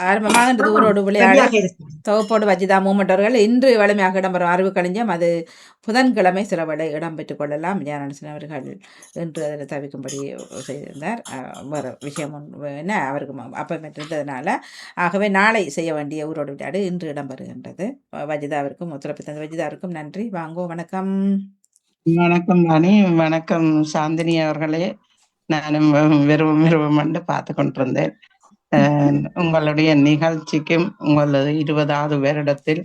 ஆரம்பமாகின்றது ஊரோடு விளையாடு தொகுப்போடு வஜிதா மூமெண்ட் அவர்கள் இன்று வலிமையாக இடம்பெறும் அறிவு கழிஞ்சம் அது புதன்கிழமை சிலவடை இடம்பெற்றுக் கொள்ளலாம். ஞானரசன் அவர்கள் இன்று அதனை தவிர்க்கும்படி செய்திருந்தார். வேறு விஷயம் என்ன அவருக்கு அப்பாயின்மெண்ட் இருந்ததுனால, ஆகவே நாளை செய்ய வேண்டிய ஊரோடு விளையாடு இன்று இடம்பெறுகின்றது. வஜிதாவிற்கும் ஒத்துழைப்பு தந்த வஜிதாவிற்கும் நன்றி. வாங்கோ. வணக்கம். வணக்கம் ராணி. வணக்கம் சாந்தினி அவர்களே. நானும் விரும்பம் விரும்பம் என்று பார்த்து கொண்டிருந்தேன். உங்களுடைய நிகழ்ச்சிக்கும் உங்களது 20வது வருடத்தில்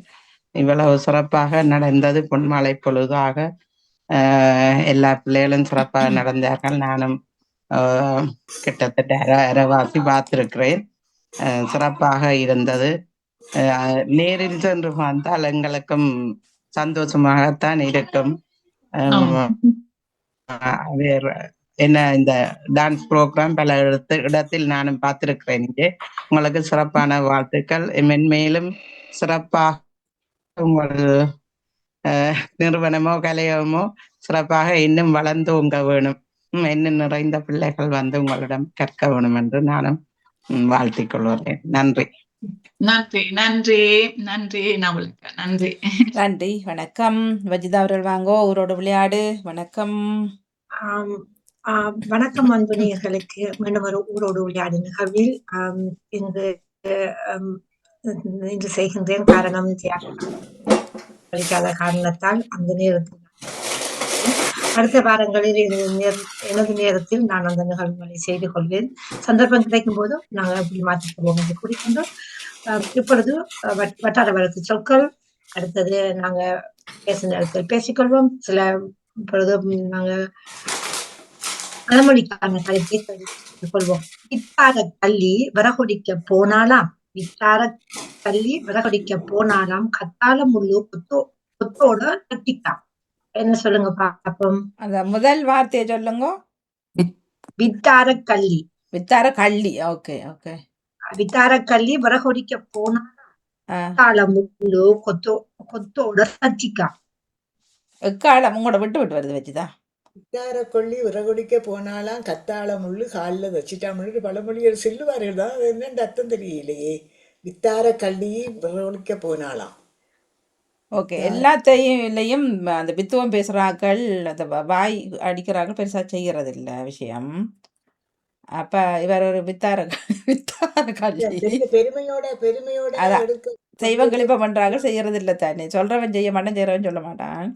இவ்வளவு சிறப்பாக நடந்தது. பொன்மாலை பொழுதாக எல்லா பிள்ளைகளும் சிறப்பாக நடந்தார்கள். நானும் கிட்டத்தட்ட அரைவாசி பார்த்திருக்கிறேன். சிறப்பாக இருந்தது. நேரில் சென்று பார்த்தால் எங்களுக்கும் சந்தோஷமாகத்தான் இருக்கும். என்ன இந்த டான்ஸ் ப்ரோக்ராம் பல இடத்தில் நானும் பார்த்திருக்கிறேன். இங்கே உங்களுக்கு சிறப்பான வாழ்த்துக்கள். மென்மேலும் சிறப்பாக உங்கள் நிறுவனமோ கலையமோ சிறப்பாக இன்னும் வளர்ந்து உங்க வேணும். இன்னும் நிறைந்த பிள்ளைகள் வந்து உங்களிடம் கற்க வேணும் என்று நானும் வாழ்த்திக் கொள்கிறேன். நன்றி. நன்றி நன்றி நன்றி நவலுக்கு நன்றி நன்றி. வணக்கம். வஜிதா அவர்கள் வாங்கோ. ஊரோடு விளையாடு. வணக்கம். வணக்கம் அன்புநேயர்களுக்கு. மீண்டும் ஒரு ஊரோடு விளையாடு நிகழ்வில் இன்று செய்கின்றேன். காரணம் அளிக்காத காரணத்தால் அந்த நேரத்தில் அடுத்த வாரங்களில் எனது நேரத்தில் நான் அந்த நிகழ்வுகளை செய்து கொள்வேன். சந்தர்ப்பம் கிடைக்கும் போது நாங்கள் அப்படி மாற்றிக்கொள்வோம் என்று கூறிக்கொண்டு இப்பொழுது வட்டார வழக்கு சொற்கள் அடுத்தது நாங்க பேசும் நேரத்தில் பேசிக்கொள்வோம். சில இப்பொழுது நாங்கள் பழமொழிக்கான தலைப்பை தெரிவித்துக் கொள்வோம். வித்தார கள்ளி விறகுடிக்க போனாலாம், வித்தார கள்ளி விறகுடிக்க போனாலாம், கத்தால முள்ளு கொத்தோட கட்டிட்டான். என்ன சொல்லுங்க பாப்போம். அந்த முதல் வார்த்தையை சொல்லுங்க. வித்தார கள்ளி. வித்தார கள்ளி. Okay okay. வித்தார கள்ளி விறகுடிக்க போனாலாம், கத்தால முள்ளு கொத்தோட கட்டிக்கான். எக்காலம் உங்களோட விட்டு விட்டு வருது வச்சுதான். வித்தார கொள்ளி விறகுடிக்க போனாலாம், கத்தாழ முள்ளு காலில் வச்சுட்டா முள்ளு பழமொழிகள் செல்லுவார்கள் தான். அது என்னென்று அர்த்தம் தெரியலையே. வித்தார கள்ளி விறகுடிக்க போனாலாம். ஓகே. எல்லாத்தையும் அந்த பித்துவம் பேசுறாக்கள், அந்த வாய் அடிக்கிறார்கள், பெருசா செய்யறது இல்ல விஷயம். அப்ப இவர் ஒரு வித்தார கள்ளி பெருமையோட செய்வம் கிளிப்ப பண்றாங்க, செய்யறது இல்லை தானே. சொல்றவன் செய்ய மாட்டான், செய்யறவன் சொல்ல மாட்டான்.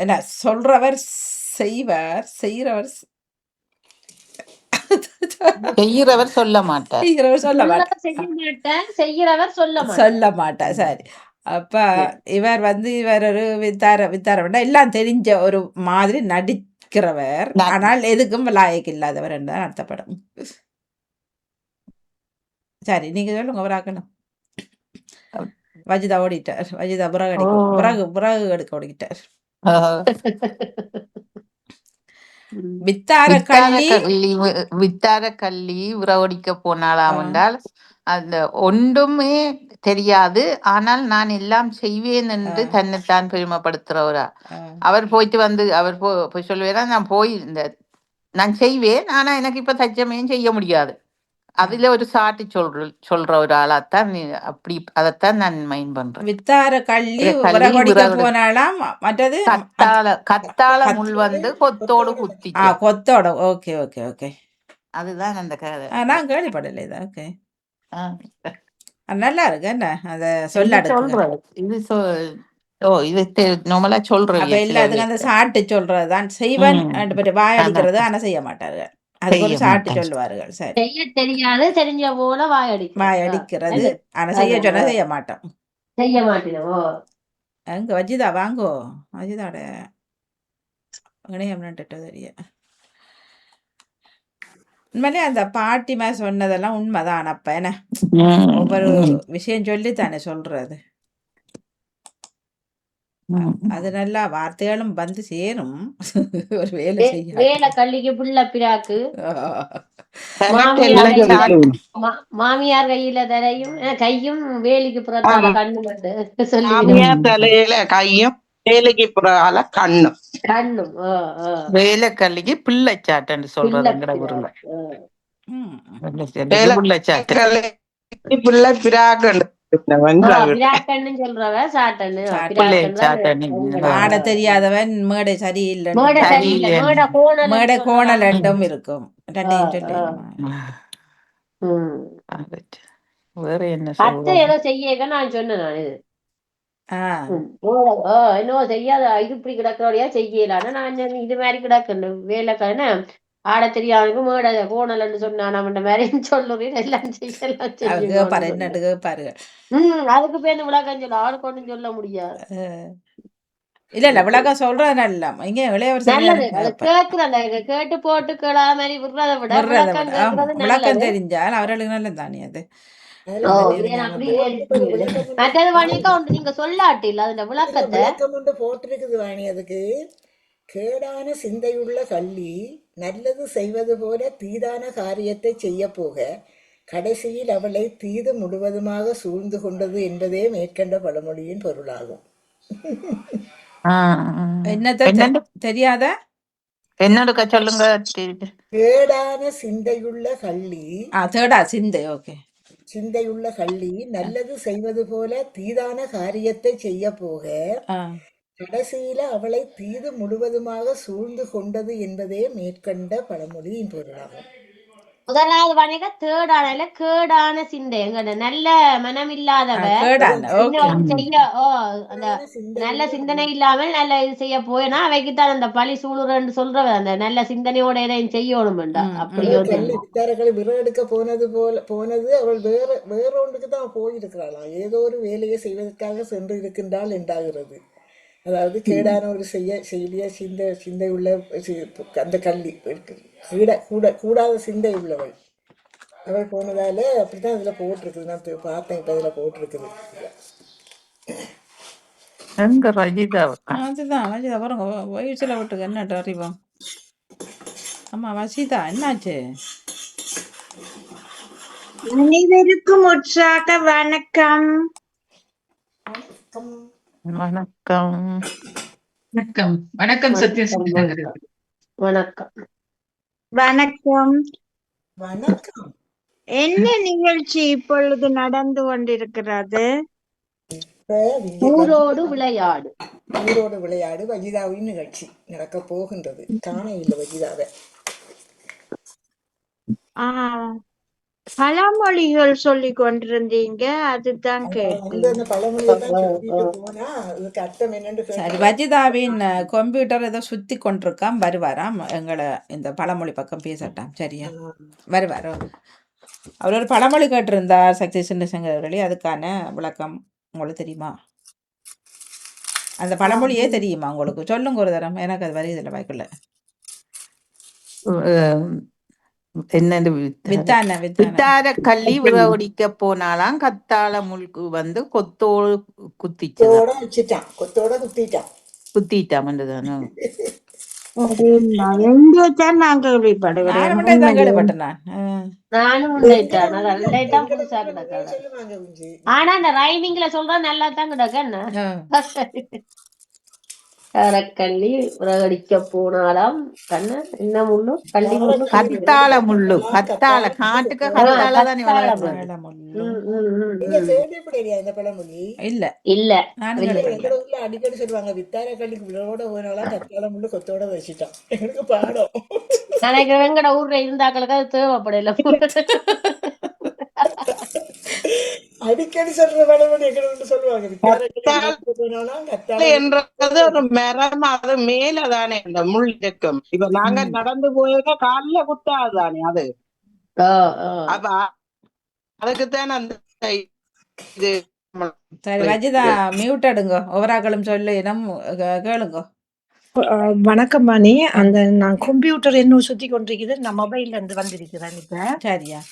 என்ன சொல்றவர் செய்வர், செய்யறவர் சொல்ல மாட்டார், சொல்ல மாட்டார். சரி. அப்ப இவர் இவர் ஒரு வித்தார எல்லாம் தெரிஞ்ச ஒரு மாதிரி நடிக்கிறவர், ஆனால் எதுக்கும் லாயக்கு இல்லாதவர் என்றுதான் அர்த்தப்படும். சரி, நீங்க சொல்லுங்க. அவராக்கணும். வஜிதா ஓடிட்டார். வஜிதா புறகு எடுக்க ஓடிட்டார். வித்தார கள்ளி விறவடிக்க போனாலாம் என்றால் அந்த ஒன்றுமே தெரியாது, ஆனால் நான் எல்லாம் செய்வேன் என்று தன்னைத்தான் பெருமைப்படுத்துறவரா. அவர் போயிட்டு அவர் போய் சொல்லுவேரா, நான் செய்வேன், ஆனா எனக்கு இப்ப தச்சமையும் செய்ய முடியாது. அதுல ஒரு சாட்டி சொல்ற ஒரு ஆளாத்தான் அப்படி. அதைத்தான் நான் மைண்ட் பண்றேன். வித்தார கள்ளி போனாலாம், மற்றது கத்தாழ முள் கொத்தோடு குத்தி. கொத்தோட. Okay okay okay. அதுதான் அந்த கதை. நான் கேள்விப்படல இது. ஓகே, நல்லா இருக்கு. என்ன அத சொல்ல இது நார்மலா சொல்றேன். எல்லாத்துக்கும் அந்த சாட்டு சொல்றதுதான் செய்வன். வாய் அடிக்கிறது ஆனா செய்ய மாட்டார்கள். அதுக்கு ஒரு சாட்டு சொல்லுவார்கள். சரி, செய்ய தெரியாது, தெரிஞ்ச போல வாய் அடிக்கிறது ஆனா செய்ய சொன்னா செய்ய மாட்டோம், செய்ய மாட்டோம். அங்க வஜிதா வாங்கோ. வஜிதாட இணையம் தெரிய உண்மையிலே அந்த பாட்டிமா சொன்னதெல்லாம் உண்மைதான். அப்ப என்ன ஒவ்வொரு விஷயம் சொல்லி தானே சொல்றது. அது நல்லா வார்த்தைகளும் சேரும். ஒரு வேலை செய்ய வேலை கல்லிக்கு புள்ள பிராக்கு மாமியார் கையில கையும் வேலைக்கு புறத்தால கண்ணு சொல்லி கையும் வேலைக்கு புறால கண்ணும் வேலை கல்லிக்கு பிள்ளை சாட்டன்னு சொல்றது. பிள்ளை பிராக்கண்டு பிராக்கன்னு சொல்றவ சாட்டன்னு பிள்ளை பிராக்கன் சாட்டனி ஆட தெரியாதவன் மேடை சரியில்லைன்னு மேடை சரியில்லை மேடை கோணல் மேடை கோணல் ரெண்டும் இருக்கும். ரெண்டையும் சொல்லி வேற என்ன அத்தை சொல்லுவாங்க? ஏதோ செய்ய நான் சொன்னேன் நான் இது ஆஹ் என்னவோ செய்யாத இது இப்படி கிடக்கிறோடையா செய்யலான்னு நான் இது மாதிரி கிடக்கு வேலைக்கான ஆட தெரியாதவனுக்கு மேடை கோணல்னு சொன்னா நம்ம மாதிரி சொல்லுறேன் எல்லாம் செய்யலாம் கேப்பாரு செய்யும் என்னட்டு கேப்பாரு. அதுக்கு பேர் விளக்கம் சொல்ல ஆளுக்கு ஒண்ணும் சொல்ல முடியாது. இல்ல இல்ல விளக்கம் சொல்றது நல்ல இங்க இளையவர் நல்லது அது கேக்குறத கேட்டு போட்டு கேளா மாதிரி விடுறத விட விளக்கம் கேக்குறது விளக்கம் நல்லது. தெரிஞ்சால் அவர்களுக்கு நல்லது தானே அது. மற்றது வணிகம் ஒன்று நீங்க சொல்லாட்டி இல்ல அதுல விளக்கத்தை விளக்கம் ஒன்று போட்டிருக்குது வாணி. அதுக்கு கேடான சிந்தையுள்ள கள்ளி நல்லது செய்வது போல தீதான காரியத்தை செய்ய போக கடைசியில் அவளை தீது முழுவதுமாக சூழ்ந்து கொண்டது என்பதே மேற்கண்ட பழமொழியின் பொருளாகும். என்னத்த தெரியாத என்னோட சொல்லுங்க. கேடான சிந்தையுள்ள கள்ளி தேடா சிந்தை ஓகே சிந்தையுள்ள கள்ளி நல்லது செய்வது போல தீதான காரியத்தை செய்ய போக கடைசியில அவளை தீது முழுவதுமாக சூழ்ந்து கொண்டது என்பதே மேற்கண்ட பழமொழியின் பொருளாகும். முதலாவது வணிக தேடான கேடான சிந்தை எங்க நல்ல மனம் இல்லாதவ செய்ய அந்த நல்ல சிந்தனை இல்லாமல் நல்ல இது செய்ய போயினா அவைக்குத்தான் அந்த பழி சூழுறன்னு சொல்றவ அந்த நல்ல சிந்தனையோட எதையும் செய்யணும் அப்படியோ வித்தாரர்களை விறகெடுக்க போனது அவள் வேற ஒன்றுக்கு தான் போயிருக்கிறாளாம். ஏதோ ஒரு வேலையை செய்வதற்காக சென்று இருக்கின்றாள் என்றாகிறது. அதாவது கேடான ஒரு செய்திய சிந்தை உள்ள அந்த கல்வி கூடாத சிந்தை உள்ளவள் அவள் போனதால அப்படித்தான் இதுல போட்டிருக்குது. நான் பார்த்தேன் இப்ப இதுல போட்டிருக்குது. அதுதான் வஜிதா பாருங்க வயசுல விட்டுக்கு என்ன அறிவோம். ஆமா வசிதா என்னாச்சு? அனைவருக்கும் உற்சாக வணக்கம். வணக்கம் வணக்கம் வணக்கம் சத்யம். வணக்கம் வணக்கம் வணக்கம். என்ன நிகழ்ச்சி இப்பொழுது நடந்து கொண்டிருக்கிறது? ஊரோடு விளையாடு. ஊரோடு விளையாடு வஜிதாவின் நிகழ்ச்சி நடக்க போகின்றது. காண இல்லை வஜிதாவை. பழமொழிகள் சொல்லி கொண்டிருந்தீங்க, அதுதான் சரி. வஜிதாவின் கம்ப்யூட்டர் ஏதோ சுத்தி கொண்டிருக்காம், வருவாராம். எங்களை இந்த பழமொழி பக்கம் பேசட்டாம். சரியா வருவார். அவர் ஒரு பழமொழி கேட்டிருந்தார் சக்தி சின்னசங்கர் அவர்களே. அதுக்கான விளக்கம் உங்களுக்கு தெரியுமா? அந்த பழமொழியே தெரியுமா உங்களுக்கு? சொல்லுங்க ஒரு தரம். எனக்கு அது வருதில்லை வாய்க்குள்ள. என்னது வித்தார கள்ளி விறவடிக்க போனாலாம் கத்தாழ முழுக்கு வந்து கொத்தோடு குத்திட்டான். நான் கேள்விப்படுகிறேன். ஆனா அந்த ரைமிங்ல சொல்ற நல்லா தான் கிடக்கு. கள்ளி விறகடிக்க போனாலாம் கண்ணு என்ன முள்ளு கள்ளி முள்ளு கத்தாழ முள்ளு கத்தாழ காட்டுக்கு கத்தாழ தானே இல்ல இல்ல அடிக்கடி சொல்லுவாங்க வித்தார கள்ளிக்கு விழோட போனாலாம் கத்தாழ முள்ளு கொத்தோட வச்சுட்டான். எனக்கு பாடம் நினைக்கிற வெங்கட ஊர்ல இருந்தாக்களுக்கு அது தேவைப்படல. அடிக்கடி சொல்ற பழமொழி சொல்லுவாங்க. என்றது ஒரு மரம், அது மேலதானே அந்த முள் இருக்கும். இப்ப நாங்க நடந்து போயிருக்க கால்ல குத்தாதுதானே அது. அப்ப அதுக்குத்தான் அந்த இது. சரி வஜிதா மியூட் எடுங்க. ஒவ்வொருக்களும் சொல்லு இனம் கேளுங்க. வணக்கம் மணி. அந்த நான் கம்ப்யூட்டர் என்ன சுத்தி கொண்டிருக்குது. நான் மொபைல்ல இருந்து வந்திருக்கிறேன் இப்ப. சரியா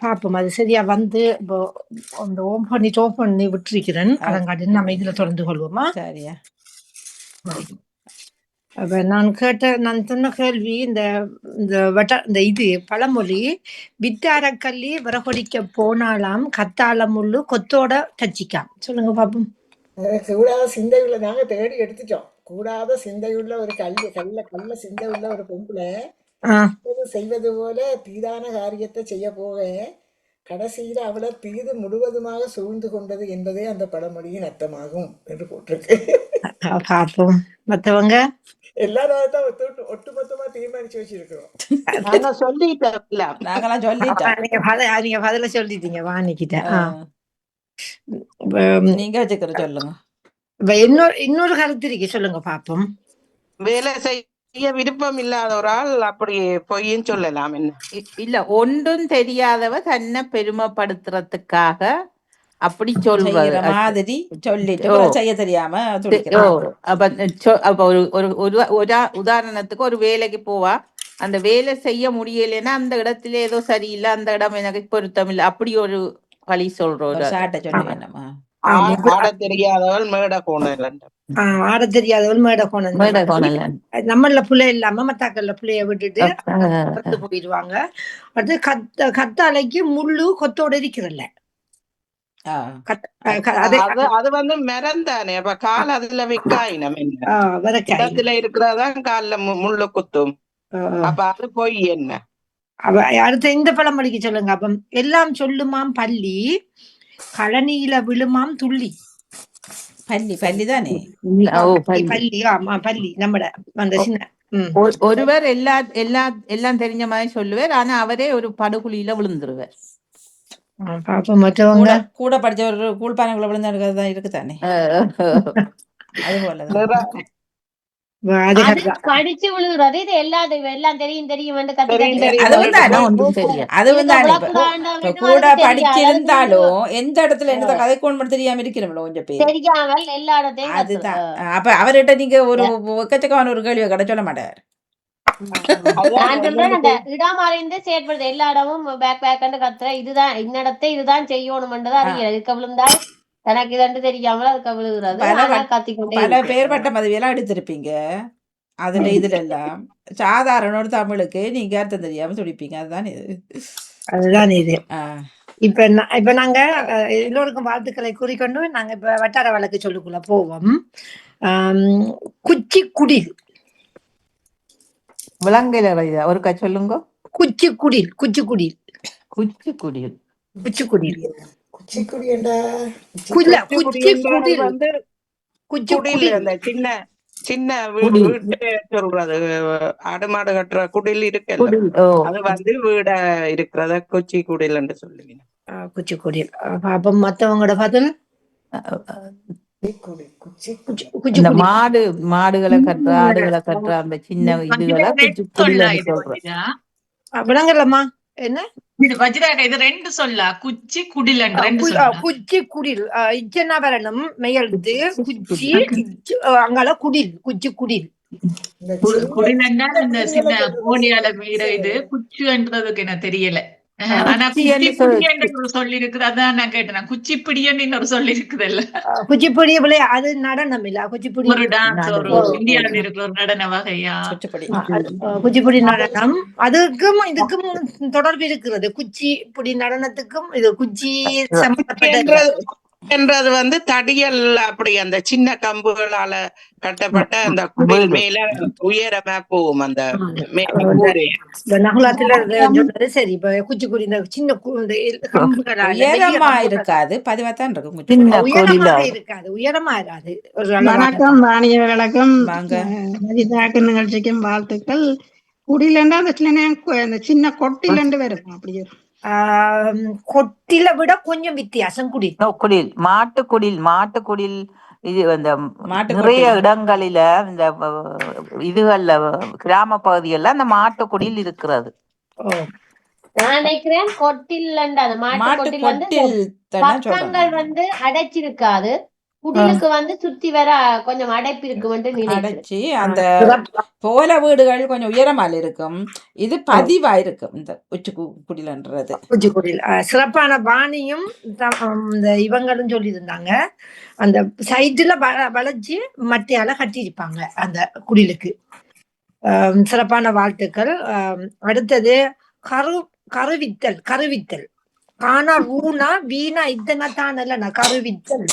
பாப்போம் அது சரியா வந்து இப்போ அந்த ஓம் பண்ணி விட்டுருக்கிறேன். அதங்காட்டி நம்ம இதுல தொடர்ந்து கொள்வோமா? சரியா. அப்ப நான் சொன்ன கேள்வி இந்த இது பழமொழி வித்தாரக்கல்லி விறகொடிக்க போனாலாம் கத்தாழ முள்ளு கொத்தோட தச்சிக்காம். சொல்லுங்க பாப்போம். கூடாத சிந்தையுள்ள நாங்க தேடி எடுத்துட்டோம். கூடாத சிந்தையுள்ள ஒரு கள்ள சிந்தையுள்ள ஒரு பொம்பளை செய்வது போல தீதான காரியத்தை செய்ய போக கடைசியில அவளை தீது முழுவதுமாக சூழ்ந்து கொண்டது என்பதே அந்த பழமொழியின் அர்த்தமாகும் என்று போட்டிருக்கு. பார்ப்போம். மத்தவங்க எல்லாரும் தான் ஒட்டுமொத்தமா தீர்மானிச்சு வச்சிருக்கிறோம். நாங்க சொல்லிட்டோம்ல. நாங்கெல்லாம் சொல்லிட்டோம். நீங்க பதில சொல்லிட்டீங்க வாணிக்கிட்ட. நீங்க வச்சுக்கிற சொல்லுங்க. இன்னொரு கருத்து இருக்கு, சொல்லுங்க பாப்போம். வேலை செய்ய விருப்பம் இல்லாத ஒரு ஆள் அப்படி பொய்யும் சொல்லலாம். என்ன இல்ல, ஒன்றும் தெரியாதவ தன்னை பெருமைப்படுத்துறதுக்காக அப்படி சொல்வது மாதிரி சொல்லிட்டு செய்ய தெரியாம அப்ப ஒரு உதாரணத்துக்கு ஒரு வேலைக்கு போவா, அந்த வேலை செய்ய முடியலைன்னா அந்த இடத்துல ஏதோ சரியில்லை, அந்த இடம் எனக்கு பொருத்தம் இல்லை, அப்படி ஒரு வழி சொல்றோம். சாட்டை சொல்ல வேண்டாமா? ஆட தெரியாதவள் மேட கோணல், ஆட தெரியாதவள் மேட கோணல். நம்மள பிள்ளை இல்லாம மத்தாக்கள்ல பிள்ளைய விட்டுட்டு போயிடுவாங்க. அது கத்தாலைக்கு முள்ளு கொத்தோட இருக்கிறல்ல, அது வந்து மரந்தானே. அப்ப கால் அதுல வைக்காயினம் இடத்துல இருக்கிறதான் கால்ல முள்ளு குத்தும். அப்ப அது போய் என்ன? அடுத்த இந்த பழமொழிக்கு சொல்லுங்க. அப்ப எல்லாம் சொல்லுமாம் பள்ளி, கழனியில விழுமாம் துள்ளி. பள்ளி தானே பள்ளி. ஆமா பள்ளி. நம்மட அந்த சின்ன ஒருவர் எல்லாம் தெரிஞ்ச மாதிரி சொல்லுவார், ஆனா அவரே ஒரு படுகுழியில விழுந்துருவார். மற்றவங்க கூட படிச்ச ஒரு கூழ்பானைக்குள்ள விழுந்து இருக்குதானே, அது போல படிச்சு விழுகிறது. இது எல்லாம் தெரியும் கூட படிச்சிருந்தாலும் எந்த இடத்துல என்ன கதை கொண்டு தெரியாம இருக்கிறோம்ல கொஞ்சம் பேர் தெரியாமல் எல்லா இடத்தையும். அதுதான். அப்ப அவர்கிட்ட நீங்க ஒரு எக்கச்சக்கமான ஒரு கேள்வியை கடை சொல்ல மாட்டார். இடமறைந்து செயற்படுது. எல்லா இடமும் கத்துற இதுதான் இன்னடத்தை இதுதான் செய்யணும்ன்றதா அறியல. இதுக்கு விழுந்தால் எனக்கு இதன்று தெரியாமல் அதுக்கு விழுகிறது. பல பேர்பட்ட பதவியெல்லாம் எடுத்திருப்பீங்க. அதுல இதுல எல்லாம் சாதாரண ஒரு தமிழுக்கு நீங்க அர்த்தம் தெரியாம துடிப்பீங்க. அதுதான் இது. இப்ப நாங்க எல்லோருக்கும் வாழ்த்துக்களை கூறிக்கொண்டு நாங்க இப்ப வட்டார வழக்கு சொல்லுக்குள்ள போவோம். குச்சி குடில் விலங்குல ஒருக்கா சொல்லுங்க. குச்சி குடில். குச்சி குடில். குச்சி குடில். குச்சி குடில். குச்சி குடியண்டா குச்சி குடில் வந்து குச்சி குடில். அந்த சின்ன சின்ன வீட்டு சொல்றது, ஆடு மாடு கட்டுற குடில் இருக்கு, அது வந்து வீட இருக்கிறத குச்சி குடில் என்று சொல்லுவீங்க. குச்சி குடில். அப்ப மத்தவங்களோட பதில் மாடுகளை கட்டுற ஆடுகளை கட்டுற அந்த சின்ன இதுகளை குச்சி குடில் சொல்றேன். விளங்கலம்மா என்ன இது வஜ்ராக? இது ரெண்டு சொல்ல குச்சி குடில். குச்சி குடில் இச்சனா வரணும் மெய்யெழுத்து. குச்சி அங்கால குடில். குச்சி குடில். குடில் என்றால் இந்த சின்ன போலியால வீட. இது குச்சுன்றதுக்கு என்ன தெரியல. ஆனா குச்சிப்பிடி சொல்லி இருக்குது. அதான் நான் கேட்டேன். குச்சிப்பிடின்னு இன்னொரு சொல்லி இருக்குதுல்ல. குச்சிப்பிடி அது நடனம் இல்ல. குச்சிப்பிடி ஒரு டான்ஸ், ஒரு இந்தியாவில் இருக்கிற ஒரு நடன வகையா குச்சிப்பிடி நடனம். அதுக்கும் இதுக்கும் தொடர்பு இருக்கிறது. குச்சிப்பிடி நடனத்துக்கும் இது குச்சி என்றது வந்து தடியல். அப்படி அந்த சின்ன கம்புகளால கட்டப்பட்ட அந்த குடில் மேல உயரமா போகும். அந்த நகுலாத்துல சரி. இப்ப குச்சிக்குடி இந்த சின்ன உயரமா இருக்காது, பதிவாத்தான் இருக்கும். இருக்காது, உயரமா இராது. வணக்கம் வாணிய வணக்கம். மதிதாக்கு நிகழ்ச்சிக்கும் வாழ்த்துக்கள். குடிலண்டா அந்த சின்ன கொட்டிலண்டு வரும். அப்படியே கொட்டில விட கொஞ்சம் வித்தியாசம். குடில் மாட்டுக்குடில் இது இந்த நிறைய இடங்களில இந்த இதுகள்ல கிராம பகுதிகள்ல அந்த மாட்டுக்குடில் இருக்கிறது. நான் நினைக்கிறேன் கொட்டில் அந்த மாட்டுக்கொட்டில் வந்து பக்கங்கள் வந்து அடைச்சிருக்காது. குடிலுக்கு வந்து சுத்தி வர கொஞ்சம் அடைப்பு இருக்கும். அடைச்சி அந்த போல வீடுகள் கொஞ்சம் உயரமால இருக்கும். இது பதிவா இருக்கும் இந்த உச்சி குடில்ன்றது. உச்சி குடில் சிறப்பான பாணியும் இந்த இவங்களும் சொல்லி இருந்தாங்க. அந்த சைடுல வளைச்சு மட்டையால கட்டியிருப்பாங்க அந்த குடிலுக்கு. சிறப்பான வாழ்த்துக்கள். அடுத்தது கருவித்தல். காணா ரூனா வீணா இத்தனை தான் இல்லைண்ணா. கருவித்தல்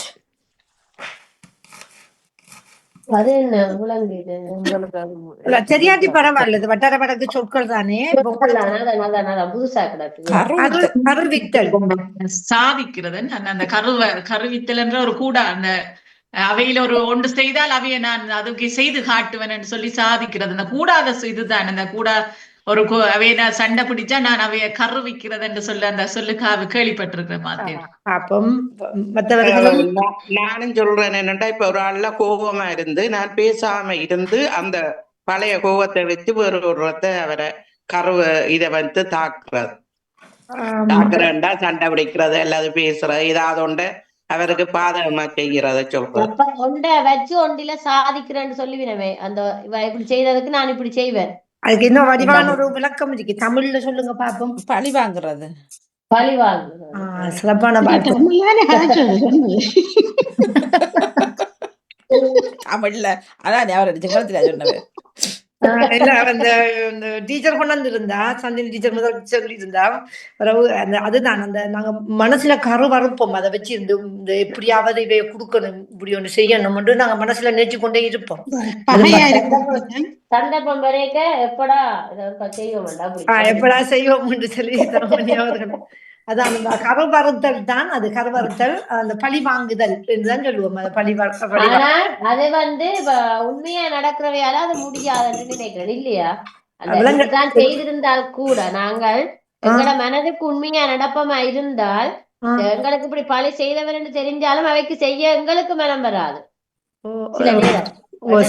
அது என்ன விளங்குது உங்களுக்கு அது இல்ல, தெரியாட்டி பரவாயில்ல. இது வட்டார வழக்கு சொற்கள் தானே. இப்ப உங்களுக்கு புதுசா கிடக்கு கருவித்தல் சாதிக்கிறது அந்த கருவித்தல் என்ற ஒரு கூட அந்த அவையில ஒரு ஒன்று செய்தால் அவைய நான் அதுக்கு செய்து காட்டுவேன் என்று சொல்லி சாதிக்கிறது அந்த கூடாத இதுதான் அந்த கூட ஒரு அவைய சண்டை பிடிச்சா நான் அவைய கருவிக்கிறது என்று சொல்லி அந்த சொல்லுக்கு கேள்விப்பட்டிருக்கிற மாதிரி. அப்பம் மற்றவர்களும் நானும் சொல்றேன் என்னண்டா, இப்ப ஒரு ஆள்ல கோபமா இருந்து நான் பேசாம இருந்து அந்த பழைய கோபத்தை வச்சு வேற ஒருவத்தை அவரை இதை வந்து தாக்குறேன்டா சண்டை பிடிக்கிறது அல்லது பேசுறது ஏதாவது ஒன்று அவருக்கு பாதகமா செய்கிறத சொல்றேன். ஒன்றை வச்சு ஒன்றில சாதிக்கிறேன்னு சொல்லுவினவே அந்த இப்படி செய்ததுக்கு நான் இப்படி செய்வேன். அதுக்கு இன்னும் வடிவான ஒரு விளக்கம் இருக்கு. தமிழ்ல சொல்லுங்க பாப்போம். பழி வாங்குறது. பழி வாங்குறது சிறப்பான தமிழ்ல அதான் சொன்னது. அந்த டீச்சர் கொண்டாந்து இருந்தா சந்தினி டீச்சர் முதல் சொல்லி இருந்தா அதுதான் அந்த நாங்க மனசுல கருவறுப்போம். அதை வச்சு இந்த எப்படியாவது இவைய கொடுக்கணும் இப்படி ஒண்ணு செய்யணும் நாங்க மனசுல நினைச்சு கொண்டே இருப்போம். சந்தர்ப்பம் வரைக்க எப்படா செய்வோம் என்று சொல்லி அவர்கள் அதான் அந்த கருவறுத்தல் தான். அது கருவறுத்தல் அந்த பழி வாங்குதல் என்றுதான் சொல்லுவோம். அது வந்து உண்மையா நடக்கிறவையால அது முடியாதுன்னு நினைக்கிறேன் இல்லையா? அதுதான் செய்திருந்தால் கூட நாங்கள் எங்களோட மனதுக்கு உண்மையா நடப்பமா இருந்தால் எங்களுக்கு இப்படி பழி செய்தவர் என்று தெரிஞ்சாலும் அவைக்கு செய்ய எங்களுக்கு மனம் வராது சில நேரம்.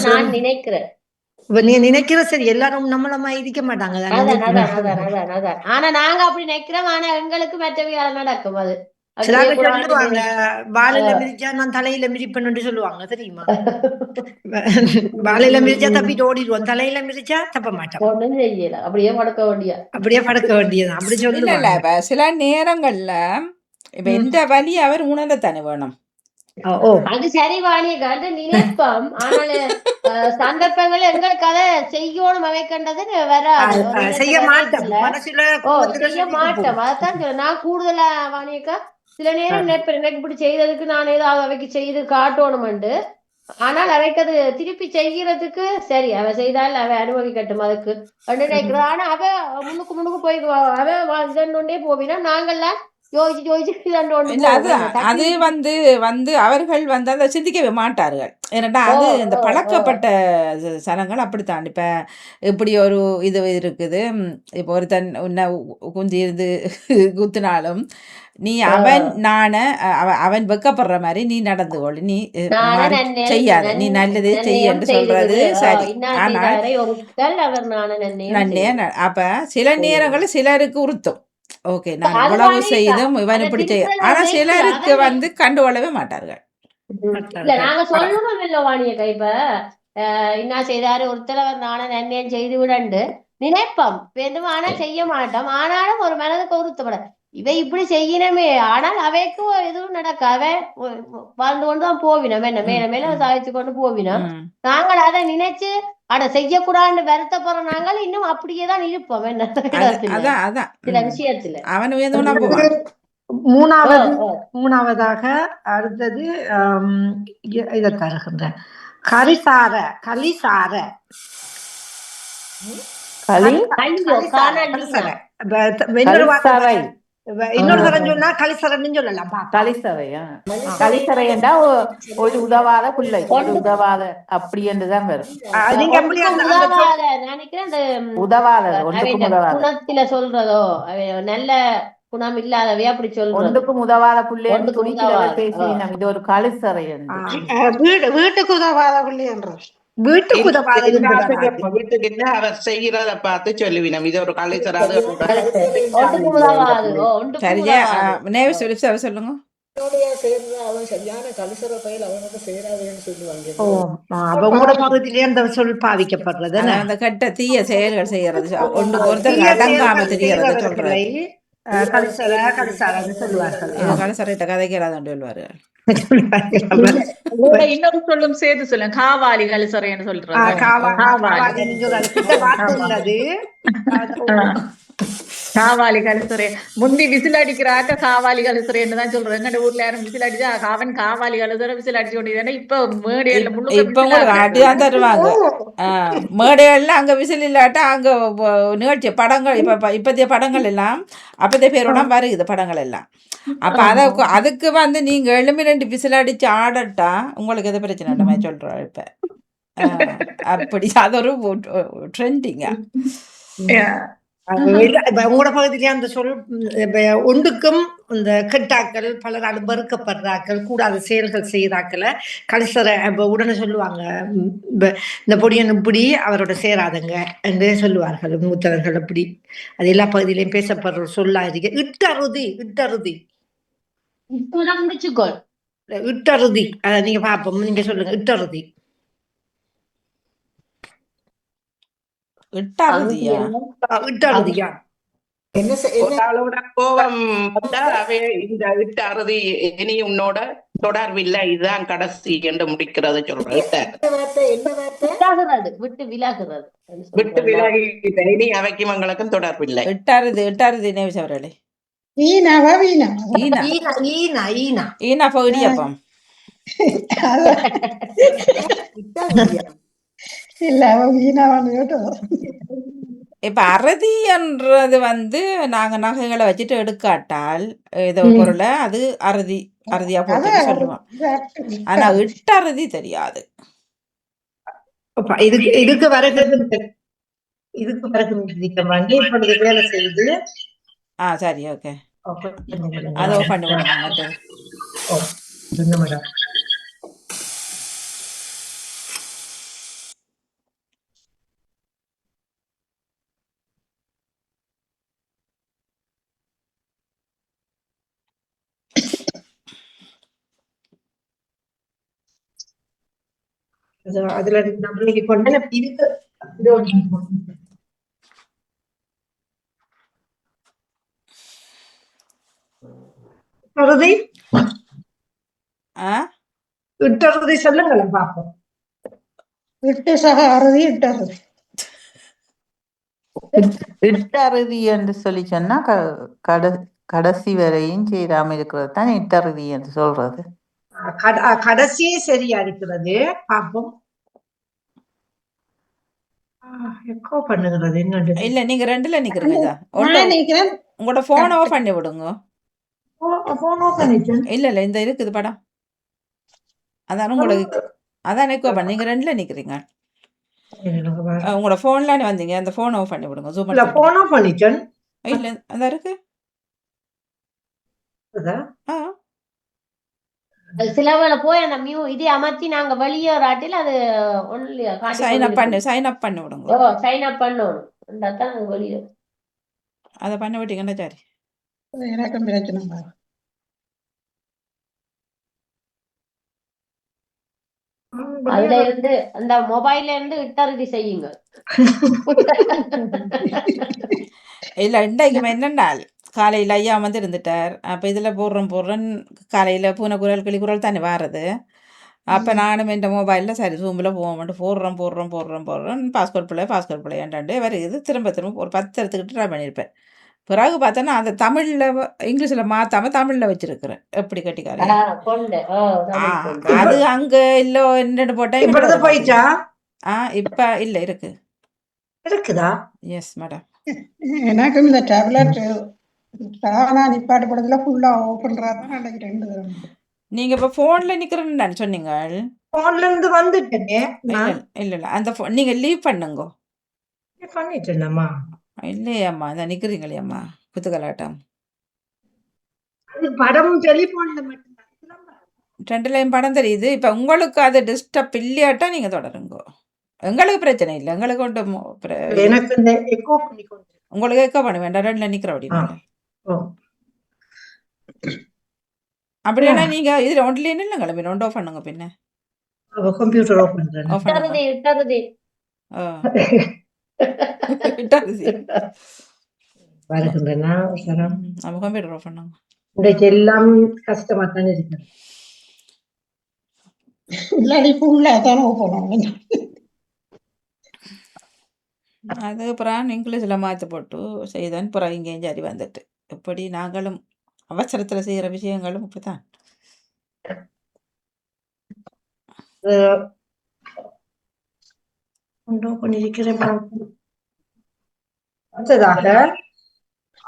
நான் நினைக்கிறேன். நீ நினைக்கிற சரி எல்லாரும் நம்மளமா இருக்க மாட்டாங்க. ஆனா நாங்க அப்படி நினைக்கிறோம். ஆனா எங்களுக்கு மற்றவையால நடக்கும். அது சொல்லுவாங்க வாழையில மிதிச்சா நான் தலையில மிதிப்பேன்னு சொல்லுவாங்க தெரியுமா? வாழையில மிதிச்சா தப்பிட்டு ஓடிடுவோம், தலையில மிதிச்சா தப்ப மாட்டோம். ஒண்ணும் செய்யல, அப்படியே படுக்க வேண்டியதான் அப்படி சொல்லுவாங்க. சில நேரங்கள்ல இப்ப இந்த வழி அவர் உணரத்தானே வேணும். அது சரி வாணிய நினைப்போம். ஆனால் சந்தர்ப்பங்கள் எங்களுக்கு அதை செய்யணும் அவைக்கின்றது வராது, செய்ய மாட்டோம். செய்ய மாட்டோம். அதான் சொல்ல நான் கூடுதலா வாணியக்கா சில நேரம் நினைப்பேன் எனக்கு இப்படி செய்ததுக்கு நான் ஏதாவது அவைக்கு செய்து காட்டணும்ண்டு. ஆனால் அவைக்கு அது திருப்பி செய்யறதுக்கு சரி அவ செய்தால் அவ அனுபவிக்கட்டும் அதுக்கு நினைக்கிறோம். ஆனா அவ முன்னுக்கு போய் அவ போவினா நாங்கள்லாம் அது வந்து அவர்கள் வந்து அதை சிந்திக்கவே மாட்டார்கள். ஏன்னா அது இந்த பழக்கப்பட்ட சனங்கள் அப்படித்தான். இப்ப இப்படி ஒரு இது இருக்குது. இப்போ ஒரு உன்னை குந்தி இருந்து குத்தினாலும் நீ அவன் வெக்கப்படுற மாதிரி நீ நடந்து கொள், நீ செய்யாத, நீ நல்லது செய்யன்னு சொல்றது சரி. ஆனால் நன்னே அப்ப சில நேரங்களில் சிலருக்கு உறுத்தும். ஓகே நான் இவ்வளவு செய்தும் இவன் இப்படி செய்ய. ஆனா சிலருக்கு வந்து கண்டுகொள்ளவே மாட்டார்கள். நாங்க சொல்லணும் இல்ல வாணியக்கா இப்ப என்ன செய்தாரு ஒருத்தர் நானும் நன்மையும் செய்து விடண்டு நினைப்போம். ஆனா செய்ய மாட்டோம். ஆனாலும் ஒரு மனதுக்கு ஒருத்தப்பட இவ இப்படி செய்யணுமே. ஆனால் அவைக்கும் எதுவும் நடக்க அவ வாழ்ந்து கொண்டுதான் போவினோம். என்ன மேல மேல சாதிச்சு கொண்டு போவினோம். நாங்கள் அதை நினைச்சு செய்யக்கூடாதுன்னு வருத்தப்படுற நாங்கள் இன்னும் அப்படியேதான் இருப்போம். என்ன சில விஷயத்துல மூணாவதாக அடுத்தது இதை தருகின்ற கலிசார இன்னொரு தரம் சொன்னா கலிசரன்னு சொல்லலாம். கலிசரையா கலிசரை என்றா ஒரு உதவாத பிள்ளை, ஒரு உதவாத அப்படி என்றுதான் வரும். உதவாத குணத்தில சொல்றதோ நல்ல குணம் இல்லாதவே அப்படி சொல்றோம். ஒன்றுக்கும் உதவாத பிள்ளை பேசினோம். இது ஒரு கலிசரை. வீட்டுக்கு உதவாத பிள்ளை என்ற வீட்டுக்கு வீட்டுக்கு அவர் செய்கிறத பார்த்து சொல்லுவினம். இது ஒரு கலைச்சராது சரியா சொல்லுங்க. அவன் சரியான கலிசர பயில் அவனுக்கு செய்யறாதுன்னு சொல்லுவாங்க. அவங்களோட பகுதியிலே அந்த சொல் பாவிக்கப்படுறது அந்த கட்ட தீய செயல்கள் செய்யறது ஒன்று ஒருத்தர் அடங்காம தெரியறத சொல்றது கலிசரன்னு சொல்லுவார்கள். கலிசரைட்ட கதை கேளாதான் சொல்லுவாரு. இன்னொரு சொல்லும் சேர்த்து சொல்லுங்க, காவாலி கலிசரைன்னு சொல்றாங்க. காவாலி கழுத்துறை முந்தி விசில் அடிக்கிறாக்க காவாலி கழுத்துறைன்னு தான் சொல்றேன். எங்க ஊர்ல யாரும் விசில் அடிச்சா அவன் காவாலி கழுத்துறை விசில் அடிச்சு கொண்டிருந்தா இப்ப மேடையில முழுக்க இப்ப கூட அடிதான் தருவாங்க. மேடைகள்ல அங்க விசில் இல்லாட்டா அங்க நிகழ்ச்சி படங்கள் இப்பத்திய படங்கள் எல்லாம் அப்பத்திய பேரோட வருது படங்கள் எல்லாம். அப்ப அதுக்கு வந்து நீங்க 2 விசில் அடிச்சு ஆடட்டா உங்களுக்கு எது பிரச்சனை சொல்றோம். இப்ப அப்படி அது ஒரு ட்ரெண்டிங்க. உங்களோட பகுதியிலே அந்த சொல் ஒன்றுக்கும் இந்த கெட்டாக்கள் பலரால் வெறுக்கப்படுறாக்கள் கூடாத செயல்கள் செய்தாக்களை கடைசர உடனே சொல்லுவாங்க, இந்த பொடியன் இப்படி அவரோட சேராதங்க என்று சொல்லுவார்கள் மூத்தவர்கள். அப்படி அது எல்லா பகுதியிலையும் பேசப்படுற ஒரு சொல்லா இருக்கு. இட்டறுதி இட்டறுதி இட்டறுதி அதை நீங்க பாப்போம். நீங்க சொல்லுங்க இட்டறுதி. இட்டறுதியா ஒராளோட கோபம் வந்தா அவை இந்த இட்டறுதி இனி உன்னோட தொடர்பில்லை இதுதான் கடைசி என்று முடிக்கிறது சொல்றேன். விட்டு விலகுறது விட்டு விலகி இனி அவைக்கும் எங்களுக்கும் தொடர்பில்லை. இட்டறுதி நேவிச்சவர்களே இடியப்பம் இப்ப அறுதி என்றது வந்து நாங்க நகைகளை வச்சுட்டு எடுக்காட்டால் ஏதோ பொருளை அது அறுதியா போட்டு சொல்லுவோம். ஆனா இட்டறுதி தெரியாது. இதுக்கு வேலை செய்து சரி ஓகே அதை பண்ணுவோம். அதுல நம்மளுக்கு கொண்ட இருக்கு இட்டறுதி சொல்லுங்களேன் பாப்போம். இட்டறுதி என்று சொல்லி சொன்னா கடைசி வரையும் செய்யாம இருக்கிறது தான் இட்டறுதி என்று சொல்றது. கடைசியே சரியா இருக்கிறது பாப்போம். எக்கோ பண்ணுகிறது இல்ல நீங்க 2ல நிக்கிறீங்க. உங்களோட போன் ஆஃப் பண்ணி விடுங்க. இல்ல இந்த இருக்குது படம் அதான் உங்களுக்கு அதான் எக்கோ பண்ணி நீங்க 2ல நிக்கிறீங்க. உங்களோட போன்ல வந்தீங்க அந்த போன் ஆஃப் பண்ணி விடுங்க. ஜூம் இல்ல போன் ஆஃப் பண்ணிட்டேன். இல்ல அந்த இருக்கு சிலவேளை போய் அந்த இதே அமர்த்தி நாங்க வெளியேறாட்டில் அது சைன் அப் பண்ணி விடுங்க. சைன் அப் பண்ணணும் வெளியே அதை பண்ண விட்டீங்கன்னா சரி. எனக்கும் பிரச்சனை. அதுல இருந்து அந்த மொபைல்ல இருந்து இட்டறுதி செய்யுங்க. இல்ல இன்றைக்கு என்னன்னா காலையில் ஐயா வந்து இருந்துட்டார். அப்போ இதில் போடுறேன் காலையில் பூனை குரல் கிளி குரல் தானே வாரது. அப்போ நானும் என் மொபைலில் சரி ஜூமில் போட்டு போடுறேன் பாஸ்போர்ட் பிள்ளை ஏண்டாண்டு வருது. திரும்ப ஒரு 10 எடுத்துக்கிட்டு ட்ரை பண்ணியிருப்பேன். பிறகு பார்த்தோன்னா அந்த தமிழில் இங்கிலீஷில் மாற்றாமல் தமிழில் வச்சிருக்கிறேன். எப்படி கட்டிக்காரன் அது அங்கே இல்லை என்னென்னு போட்டேன். இப்போ இல்லை இருக்குதா? Yes madam. எனக்கும் இந்த டேப்லெட் நிப்பாட்டு படத்துல ஃபுல்லா ஓபன் நினைக்கிறேன். நீங்க இப்ப போன்ல நிக்கிறேன்னு சொன்னீங்க. போன்ல இருந்து வந்துட்டேனே. இல்ல அந்த நீங்க லீவ் பண்ணுங்க. பண்ணிட்டேனம்மா. இல்லையம்மா அத நிக்கிறீங்களே அம்மா குத்துகலாட்டம். அது படம் டெலிபோன்ல மட்டும் தான். 2லையும் படம் தெரியுது. இப்ப உங்களுக்கு அது டிஸ்டர்ப் இல்லையாட்டா நீங்க தொடருங்க. எங்களுக்கு பிரச்சனை இல்லை. எங்களுக்கு எனக்கு இந்த எக்கோ பண்ணிக்கொண்டு உங்களுக்கு எக்கோ பண்ண வேண்டாம். 2ல நிக்கிற அப்படின்னா அப்படின்னா நீங்க இதுல ஒன்லயே இல்லைங்களா பின்ன ஒன் ஆஃப் பண்ணுங்க. பின்ன கம்ப்யூட்டர் ஆஃப் பண்றேன். நம்ம கம்ப்யூட்டர் ஆஃப் பண்ணுங்க. இன்றைக்கு எல்லாம் கஷ்டமா தானே இருக்கு. இல்லாடி ஃபுல்லா தானே ஓபன் பண்ணுங்க. அது அப்புறம் இங்கிலீஷில் மாற்றி போட்டு செய்தான். அப்புறம் இங்கேயும் சரி வந்துட்டு. இப்படி நாங்களும் அவசரத்தில் செய்கிற விஷயங்களும் இப்படித்தான். அடுத்ததாக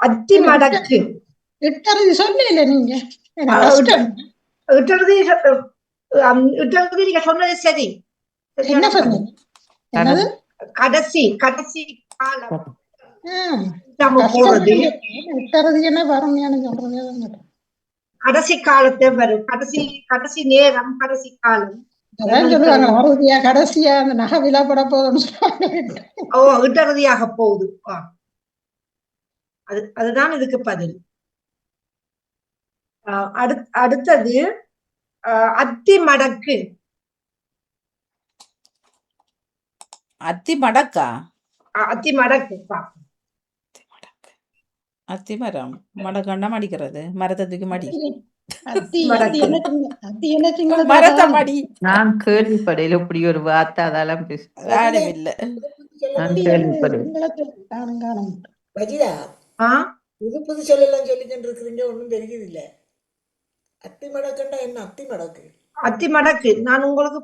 அத்தி மடக்கு இட்டறது சொல்லல நீங்க இட்டது நீங்க சொன்னது சரி. என்ன சொன்னீங்க? என்னது? கடைசி கடைசி காலம் போறது இட்டறது என்ன வறுமையான சொல்றது. கடைசி காலத்தை வரும். கடைசி கடைசி நேரம் கடைசி காலம் அதான் சொல்லுவாங்க அறுதியா கடைசியா அந்த நகை விழாப்பட போதும்னு சொல்லுவாங்க. இட்டறுதியாக போகுது. அதுதான் இதுக்கு பதில். அடுத்தது அத்தி மடக்கு. அத்தி மடக்கா? அத்தி மடக்கு. அத்தி மரம் மடக்கண்டா மடிக்கிறது. மரத்தை தூக்கி மடி. மரத்தை மடி. நான் கேள்விப்படையில இப்படி ஒரு வார்த்தை அதெல்லாம் யாரும் இல்லை. புது புது சொல்லலாம் சொல்லிக்கிட்டு இருக்கிறீங்க. ஒன்றும் தெரியுது இல்ல. அத்தி மடக்குண்டா என்ன? அத்தி மடக்கு அத்தி மடக்கு நான் உங்களுக்கு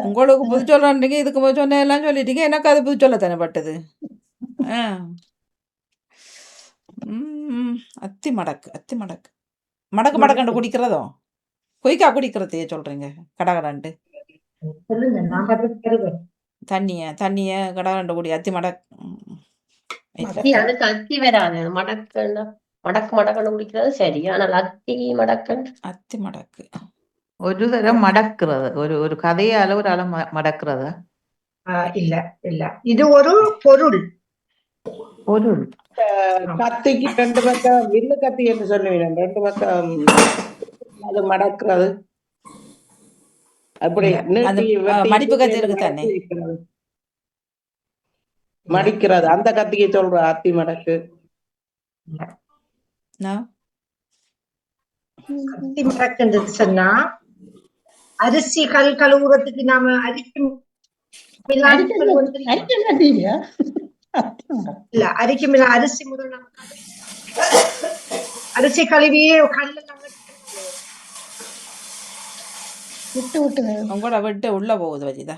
உங்களுக்கு புது சொல்றீங்க. இதுக்கு புது சொன்ன எல்லாம் சொல்லிட்டீங்க. எனக்கு அது புது சொல்ல தானே பட்டது. அத்தி மடக்கு. அத்தி மடக்கு மடக்கு மடக்கண்டு குடிக்கிறதோ? கொய்க்கா குடிக்கிறதையே சொல்றீங்க? கடகடாண்டு தண்ணிய கடகண்டு குடி. அத்தி மடக்கு. அத்தி வராது. மடக்கு மடக்கு மடக்கண்டு குடிக்கிறது சரி. ஆனால் அத்தி மடக்கண்டு அத்தி மடக்கு ஒரு தரம் மடக்குறது. ஒரு கதையால ஒரு ஆள மடக்குறதா? இல்ல இல்ல. இது ஒரு பொருள். பொருள். கத்திக்கு 2 பக்கம் வில்லு கத்தி என்று சொல்லுவீங்க. 2 பக்கம் அது மடக்குறது. அப்படி மடிப்பு கத்தி இருக்கு தானே மடிக்கிறது. அந்த கத்திக்கு சொல்ற அத்தி மடக்கு. அத்தி மடக்கு சொன்னா அரிசி கழுவுறதுக்கு நாம அரிக்கும் இல்ல அரிக்கும் இல்ல. அரிசி முதல் அரிசி கழுவி உங்களோட விட்டு உள்ள போகுது வஜிதா.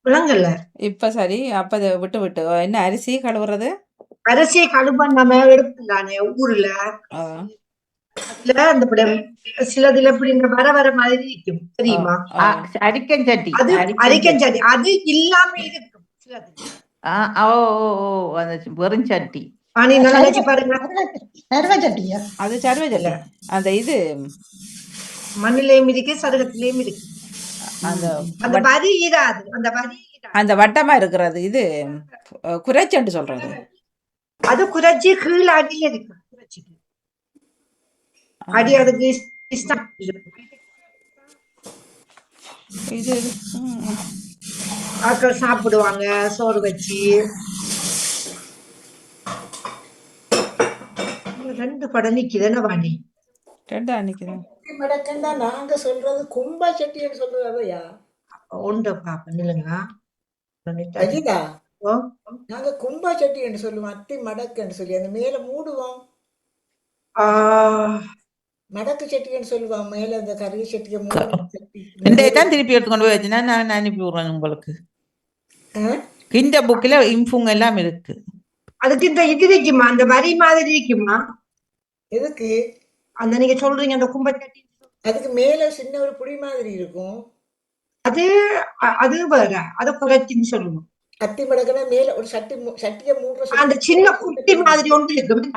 விளங்கல்ல இப்ப சரி. அப்ப விட்டு விட்டு என்ன அரிசி கழுவுறது? அரிசி கழுவ நம்ம எடுத்துதானே ஊர்ல. அந்த சிலதுல இப்படி வர வர மாதிரி இருக்கும் தெரியுமா? அரிக்கஞ்சட்டி. அது அரிக்கஞ்சட்டி. அது இல்லாம இருக்கும் சிலது. வெறும் சட்டி. நினைச்சு பாருங்க. அது சர்வ சட்டி. அந்த இது மண்ணிலையும் இருக்கு சருகத்திலையும் இருக்கு. அந்த வரி இராது. அந்த வட்டமா இருக்கிறது இது குறைச்சண்டு சொல்றது. அது குறைச்சி கீழே அடியில் இருக்கு. அடி அதுக்கு ஆட்கள் சாப்பிடுவாங்க சோறு வச்சு. 2 படம் நிக்குதுன்னு வாணி. 2 நிக்குது. மடக்கண்டா நாங்க சொல்றது கும்பா சட்டின்னு சொல்றதையா? உண்டு பாப்பா நில்லுங்க. அஜிதா நாங்க கும்பா சட்டி என்று சொல்லுவோம். அத்தி மடக்குன்னு சொல்லி அந்த மேல மூடுவோம். மடக்கு சட்டின்னு சொல்லுவான். மேல அந்த கறி சட்டியை தான் திருப்பி எடுத்துக்கொண்டு போய் வச்சுன்னா நான் அனுப்பி விடுறேன் உங்களுக்கு. இந்த புக்ல இன்ஃபுங் எல்லாம் இருக்கு. அதுக்கு இந்த இது இருக்குமா? அந்த வரி மாதிரி இருக்குமா? எதுக்கு அந்த நீங்க சொல்றீங்க அந்த கும்ப சட்டி? அதுக்கு மேல சின்ன ஒரு புடி மாதிரி இருக்கும். அது வேற. அது குறைச்சின்னு சொல்லுவோம். அத்தி மடக்குனா மேல ஒரு சட்டியை மூடுற அந்த சின்ன குட்டி மாதிரி ஒன்று இருக்கும்.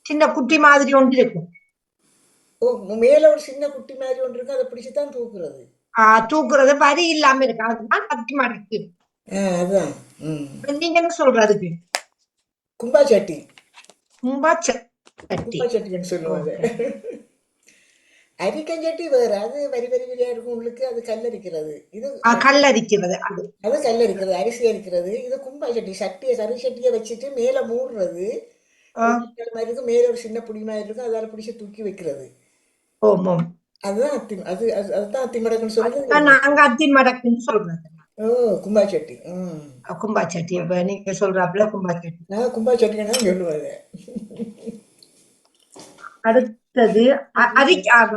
சின்ன குட்டி மாதிரி ஒன்று இருக்கும். மேல ஒரு சின்ன குட்டி மாதிரி ஒன்று இருக்கு. அதை பிடிச்சுதான் தூக்குறது. தூக்குறது வரி இல்லாம இருக்கு. அதுதான் அத்தி மடக்கு. அதுதான். நீங்க என்ன சொல்றதுக்கு? கும்பா சட்டி. கும்பா சட்டின்னு சொல்லுவாங்க. அரிக்கஞ்சட்டி வேற. அது வரி வரி வரியா இருக்கும். உங்களுக்கு அது கல்லரிக்கிறது. இது கல்லரிக்கிறது. அது கல்லரிக்கிறது. அரிசி அரிக்கிறது. இது கும்பா சட்டி. கறி சட்டியை வச்சுட்டு மேல மூடுறது. மாதிரி இருக்கும். மேல ஒரு சின்ன புடி மாதிரி இருக்கும். அதால பிடிச்சி தூக்கி வைக்கிறது. அதுதான் அதுதான் அத்திமடக்குன்னு சொல்றது. நாங்க அத்தி மடக்குன்னு சொல்றது. கும்பாச்சட்டி. கும்பாச்சட்டி. இப்ப நீங்க சொல்றாப்புல கும்பாச்சட்டி. நான் கும்பாச்சட்டின்னு சொல்லுவாரு. அடுத்தது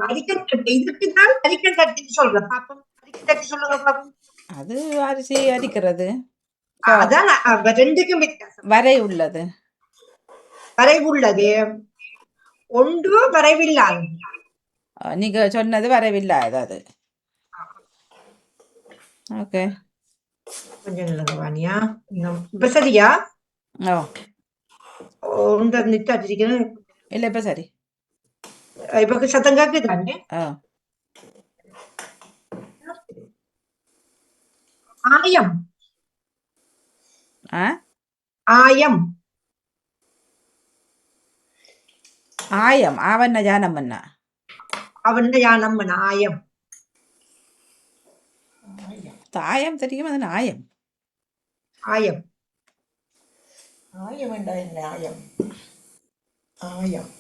அரிக்கத்தட்டி. இதுக்குதான் அரிக்கத்தட்டின்னு சொல்றேன். பாப்போம், அரிக்கத்தட்டி சொல்லுங்க பாப்போம். அது அரிசி அரிக்கிறது. அதான் ரெண்டுக்கும் வித்தியாசம். வரை உள்ளது. வரைவுள்ளது ஒன்று, வரைவில்லாது. நீங்க சொன்னது வரைவில்லாது. அது ஓகே. கொஞ்சம் நல்லது வாணியா. இப்ப சரியா? ஒன்று நித்தாச்சிருக்கேன். இல்ல இப்ப சரி. இப்ப சத்தம் கேக்குதாங்க. ஆயம். ஆயம். ஆயம் ஆவண்ண ஜானம்மண்ண. அவண்ண ஜானம்மண்ண ஆயம். தாயம் தெரியும். அது ஆயம். ஆயம். ஆயம் வேண்டா. என்ன ஆயம்? ஆயம்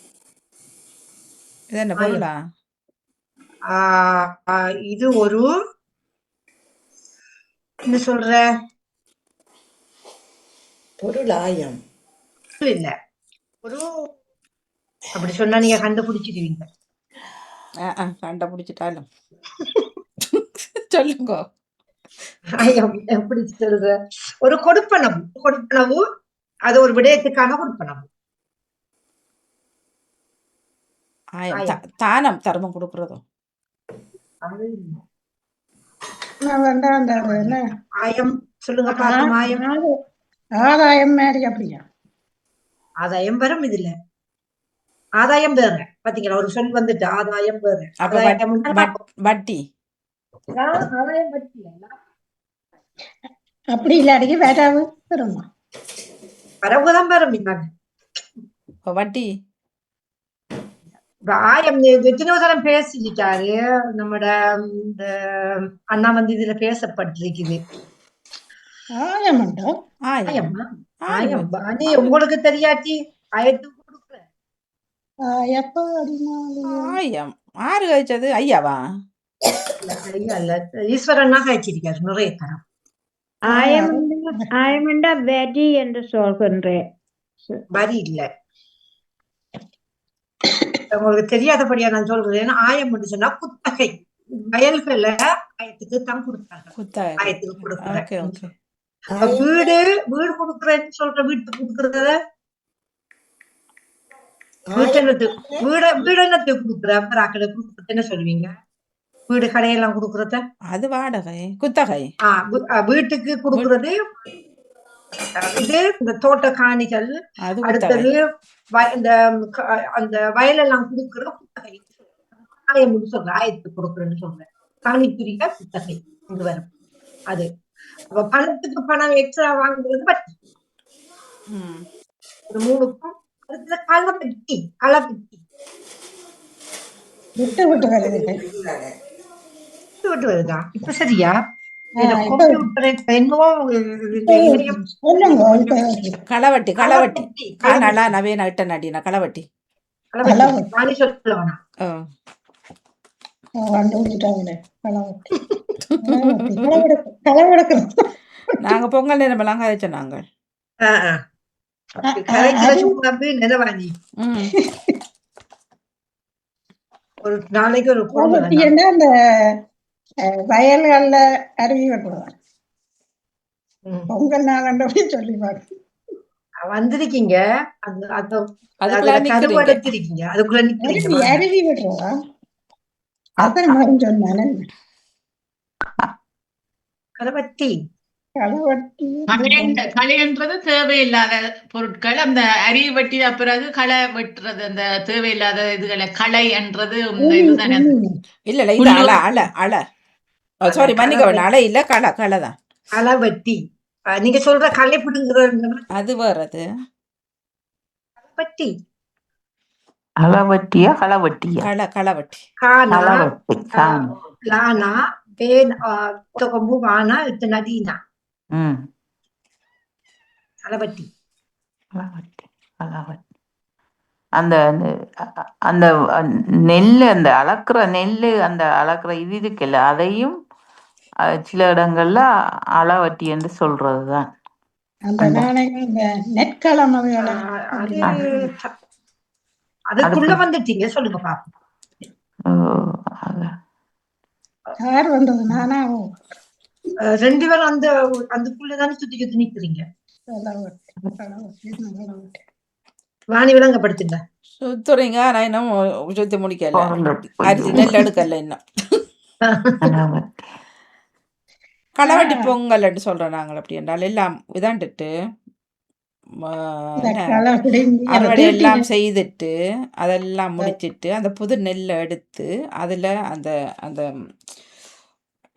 இது என்ன பொருளா? இது ஒரு என்ன சொல்ற பொருள். ஆயம் இல்ல, ஒரு அப்படி சொன்னா நீங்க கண்டுபிடிச்சிடுவீங்க. கண்டுபிடிச்சிட்டாலும் சொல்லுங்க. ஆயம் எப்படி சொல்ற? ஒரு கொடுப்பனவு. கொடுப்பனவு அது ஒரு விடயத்துக்கான கொடுப்பனவு. தானம் தர்மம் கொடுக்கறதும். ஆயம் சொல்லுங்க பாப்போம். ஆயம் ஆதாயம் மாதிரி. அப்படியா? ஆதாயம் வரும் இதுல. ஆதாயம் வேற. பாத்தீங்களா, ஒரு சொல் வந்துட்டு ஆதாயம் வேற. வட்டி. ஆதாயம் வட்டி அப்படி இல்லாடி வரவு வருமா? வரவுதான் வரும். வட்டி ஆயம் எத்தனோதரம் பேசிட்டாரு. நம்மட இந்த அண்ணா வந்து இதுல பேசப்பட்டிருக்குது. ஆயம் ஆயம் உங்களுக்கு தெரியாட்டி ஆயத்துக்கு கொடுக்குற ஆயம் ஆறு கழிச்சது ஐயாவா? ஐயா இல்ல, ஈஸ்வரன்னா கழிச்சிருக்காரு நிறைய தரம். ஆயமண்டா வரி என்று சொல்கின்றேன். வரி இல்ல, உங்களுக்கு தெரியாதபடியா நான் சொல்றேன். ஆயம் என்று சொன்னா குத்தகை. வயல்களை ஆயத்துக்கு தான் கொடுத்தாங்க. ஆயத்துக்கு கொடுக்குறேன். வீடு வீடு கொடுக்குறேன்னு சொல்ற வீட்டுக்கு கொடுக்கறத வீடு என்னத்துக்கு கொடுக்குற அக்கறை கொடுக்குறது என்ன சொல்லுவீங்க? வீடு கடையெல்லாம் கொடுக்கறத அது வாடகை குத்தகை. வீட்டுக்கு கொடுக்கறது இது இந்த தோட்ட காணிகள். அடுத்தது இந்த அந்த வயலெல்லாம் கொடுக்கற குத்தகை. ஆயம் சொல்ற ஆயத்துக்கு கொடுக்குறேன்னு சொல்றேன். காணிக்குரிய குத்தகை இது வரும். அது அப்ப பணத்துக்கு பணம் எக்ஸ்ட்ரா வாங்குறது வட்டி. ஒரு மூணுக்கும். அடுத்தது களவெட்டி. களவெட்டி விட்டு விட்டு வருது. விட்டு வருதா? இப்ப சரியா? களவட்டி. களவட்டி நல்லா நவீன இட்ட நடின களவட்டி. நாங்க பொங்கல் நேரமெல்லாம் கதைச்சோம். நாங்கள் ஒரு நாளைக்கு ஒரு அந்த வயல்கள்ல அருவி வெட்டுவாங்க. பொங்கல் நாளண்டபடி சொல்லி வந்திருக்கீங்க. கருவடைச்சிருக்கீங்க. அதுக்குள்ள நிக்கிறீங்க. அருவி வெட்டுறதா? அப்புறம் மாதிரி சொன்னானே களவட்டி. களைன்றது தேவையில்லாத பொருட்கள். அந்த அரி வெட்டி பிறகு களை வெட்டுறது அந்த தேவையில்லாத இதுகளை களை என்றது இதுதானே. இல்ல இல்ல இது அலை அலை அலை சாரி மன்னிக்க அலை இல்ல களை களைதான். களவட்டி. நீங்க சொல்ற களை பிடுங்குறது அது வேறது. களவட்டி. களவட்டியா களவட்டியா? களவட்டி. லானா பேன் கொம்பு வானா நதீனா. களவட்டி. களவட்டி களவட்டி அந்த அந்த நெல் அந்த அளக்குற நெல் அந்த அளக்குற இது இருக்குல்ல அதையும் சில இடங்கள்ல அளவட்டி என்று சொல்றதுதான். அந்த நாணயம் இந்த நெற்களமகளை அதுக்குள்ள வந்துட்டீங்க சொல்லுங்க பாப்போம். யார் வந்தது? நானா? 2 பேரும் அந்த அதுக்குள்ளதானே சுத்தி சுத்தி நிக்கிறீங்க. வாணி விளங்கப்படுத்துங்க. சுத்துறீங்க ஆனா இன்னும் சுத்தி முடிக்கல. அரிசி நெல் எடுக்கல இன்னும். களவட்டி பொங்கல் சொல்றோம் நாங்கள். அப்படி என்றால் எல்லாம் இதாண்டுட்டு அறுவடை எல்லாம் செய்துட்டு அதெல்லாம் முடிச்சிட்டு அந்த புது நெல்லை எடுத்து அதுல அந்த அந்த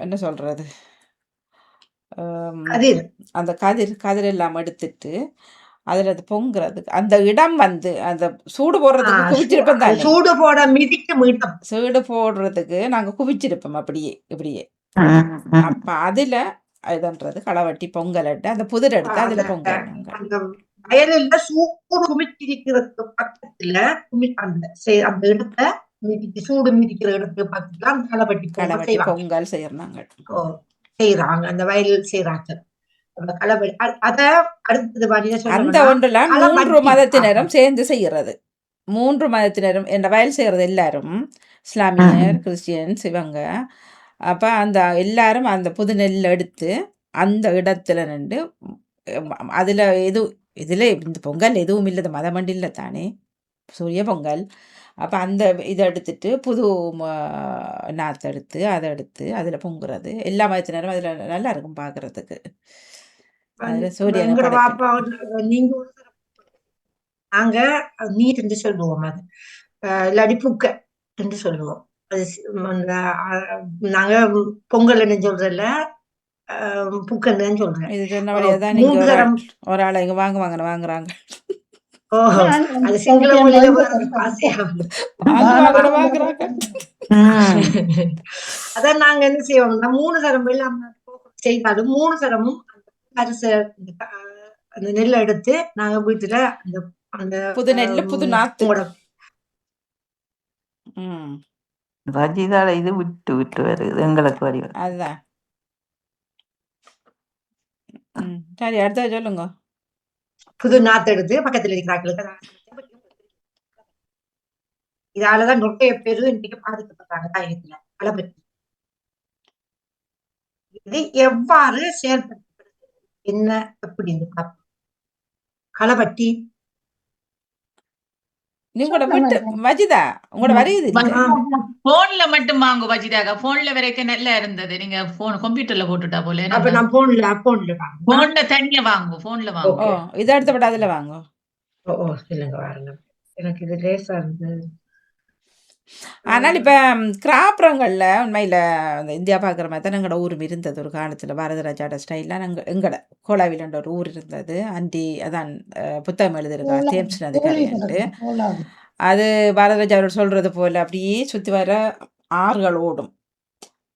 என்ன சொல்றது அந்த கதிர் எல்லாம் எடுத்துட்டு அதுல அது பொங்குறதுக்கு அந்த இடம் வந்து அந்த சூடு போடுறதுக்கு குவிச்சிருப்போம் தானே. சூடு போடுறதுக்கு நாங்க குவிச்சிருப்போம் அப்படியே இப்படியே. அப்ப அதுல இதுன்றது களவட்டி பொங்கல் அந்த புதிர் எடுத்து அதுல பொங்கல். வயலில் சூடு குமிச்சிருக்கிறதுக்கு பக்கத்துல அந்த இடத்த சூடு மிதிக்கிற இடத்துக்கு பக்கத்துல அந்த களவட்டி பொங்கல் செய்யறாங்க. அந்த வயலில் செய்யறாங்க. அந்த ஒன்றுல 3 மதத்தினரும் சேர்ந்து செய்யறது. 3 மதத்தினரும் என்ற வயல் செய்யறது எல்லாரும் இஸ்லாமியர், கிறிஸ்டியன்ஸ் இவங்க. அப்ப அந்த எல்லாரும் அந்த புது நெல் எடுத்து அந்த இடத்துல நின்று அதுல இதுல இந்த பொங்கல் எதுவும் இல்லை, மதமண்டி இல்லை தானே, சூரிய பொங்கல். அப்ப அந்த இதை எடுத்துட்டு புது நாத்தை எடுத்து அதை எடுத்து அதுல பொங்குறது. எல்லா மதத்தினரும் அதுல நல்லா இருக்கும் பாக்குறதுக்கு. நாங்க நீர் என்று சொல்லுவோம், அது இல்லாடி புக்க என்று சொல்லுவோம். அது நாங்க பொங்கல் என்ன சொல்றல புக்கன்னு சொல்றேன். இது சொன்னபடியாதான் நீங்க ஒரு ஆளை இங்க வாங்குறாங்க. அது சிங்கள மொழியில அதான் நாங்க என்ன செய்வோம்னா 3 தரம் எல்லாம் செய்தாலும் 3 தரமும் அந்த நெல்லை எடுத்து நாங்க வீட்டுல அந்த புது நெல்லு புது நாத்து ரஜிதால இது விட்டு விட்டு வருது எங்களுக்கு வரி. அதுதான். சரி, அடுத்த சொல்லுங்க. புது நாத்து எடுத்து பக்கத்துல இருக்கிறாங்களுக்கு இதாலதான் நிறைய பேரு இன்னைக்கு பாதிக்கப்படுறாங்க தாயகத்துல களவட்டி. இது எவ்வாறு செயல்படுத்தப்படுது என்ன அப்படின்னு பார்ப்போம். களவட்டி நீங்களோட விட்டு வஜிதா உங்களோட வருது போன்ல மட்டும் வாங்க வஜிதாக்கா. போன்ல வரைக்கும் நல்லா இருந்தது. நீங்க போன் கம்ப்யூட்டர்ல போட்டுட்டா போல. அப்ப நான் போன்ல தனியா வாங்க. போன்ல வாங்க. இதை எடுத்தப்பட அதுல வாங்க. இல்லைங்க வாருங்க, எனக்கு இது லேசா இருந்தது. ஆனால் இப்ப கிராப்புறங்கள்ல உண்மையில இந்த இந்தியா பாக்குற மாதிரி தான் எங்களோட ஊரும் இருந்தது ஒரு காலத்துல. பாரதராஜாட ஸ்டைல்ல எங்கட கோலாவிலன்ற ஒரு ஊர் இருந்தது. அண்டி அதான் புத்தகம் எழுதிருக்கா தேம்ஸ் நதிக்கரைன்ட்டு. அது பாரதராஜா அவர் சொல்றது போல அப்படியே சுத்தி வர ஆறுகள் ஓடும்.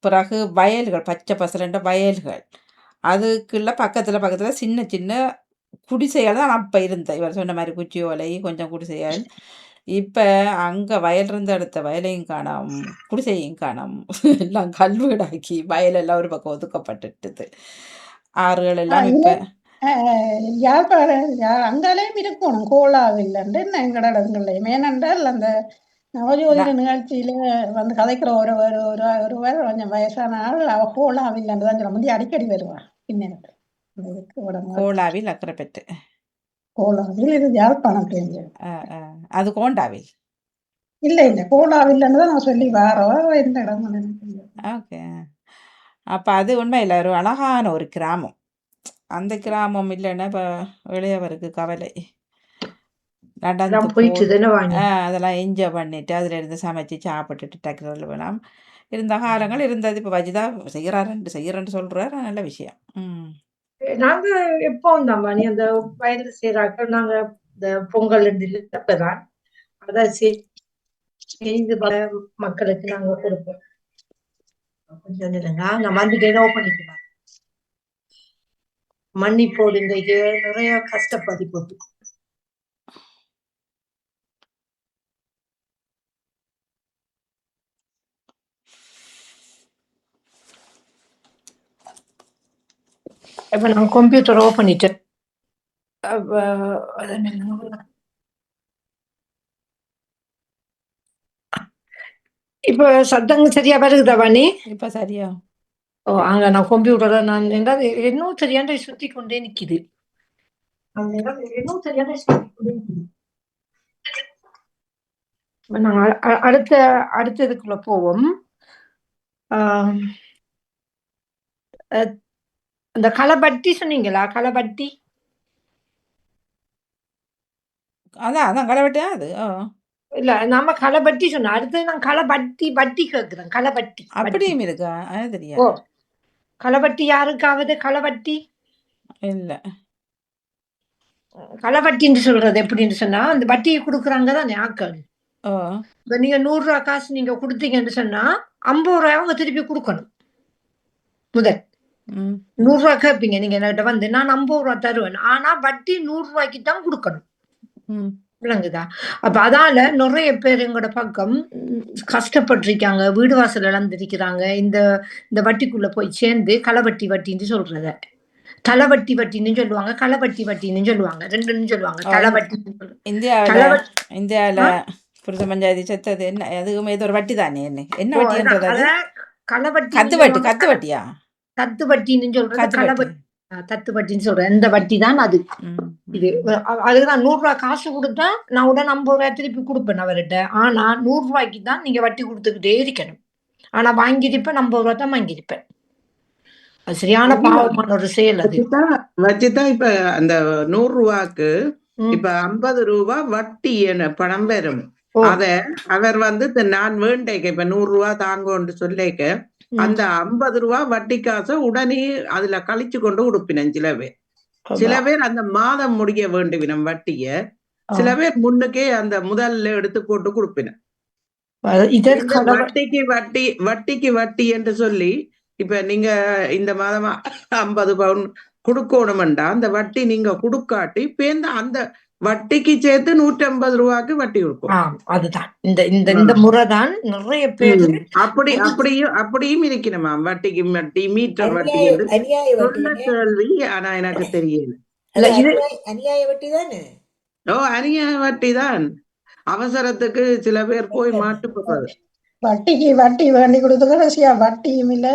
பிறகு வயல்கள் பச்சை பசலண்ட வயல்கள். அதுக்குள்ள பக்கத்துல சின்ன சின்ன குடிசைகள் தான் அப்ப இருந்த இவர் சொன்ன மாதிரி குச்சி ஓலை கொஞ்சம் குடிசைகள். இப்ப அங்க வயல் இருந்த இடத்த வயலையும் காணோம், குடிசையும் காணோம். எல்லாம் கல்வீடாக்கி வயலெல்லாம் ஒரு பக்கம் ஒதுக்கப்பட்டுட்டுது. ஆறுகள் எல்லாம் இப்ப அங்காலையும் இருக்கணும் கோலாவில் எங்கட இடங்கள்லையும். ஏனென்றால் அந்த நவஜோதிட நிகழ்ச்சியில வந்து கதைக்கிற ஒருவர் கொஞ்சம் வயசான ஆள் அவ கோலாவில் தான் சொல்ல முடியும், அடிக்கடி வருவான். பின்னர் கோலாவில் அக்கரைப்பட்டு கோலாவில் இது யாழ்ப்பாணம். அது கோண்டாவில் இல்ல கோலாவில் நான் சொல்லி வாரோம் எந்த இடம். ஓகே. அப்ப அது உண்மையில ஒரு அழகான ஒரு கிராமம். அந்த கிராமம் இல்லைன்னா இப்ப இளையவருக்கு கவலை. அதெல்லாம் என்ஜாய் பண்ணிட்டு அதுல இருந்து சமைச்சு சாப்பிட்டுட்டு டக்குனு வேணாம் இருந்த காலங்கள் இருந்தது. இப்ப வஜிதா செய்யறேன்னு சொல்றாரு, நல்ல விஷயம். நாங்க எப்போ மணி அந்த வயது செய்யறாங்க. நாங்க இந்த பொங்கல் அப்பதான் அதான் செய்து பல மக்களுக்கு நாங்க கொடுப்போம். கொஞ்சம் இல்லைங்க நான் வந்துட்டு பண்ணிக்கலாம். மன்னிப்போடு இன்றைக்கு நிறைய கஷ்டப்பட்டு போட்டு இப்ப நான் கம்ப்யூட்டர் ஓபன் பண்ணிட்டேன். இப்ப சத்தங்கள் சரியா வருகுதா வாணி? இப்ப சரியா? ஓ, அங்க நான் கம்ப்யூட்டரை நான் இன்னும் சரியான சுத்தி கொண்டே நிக்குது. இன்னும் சரியான சுத்தி கொண்டே நிக்குது. நாங்க அடுத்ததுக்குள்ள போவோம். அந்த களபட்டி சொன்னீங்களா? களபட்டி அதான் களவட்டியா அது? இல்ல, நாம களபட்டி சொன்னோம். அடுத்தது நான் களபட்டி கேக்குறேன். களபட்டி அப்படியும் இருக்கா? அது ஓ, தெரியாது. களபட்டி யாருக்காவது களபட்டி இல்ல. களபட்டின்னு சொல்றது எப்படின்னு சொன்னா, அந்த வட்டியை கொடுக்குறாங்க தானே ஆக்கள். இப்ப நீங்க 100 ரூபா காசு நீங்க கொடுத்தீங்கன்னு சொன்னா 50 ரூபாய் அவங்க திருப்பி கொடுக்கணும். முதல் 100 ரூபாய் கேட்பீங்க நீங்க என்கிட்ட வந்து, நான் 50 ரூபாய் தருவேன். ஆனா வட்டி 100 ரூபாய்க்கு தான் கொடுக்கணும். விளங்குதா? அப்ப அதால நிறைய பேர் எங்களோட பக்கம் கஷ்டப்பட்டிருக்காங்க, வீடு வாசல் இழந்திருக்கிறாங்க. இந்த வட்டிக்குள்ள போய் சேர்ந்து களவட்டின்னு சொல்றத வட்டின்னு சொல்லுவாங்க, களவட்டின்னு சொல்லுவாங்க, ரெண்டுன்னு சொல்லுவாங்க. களவட்டி இந்தியாவில புரித பஞ்சாயத்து செத்தது என்ன? அதுவும் ஏதோ ஒரு வட்டி தானே? என்ன வட்டின்றது? களவட்டி கத்து வட்டியா? தத்து வட்டின்னு சொல்றது தத்து வட்டின்னு சொல்றேன். இந்த வட்டி தான் அது. இது அதுதான் 100 ரூபாய் காசு கொடுத்தா நான் உடனே 50 ரூபாய் திருப்பி கொடுப்பேன் அவர்கிட்ட. ஆனா 100 ரூபாய்க்கு தான் நீங்க வட்டி கொடுத்துக்கிட்டே இருக்கணும். ஆனா வாங்கியிருப்பேன் 50 ரூபாய் தான் வாங்கியிருப்பேன். அது சரியான பாவமான ஒரு செயல். அது வச்சுதான் இப்ப அந்த 100 ரூபாய்க்கு இப்ப 50 ரூபாய் வட்டி பணம் பெறும். அத அவர் நான் வேண்டேக்க இப்ப 100 ரூபாய் தாங்கன்னு சொல்லிக்க அந்த 50 ரூபாய் வட்டி காசை உடனே அதுல கழிச்சு கொண்டு கொடுப்பினேன். சில பேர் அந்த மாதம் முடிய வேண்டுவினம் வட்டிய, சில பேர் முன்னுக்கே அந்த முதல்ல எடுத்து போட்டு கொடுப்பினேன். வட்டிக்கு வட்டி என்று சொல்லி இப்ப நீங்க இந்த மாதமா 50 பவுன் கொடுக்கணும்டா, அந்த வட்டி நீங்க கொடுக்காட்டி பேர்ந்த அந்த வட்டிக்கு சேர்த்து 150 ரூபாய்க்கு வட்டி கொடுக்கும். அதுதான் இந்த முறைதான் நிறைய பேர் அப்படியும் இருக்கணுமா? வட்டிக்கு வட்டி, மீட்டர் வட்டி கேள்வி. ஆனா எனக்கு தெரியல. அநியாய வட்டி தானே? அநியாய வட்டி தான். அவசரத்துக்கு சில பேர் போய் மாட்டு போறது. வட்டிக்கு வட்டி வேண்டி கொடுத்து கடைசியா வட்டியும் இல்ல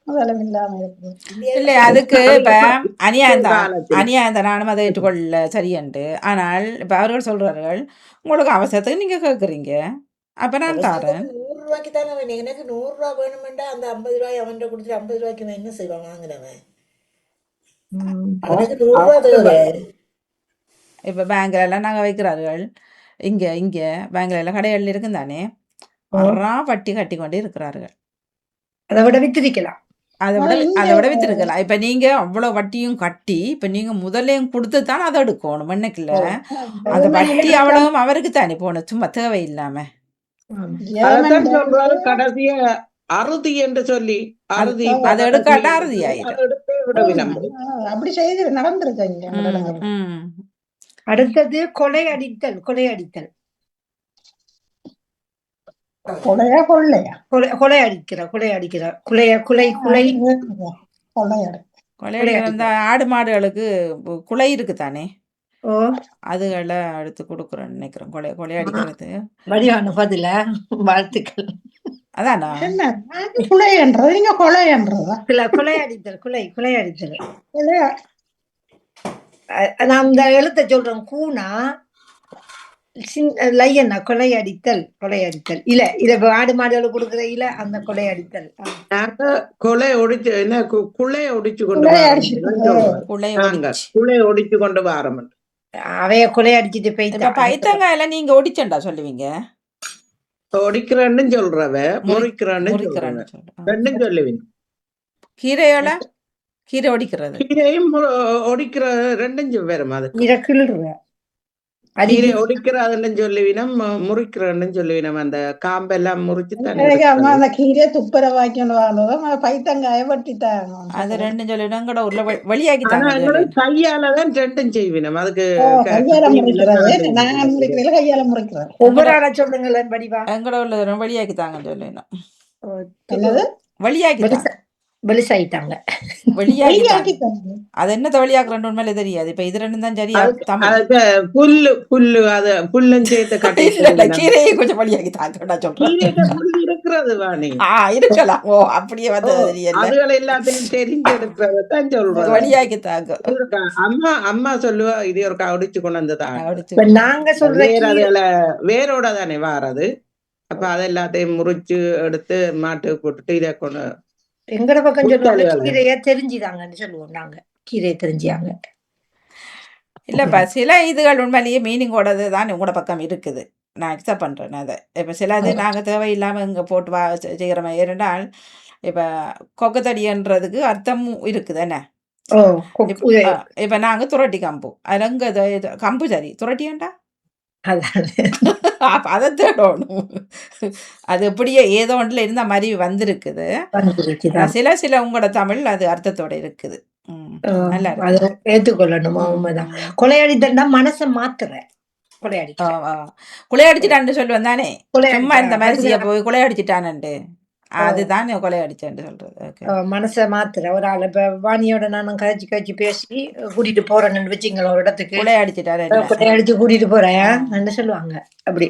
முதலும் இல்லாம இருக்குது. இல்லை, அதுக்கு இப்ப அநியாயம் நானும் அதை ஏற்றுக்கொள்ள சரியண்டு. ஆனால் இப்ப அவர்கள் சொல்றார்கள் உங்களுக்கு அவசரத்துக்கு நீங்க கேட்குறீங்க, அப்ப நான் தாரேன். 100 ரூபாய்க்கு தானே வேணும். எனக்கு 100 ரூபாய் வேணுமெண்டா அந்த 50 ரூபாய் அவன்கிட்ட கொடுத்துட்டு 50 ரூபாய்க்கு நான் என்ன செய்வான் வாங்கினவன்? அவனுக்கு 100 ரூபாய் தேவை. இப்ப பேங்க்ல எல்லாம் நாங்க வைக்கிறார்கள். இங்க பேங்க்ல எல்லாம் கடைகள் இருக்கும் தானே, வட்டி கட்டி கொண்டே இருக்கிறார்கள். அதை விட வித்திருக்கலாம். இப்ப நீங்க அவ்வளவு வட்டியும் கட்டி இப்ப நீங்க முதலையும் கொடுத்து தான் அதை எடுக்கணும். என்னக்குல்ல அந்த வட்டி அவ்வளவும் அவருக்கு தானே போகணும், சும்மா தேவையில்லாம. கடைசியா அறுதி என்று சொல்லி அதை எடுக்காட்டா அறுதி ஆயிடும். அப்படி செய்து நடந்திருக்கு. அடுத்தது கொலை அடித்தல். கொலை அடிக்கிற ஆடு மாடுகளுக்கு குலை இருக்கு தானே, அதுகளை எடுத்து கொடுக்குறேன்னு நினைக்கிறேன். கொலை அடிக்கிறது வடிவான பதில வாழ்த்துக்கள். அதானா கொலைன்றது? நீங்க கொலைன்றதா? கொலை அடித்தல். கொலை அடித்தல். நான் இந்த எழுத்த சொல்றேன். கூனா லையன்னா கொலை அடித்தல். இல்ல இத ஆடு மாடுகளுக்கு கொடுக்குற இல்ல அந்த கொலை அடித்தல். கொலை ஒடிச்சு என்ன குலை ஒடிச்சு கொண்டு வாரம் அவைய கொலை அடிச்சுட்டு போயிட்டு பைத்தங்காயில நீங்க ஒடிச்சண்டா சொல்லுவீங்க. ஒடிக்கிறன்னு சொல்றவ முறிக்கிறான்னு ரெண்டும் சொல்லுவீங்க. கீரை ஒடிக்கிறது, கீரையும் ஒடிக்கிற ரெண்டும் வேறும். அது கீரை ஒடிக்கிறதுன்னு சொல்லுவீனம், முறிக்கிறன்னு சொல்லுவீனம். அந்த காம்பெல்லாம் முறிச்சு அந்த கீரை துப்புரவாக்கணும், பைத்தங்காய வட்டிட்டாங்க. அது ரெண்டும் சொல்லிவிடும். கூட உள்ள வெளியாக்கிட்டாங்க. கையாலதான் ரெண்டும் செய்வீனம். அதுக்கு கையால முறிக்கிறேன். ஒவ்வொரு ஆளா சொல்லுங்களேன். வடிவா எங்கட உள்ள வெளியாக்கித்தாங்கன்னு சொல்லிடணும். என்னது வெளியாக்கிட்டாங்க. வெளிசாயிட்டாங்க. வெளியாக்கிட்டாங்க. அது என்ன வெளியாக்குறேன்னு உண்மையிலே தெரியாது. இப்ப இது ரெண்டும் தான் சரியா தமிழ். அதுக்கு புல்லு அது புல்லும் சேர்த்து கட்டி இல்ல கீரையை கொஞ்சம் வெளியாக்கி தாங்க சொல்றேன். இருக்கிறது வாணி இருக்கலாம். ஓ அப்படியே வந்து தெரியல. அதுகள் எல்லாத்தையும் தெரிஞ்செடுக்கிறதான் சொல்றேன். வெளியாக்கி தாங்க. அம்மா சொல்லுவா இது ஒரு அடிச்சு கொண்டு வந்ததான். நாங்க சொல்ற வேரோட தானே வாரது. அப்ப அது எல்லாத்தையும் முறிச்சு எடுத்து மாட்டு போட்டுட்டு இதை கொண்டு எங்கட பக்கம் சொல்லுவாங்க கீரைய தெரிஞ்சுதாங்கன்னு சொல்லுவோம். நாங்க கீரையை தெரிஞ்சாங்க. இல்லப்பா சில இதுகள் உண்மையிலேயே மீனிங்கோடது தான் உங்களோட பக்கம் இருக்குது. நான் அக்செப்ட் பண்றேன் அதை. இப்ப சில இது நாங்க தேவையில்லாம இங்க போட்டு செய்யற மாதிரி. ஏனென்றால் இப்ப கொக்கத்தடின்றதுக்கு அர்த்தமும் இருக்குது என்ன. இப்ப நாங்க துரட்டி கம்பு அதுல இங்க கம்பு சரி துரட்டியாண்டா அதை தேடணும். அது எப்படியே ஏதோ ஒன்றுல இருந்த மாதிரி வந்திருக்குது. சில உங்களோட தமிழ் அது அர்த்தத்தோட இருக்குது. நல்லா ஏற்றுக்கொள்ளணுமா? உண்மைதான். கொலையடித்தா மனசை மாத்துற கொலையடிச்சிட்டான்னு சொல்லுவேன் தானே. சும்மா இந்த மாதிரி போய் கொலையடிச்சிட்டானு அதுதான் கொலையடிச்சேன்னு சொல்றது. மனசை மாத்துற ஒரு ஆள். இப்ப வாணியோட நானும் கதைச்சு பேசி கூட்டிட்டு போறேன்னு வச்சுங்களா ஒரு இடத்துக்கு. கொலையடிச்சிட்டாரு கொலையடிச்சு கூட்டிட்டு போறேன் சொல்லுவாங்க. அப்படி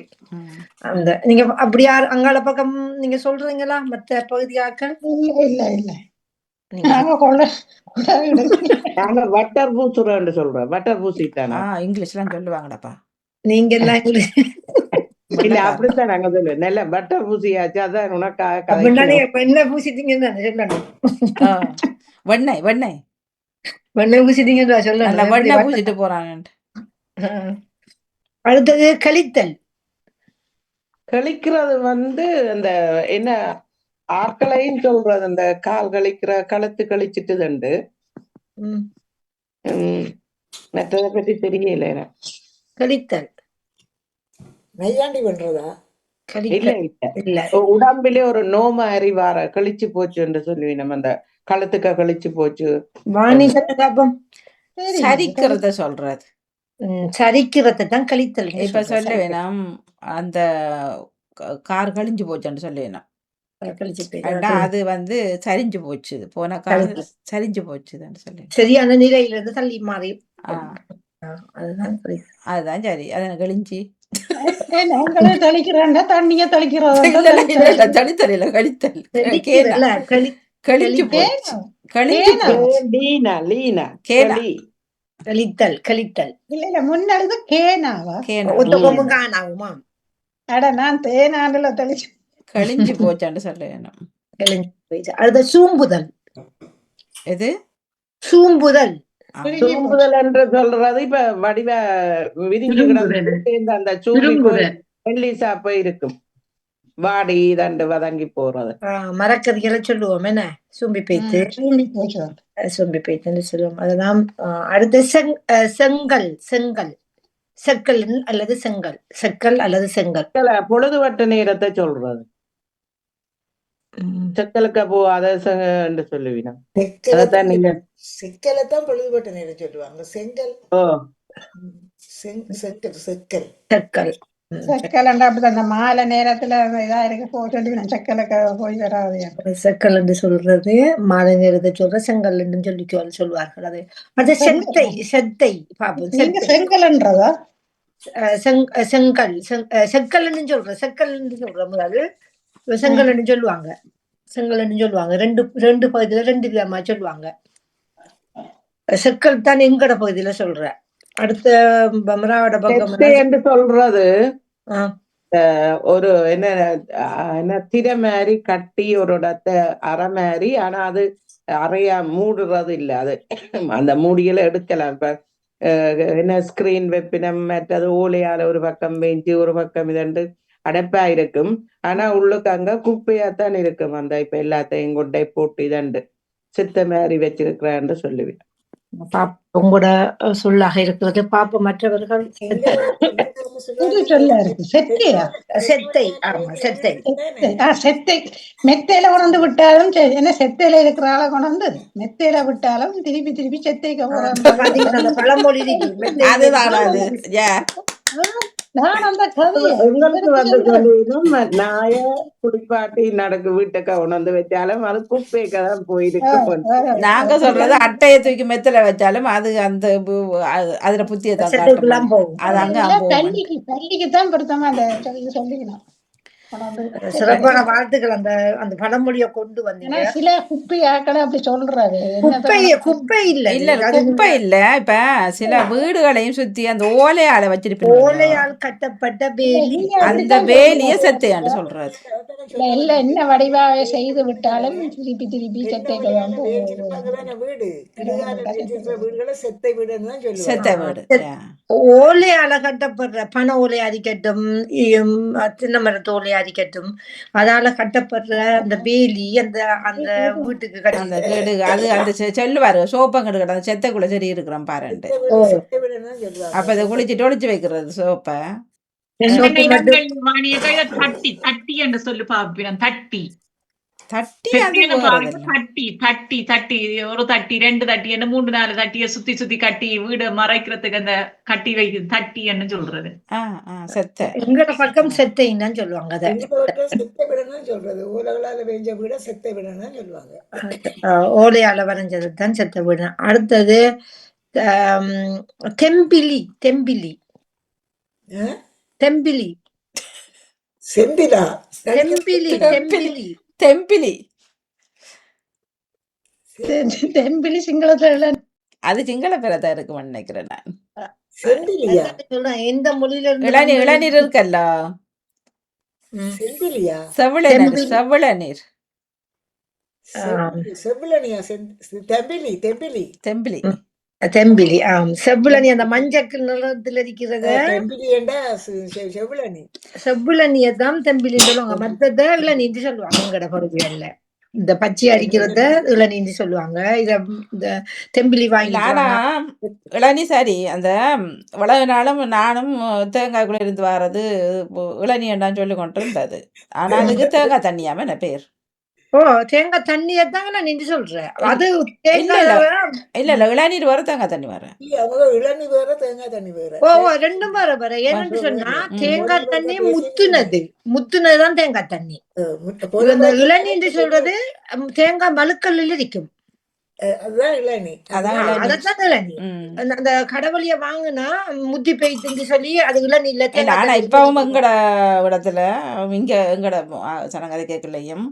அந்த நீங்க அப்படி அங்கால பக்கம் நீங்க சொல்றீங்களா? மற்ற பகுதியாக்கள் இல்ல வட்டர் பூசுறேன்னு சொல்றேன். வட்டர் பூசிட்டானா இங்கிலீஷ்லாம் சொல்லுவாங்கடாப்பா. நீங்க எல்லாம் இல்ல அப்படித்தான் நாங்க சொல்லுவோம். நல்ல பட்டர் பூசியாச்சு அதான் உனக்காக என்ன பூசிட்டீங்கன்னு வெண்ணெய் பூசிட்டீங்கன்னு சொல்ல வெண்ணெய் பூசிட்டு போறாங்க. அடுத்தது கழித்தல். கழிக்கிறது அந்த என்ன ஆட்களையும் சொல்றது. அந்த கால் கழிக்கிற களத்து கழிச்சிட்டுதுண்டு. மற்றதை பற்றி தெரியல. கழித்தல் நையாண்டி பண்றதா? இல்ல இல்ல உடம்பிலே ஒரு நோம அறிவார கழிச்சு போச்சு என்று சொல்லுவி. நம்ம அந்த களத்துக்க கழிச்சு போச்சு. சரிக்கிறத சொல்றது. சரிக்கிறத தான் கழித்தல். இப்ப சொல்ல வேணாம் அந்த கார் கழிஞ்சு போச்சுன்னு சொல்ல வேணாம். அது சரிஞ்சு போச்சு. போன கார் சரிஞ்சு போச்சுன்னு சொல்லி சரியான நிலையில இருந்து தள்ளி மாறி. அதுதான் சரி. அத கழிஞ்சி தெளிக்கிறேன் தண்ணிய தெளிக்கிறது தனித்தலையில கழித்தல் கழிஞ்சு போச்சு. கழித்தல் கழித்தல் இல்ல முன்னாடி கேனாவா காணாவுமா? அட நான் தேனாண்டுல தெளிச்சு கழிஞ்சு போச்சான்னு சொல்லணும். அடுத்த சூம்புதல். எது சூம்புதல்? சூம்புதல் என்று சொல்றது இப்ப வடிவ விரிஞ்சு கிடந்து அந்த சூம்பி சாப்ப இருக்கும். வாடி தண்டு வதங்கி போறது. மரக்கறிகளை சொல்லுவோம் என்ன சூம்பி பேத்து சொல்லுவோம். அதுதான். அடுத்த செங்கல் செங்கல் செக்கல் அல்லது செங்கல் செக்கல் அல்லது செங்கல். பொழுதுவட்ட நேரத்தை சொல்றது. செக்கலுக்கு போவாத சொல்லுவீங்க. செக்கலைத்தான் பொழுதுபட்ட நேரம் சொல்லுவாங்க. செங்கல் செக்கல் செக்கல் செக்கல் அப்படிதான். அந்த மாலை நேரத்துல இதா இருக்கு சொல்லி செக்கலுக்கு போய் வராது. செக்கல் என்று சொல்றது மாலை நேரத்தை சொல்ற. செங்கல் என்று சொல்லுவார்கள். அது அது செத்தை செத்தை பாப்போம். செங்கல்ன்றதா செங்கல் செக்கல்னு சொல்ற. செக்கல்னு சொல்ற முதல் செங்கல்னு சொல்லுவாங்க. செங்கல்னு சொல்லுவாங்க. ரெண்டு பகுதியில ரெண்டு விதமா சொல்லுவாங்க. செக்கல் தான் எங்கட பகுதியில சொல்ற. அடுத்த பம்ராவோட பக்கம் சொல்றது ஒரு என்ன திரை மாதிரி கட்டி ஒரு இடத்தை அரை மாதிரி. ஆனா அது அறையா மூடுறது இல்ல. அது அந்த மூடியில எடுக்கலாம். இப்ப என்ன ஸ்கிரீன் வெப்பினம் மற்றது ஓலையால ஒரு பக்கம் பெஞ்சு ஒரு பக்கம் இதண்டு அடைப்பா இருக்கும். ஆனா உள்ளுக்கு அங்க குப்பையாத்தான் இருக்கும். அந்த இப்ப எல்லாத்தையும் கொண்டே போட்டு இதண்டு சித்த மாதிரி வச்சிருக்கிறான்னு சொல்லுவேன். உங்களோட சொல்லாக இருக்கிறது பாப்ப. மற்றவர்கள் மெத்தையில கொண்டு விட்டாலும் என்ன செத்தையில இருக்கிற ஆளை கொண்டு மெத்தையில விட்டாலும் திருப்பி செத்தைக்கு பழமொழி நான் அந்த கதையை எங்களுக்கு எடுத்து வந்து சொல்றேன். சொல்லிடும் நாய குடிப்பாட்டி நடக்கு வீட்டுக்கு உணர்ந்து வச்சாலும் அது குப்பைக்குதான் போயிருக்கு. நாங்க சொல்றது அட்டையை தூக்கி மெத்தல வச்சாலும் அது அந்த அதுல புத்தியை தான் செட்டுக்குலாம் காட்டும். போகும். அது அங்க இல்ல, போகும். பள்ளிக்கு தான் பொருத்தமா அந்த சொல்லிக்கணும். சிறப்பான வாழ்த்துக்கள். அந்த அந்த பழமொழியை கொண்டு ஏன்னா வந்தீங்க. சில குப்பை ஆக்களை அப்படி சொல்றாரு. குப்பை இல்ல இல்ல குப்பை இல்ல. இப்ப சில வீடுகளையும் சுத்தி அந்த ஓலையால வச்சிருப்பீங்க, ஓலையால் கட்டப்பட்ட வேலி, அந்த வேலிய செத்தையாண்டு சொல்றாரு. இல்ல என்ன வடிவாக செய்து விட்டாலும் திருப்பி திருப்பி செத்தைக்கு தான் வீடு வீடுகளை செத்தை வீடுன்னு தான் சொல்லுவாங்க. செத்த வீடு. ஓலையால கட்டப்படுற பனை ஓலையா இருக்கட்டும், சின்ன மரத்து ஓலையா இருக்கட்டும், அதால கட்டப்படுற அந்த வேலி அந்த அந்த வீட்டுக்கு அந்த கேடு அது அந்த சொல்லுவாரு சோப்பம் கெடுக்கிற அந்த செத்தைக்குள்ள சரி இருக்கிறோம் பாருண்டு. அப்ப அதை குளிச்சுட்டு ஒளிச்சு வைக்கிறது சோப்பை. தட்டி என்று சொல்லி பாப்பினம். தட்டி தட்டி தட்டி தட்டி ஒரு தட்டி 2 தட்டி என்ன 3 4 தட்டிய சுத்தி சுத்தி கட்டி வீடு மறைக்கிறதுக்கு அந்த கட்டி வைக்கிறது தட்டி என்ன சொல்றது. செத்தை. எங்கட பக்கம் செத்தைன்னு தான் சொல்லுவாங்க. அதை செத்தை விடணும் சொல்றது. ஓலைகளால வேஞ்ச வீட செத்தை விடணும் சொல்லுவாங்க. ஓலையால வரைஞ்சது தான் செத்த வீடு. அடுத்தது தெம்பிலி. தெம்பிலி தெம்பிலி செம்பிலா தெம்பிலி தெம்பிலி தெம்பிலி தெம்பிலி சிங்களத்துல அது சிங்கள பேரதான் இருக்குன்னு நினைக்கிறேன் நான். செம்பிலியா எந்த மொழியில இளநீர் இருக்கல்ல, செம்பிலியா செவிளநீர். செவிளநீர் செவ்விலனியா தெம்பிலி தெம்பிலி தெம்பிலி தெம்பிலி. செவ்விளனி அந்த மஞ்சள் நிறத்துல இருக்கிறத செவ்விலனி. செவ்விளனியை தான் தெம்பிலின்னு சொல்லுவாங்க. மற்றத இளநீன்னு சொல்லுவாங்க. எங்கட பகுதிகள்ல இந்த பச்சை அடிக்கிறத இளநீன்னு சொல்லுவாங்க. இத இந்த தெம்பிலி வாங்கி. ஆனா இளநீ சரி, அந்த இவ்வளவு நாளும் நானும் தேங்காய்க்குள்ள இருந்து வர்றது இளநீ என்னன்னு சொல்லி கொண்டு இருந்தது. ஆனா அதுக்கு தேங்காய் தண்ணியாம என்ன பேர்? தேங்காய் தண்ணியை தாங்க நான் நின்று சொல்றேன். அது இல்ல இளநீர் வர தேங்காய் தண்ணி வர. இளநீர் வேற தேங்காய் தண்ணி வேற. ரெண்டும் வர வர. ஏன்னு சொன்னா தேங்காய் தண்ணி முத்துனதுதான் தேங்காய் தண்ணி. இளநீர் சொல்றது தேங்காய் மழுக்கல்ல இருக்கும். அதுதான் இளநீ. அதான் இளநீ. அந்த கடவுளிய வாங்கினா முத்தி போயிட்டு சொல்லி அது இளநீர்ல. ஆனா இப்பவும் எங்கட இடத்துல இங்க எங்கட சனங்கதை கேட்கலையும்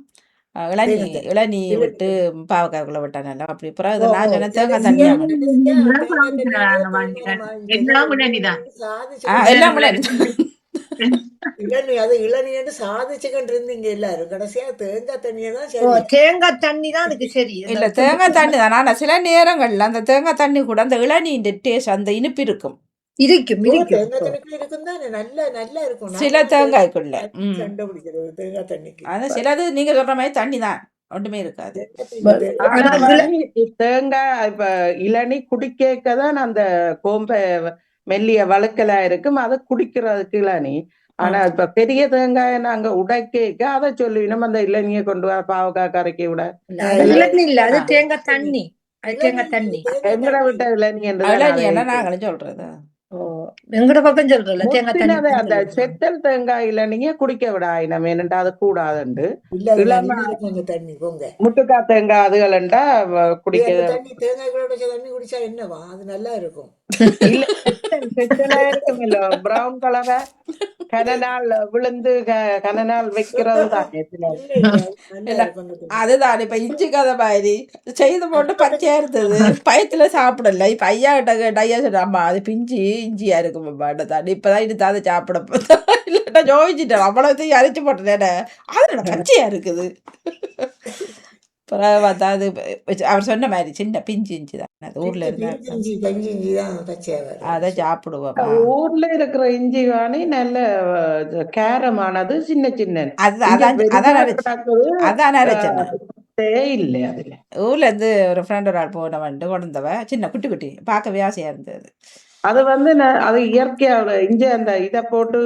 இளநீ விட்டு பாவக்காய்க்குள்ள விட்டானல்ல. அப்படி பிறகு நான் சொன்ன தேங்காய் தண்ணியா எல்லாம் இளநிதான். எல்லாம் இளநீ. அது இளநீன்னு சாதிச்சுக்கிட்டு இருந்தீங்க எல்லாரும். கடைசியா தேங்காய் தண்ணியை தான். தேங்காய் தண்ணி தான் அதுக்கு சரி. இல்ல தேங்காய் தண்ணி தான். ஆனா சில நேரங்கள்ல அந்த தேங்காய் தண்ணி கூட அந்த இளநீன் டேஸ்ட் அந்த இனிப்பு இருக்கும். இருக்கும் நல்லா இருக்கும் சில தேங்காய்க்குள்ள. தேங்காய் தண்ணிக்கு ஆனா சிலது நீங்க சொல்ற மாதிரி தண்ணி தான், ஒன்றுமே இருக்காது. தேங்காய் இப்ப இளநீ குடிக்கதான் அந்த கோம்பை மெல்லிய வழுக்கலா இருக்கும், அதை குடிக்கிறதுக்கு இளநீ. ஆனா இப்ப பெரிய தேங்காய நாங்க உடைக்க அதை சொல்லுவினோம் அந்த இளநியை கொண்டு வர பாவக்காய் கரைக்க விட. இளநீ இல்ல, அது தேங்காய் தண்ணி. தேங்காய் தண்ணி எங்கட விட்ட இளநீ நாங்களும் சொல்றது. எங்கட பக்கம் சொல்றோம்ல தேங்காய் தண்ணி. அந்த செத்தல் தேங்காய் இளநிய குடிக்க விடாயினம். ஏனென்றா அது கூடாதுண்டு. முட்டுக்காய் தேங்காய் அதுகளா குடிக்க. தண்ணி குடிச்சா என்னவா அது நல்லா இருக்கும். இருக்குமில்ல பிரவுன் கலர கனநாள் விழுந்து கனநாள் வைக்கிறது தான். அதுதான் இப்ப இஞ்சி கதை மாதிரி செய்து போட்டு பச்சையா இருந்தது, பயத்துல சாப்பிடல. இப்ப ஐயா கிட்ட கேட்டா சொல்றாமா அது பிஞ்சு இஞ்சியா இருக்கும் தான். இப்பதான் இது அதை சாப்பிட இல்லட்டா ஜோதிச்சுட்டேன். அவ்வளவு அரைச்சு போட்டேன், அது பச்சையா இருக்குது. பார்த்தா அது அவர் சொன்ன மாதிரி சின்ன பிஞ்சு இஞ்சி தான். அது ஊர்ல இருந்தா அதை சாப்பிடுவோம். ஊர்ல இருக்கிற இஞ்சி வாணி நல்ல கேரமானது, சின்ன சின்ன. அதான் இல்லை அதுல ஊர்ல இருந்து ஒரு ஃப்ரெண்ட் ஒரு ஆள் போன வந்து கொண்டவ சின்ன குட்டி குட்டி பார்க்க வியாசையா இருந்தது. அது வந்து அது இயற்கையா இங்க அந்த இதை போட்டு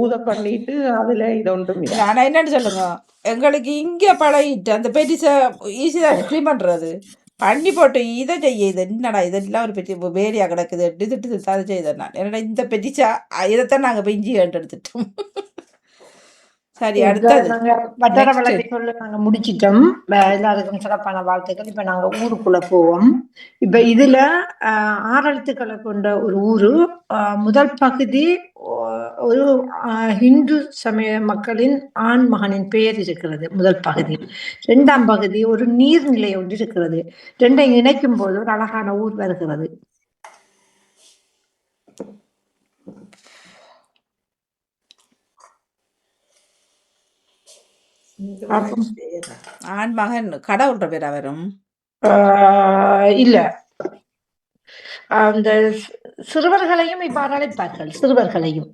ஊத பண்ணிட்டு அதுல இது ஒன்றும். ஆனா என்னன்னு சொல்லுங்க, எங்களுக்கு இங்க பழகிட்டு அந்த பெட்டிச ஈஸிதான் கிளீன் பண்றது. பண்ணி போட்டு இதை செய்ய இது என்னடா இதெல்லாம் ஒரு பெரிய வேலையா கிடக்குது திட்டு அதை செய்தேன் நான் என்னடா இந்த பெட்டிச்சா இதைத்தான் நாங்கள் போய் இஞ்சி எடுத்துட்டோம். சரி, அடுத்தது நாங்க வட்டார வழக்கை சொல்ல நாங்க முடிச்சிட்டோம். எல்லாருக்கும் சிறப்பான வாழ்த்துக்கள். இப்ப நாங்க ஊருக்குள்ள போவோம். இப்ப இதுல 6 எழுத்துக்களை கொண்ட ஒரு ஊரு. முதல் பகுதி ஒரு ஹிந்து சமய மக்களின் ஆண் மகனின் பெயர் இருக்கிறது முதல் பகுதி. 2ஆம் பகுதி ஒரு நீர்நிலை ஒன்று இருக்கிறது. 2ஐயும் இணைக்கும் போது ஒரு அழகான ஊர் வருகிறது. ஆண் மகன் கடவுள்ற பேரா வரும் இல்ல, அந்த சிறுவர்களையும் இவ்வாறு அழைப்பார்கள். சிறுவர்களையும்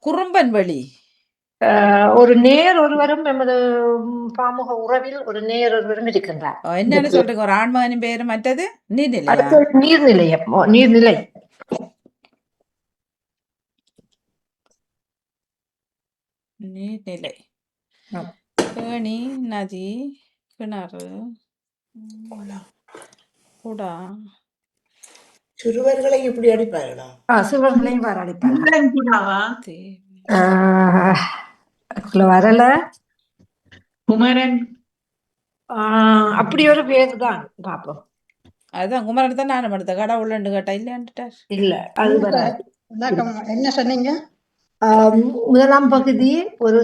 குறும்பன் வழி ஒரு நேர் ஒருவரும் எமது பாமுக உறவில் ஒரு நேர் ஒருவரும் இருக்கின்றார். என்னன்னு சொல்றீங்க? ஒரு ஆண் மகனின் பேரு, மற்றது நீர்நிலை. நீர்நிலையம், நீர்நிலை. நீர்நிலை, கேணி, நதி, கிணறு, குடா. சிறுவர்களை இப்படி அடிப்பார்களா? சிறுவர்களையும் வர அடிப்பாங்க. வரல. குமரன் அப்படி ஒரு பேர் தான் பாப்போம். அதுதான் குமரன் தான் நானும் எடுத்த கடவுள் கேட்டா இல்லையான்ட்டார். இல்ல, அது வராது. என்ன சொன்னீங்க? முதலாம் பகுதி ஒரு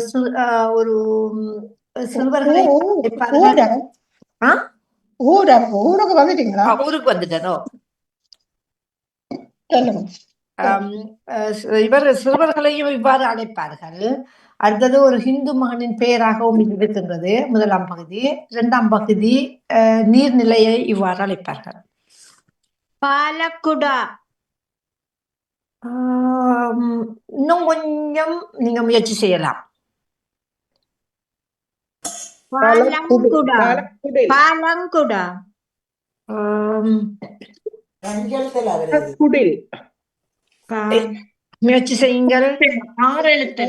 ஒரு சிறுவர்களை ஊருக்கு வந்துட்டீங்களா? ஊருக்கு வந்துட்டனோ. இவர் சிறுவர்களையும் இவ்வாறு அழைப்பார்கள். அடுத்தது ஒரு ஹிந்து மகனின் பெயராகவும் இருக்கின்றது முதலாம் பகுதி. 2ஆம் பகுதி நீர்நிலையை இவ்வாறு அழைப்பார்கள். பாலக்குடா. இன்னும் கொஞ்சம் நீங்க முயற்சி செய்யலாம். பாலங்குடா. பாலங்குடா. முயற்சி செய்யுங்கள். 6 எழுத்து.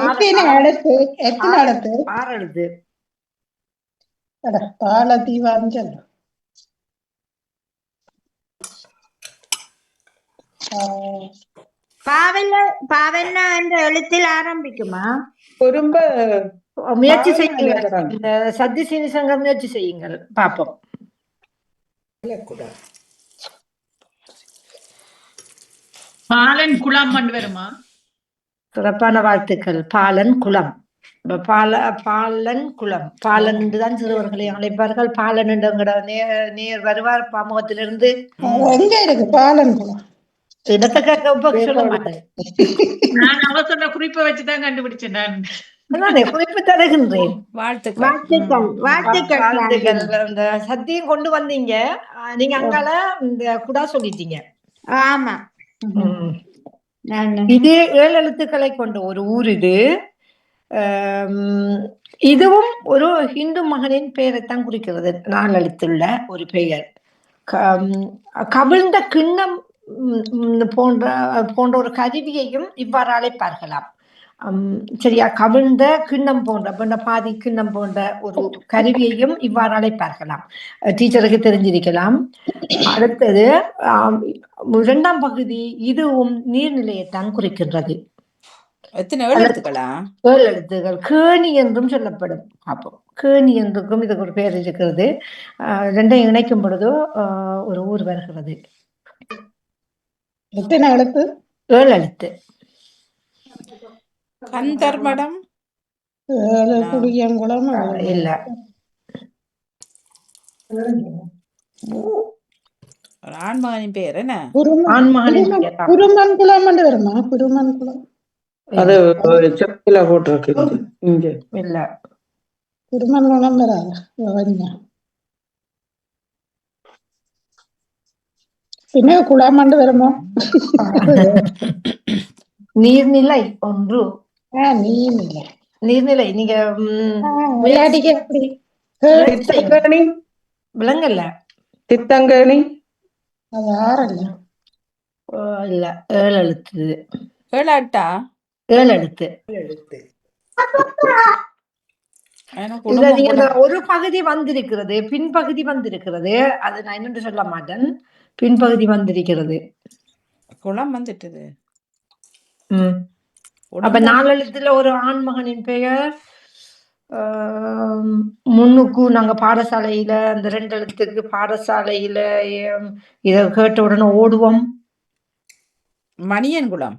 6 எழுத்து. பாலதீவாஞ்சல். பாவென்ன என்ற எழுத்தில் ஆரம்பிக்குமா? ரொம்ப முயற்சி செய்யுங்கள். சத்தி சீனிசங்கர் முயற்சி செய்யுங்கள், பாப்போம். பாலன் குளம் வருமா? சிறப்பான வாழ்த்துக்கள். பாலன் குளம். பாலன் குளம். பாலன் என்றுதான் சிறுவர்களை அழைப்பார்கள். பாலன் என்ற நேர் வருவார் பாமுகத்திலிருந்து. எங்க இருக்கு பாலன் குளம்? இடத்தை கேட்க சொல்ல மாட்டேன். நான் அவசர குறிப்பை வச்சுதான் கண்டுபிடிச்சேன். நான் குறிப்பு தருகின்றேன். வாழ்த்துக்கள். இந்த சத்தியம் கொண்டு வந்தீங்க. நீங்க அங்கால இந்த குடா சொல்லிட்டீங்க. ஆமா. இது 7 எழுத்துக்களை கொண்ட ஒரு ஊர். இது இதுவும் ஒரு ஹிந்து மகனின் பெயரைத்தான் குறிக்கிறது. 4 எழுத்துள்ள ஒரு பெயர். கவிழ்ந்த கிண்ணம் போன்ற ஒரு கருவியையும் இவ்வாறு அழைப்பார்களாம். சரியா? கவிழ்ந்த கிண்ணம் போன்ற பாதி கிண்ணம் போன்ற ஒரு கருவியையும் இவ்வாறு அழைப்பார்களாம். டீச்சருக்கு தெரிஞ்சிருக்கலாம். அடுத்தது 2ஆம் பகுதி இதுவும் நீர்நிலையைத்தான் குறிக்கின்றது. 7 எழுத்துக்களா? 7 எழுத்துக்கள். கேணி என்றும் சொல்லப்படும். அப்போ கேணி என்றுக்கும் இதுக்கு ஒரு பெயர் இருக்கிறது. 2ஐயும் இணைக்கும் பொழுது ஒரு ஊர் வருகிறது. எத்தனை எழுத்து? 7 எழுத்து. கந்தர்மடம். புளியங்குளம் இல்ல. ஆண்மகனின் பேர் என்ன? குருமன் குளம் வருமா? குருமன் குளம் அது செப்பில போட்டிருக்கு இங்க. இல்ல, குருமன் குளம் வராது. പിന്നെ കുളാമണ്ട് വരുമോ? நீர்நிலை ஒன்று. நீர்நிலை. நீர்நிலை. நீங்க விலங்கல்ல. தித்தங்கேணி. அது 6 இல்ல. இல்ல, 7 எழுத்து. 7 எழுத்தா? 7 எழுத்து. இதுல நீங்க இந்த ஒரு பகுதி வந்திருக்கிறது, பின்பகுதி வந்திருக்கிறது. அது நான் என்னன்னு சொல்ல மாட்டேன். பின்பகுதி வந்திருக்கிறது. குளம் வந்துட்டது. அப்ப 4 எழுத்துல ஒரு ஆண்மகனின் பெயர். முன்னுக்கு நாங்க பாடசாலையில அந்த 2 எழுத்துக்கு பாடசாலையில இத கேட்ட உடனே ஓடுவோம். மணியன்குளம்.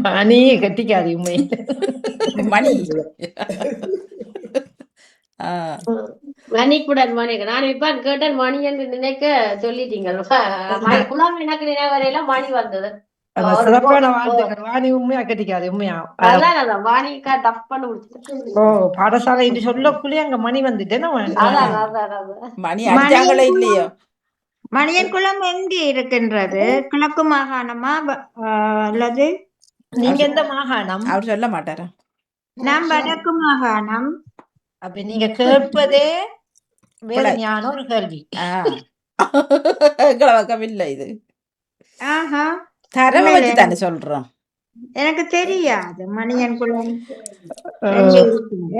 மணி கட்டிக்காது உண்மை. மணி மணிக்குடன் மணி நான் இப்ப கேட்டேன் மணி என்று நினைக்க சொல்லிட்டீங்க. குளம் எனக்கு நினைவரையில மணி வந்தது. சிறப்பான வாழ்த்துக்கள். வாணி உண்மையா கட்டிக்காது உண்மையா. வாணிக்கா டப்புன்னு ஓ பாடசாலை என்று சொல்லக்குள்ளே அங்க மணி வந்துட்டேன். மணி அடிச்சாங்களே இல்லையோ. மணியன்குளம் எங்கே இருக்கின்றது? கிழக்கு மாகாணமா அல்லது நீங்க எந்த மாகாணம்? அவர் சொல்ல மாட்டாரா? நான் வடக்கு மாகாணம். அப்ப நீங்க கேட்பதே வேற ஞான ஒரு கேள்வி. எங்களவக்கம் இல்லை இது. ஆஹா தரவு வச்சு தானே சொல்றோம். எனக்கு தெரியாது மணியன்குளம்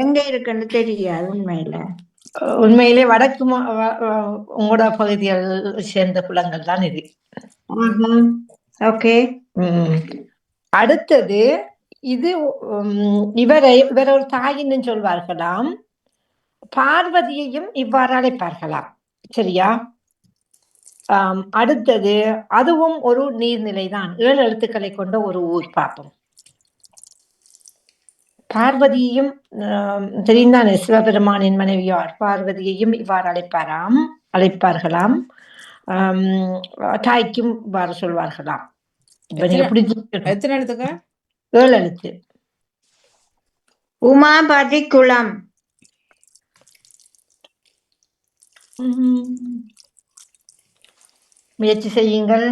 எங்க இருக்குன்னு தெரியாது உண்மையில. உண்மையிலே வடக்கு உங்களோட பகுதிகள் சேர்ந்த குளங்கள் தான் இது. ஓகே. அடுத்தது இது இவர் ஒரு தாயின்னு சொல்வார்களாம். பார்வதியையும் இவ்வாறு அழைப்பார்களாம். சரியா? அடுத்தது அதுவும் ஒரு நீர்நிலை தான். 7 எழுத்துக்களை கொண்ட ஒரு ஊர். பார்ப்போம். பார்வதியையும் தெரிந்தானே சிவபெருமானின் மனைவியார் பார்வதியையும் இவ்வாறு அழைப்பார்களாம். தாய்க்கும் இவ்வாறு சொல்வார்களாம். எத்தனை எழுத்துக்க? 7 எழுத்து. உமாபதி குளம். முயற்சி செய்யுங்கள்.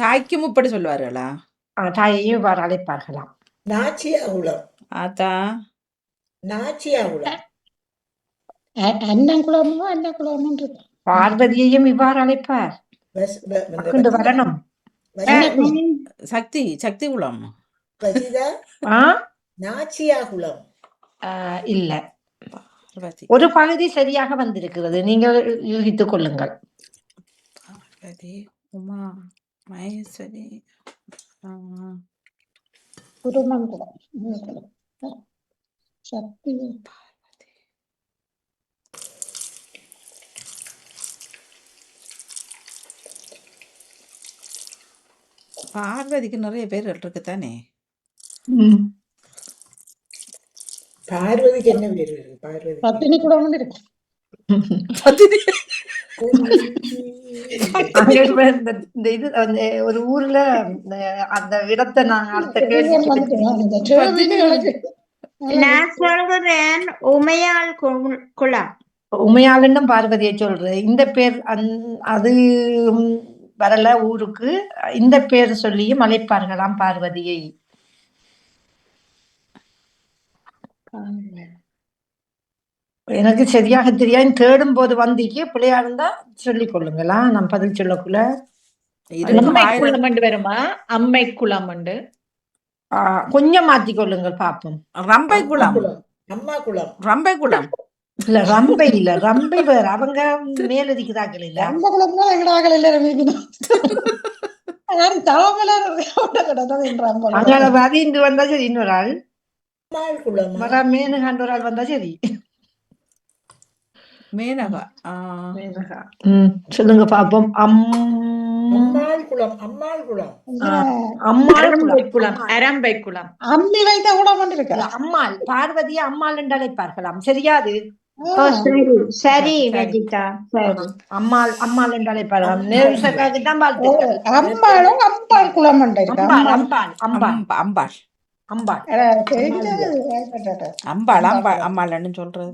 தாய்க்கும் இப்படி சொல்வார்களா? தாயையும் இவ்வாறு அழைப்பார்களாம். நாச்சியாகுளம். அதான் நாச்சியாகுளம். அன்னங்குளமோ அன்னக்குளம். பார்வதியையும் இவ்வாறு அழைப்பார். வரணும். சக்தி குளம். நாச்சியாகுளம் இல்ல. ஒரு பகுதி சரியாக வந்திருக்கிறது. நீங்கள் யூகித்துக் கொள்ளுங்கள். பார்வதி, உமா, மகேஸ்வரி, சக்தி. பார்வதிக்கு நிறைய பேர் இருக்குதானே. பார்வதிக்கு என்ன பேர் இருக்கு? பார்வதி பத்தினி குளம் இருக்கு. இது ஒரு ஊர்ல அந்த இடத்தை நான் நான் சொல்கிறேன் உமையாள் குளம். உமையாளுன்னும் பார்வதியை சொல்றேன். இந்த பேர் அது வரல ஊருக்கு. இந்த பேர் சொல்லியும் அழைப்பார்களாம் பார்வதியை. எனக்கு சரியாக தெரியாது. தேடும் போது வந்தீங்க பிள்ளையா இருந்தா சொல்லிக் கொள்ளுங்களா. நான் பதில் சொல்லக்குள்ள வருமா? அம்மை குளம் உண்டு. கொஞ்சம் மாத்திக் கொள்ளுங்கள் பாப்போம். ரம்பை குளம். அம்மா குளம். ரம்பை குளம் இல்ல. ரம்பை இல்ல. ரம்பை வேற. அவங்க மேல இருக்கிறார்கள் இல்ல. அந்த குளம் தான் எங்கடாக்கள் இல்ல. இன்று வந்தா சரி. இன்னொரு ஆள் மேனு கண்ட ஒரு ஆள் வந்தா சரி. மேனகா. சொல்லுங்க பாப்போம். அம்மாள் குளம். அம்மாள் குளம். அரம்பை குளம். அம்மி வைத்த குளம் இருக்கு. அம்மாள் பார்வதியை அம்மாள் என்று அழைப்பார்களாம். சரியாது? சரி வெஜிதா. சரி. அம்மாள் என்று அழைப்பார்களாம். அம்பாளும் அம்பாள் குளம் அம்பாள்னு சொல்றது.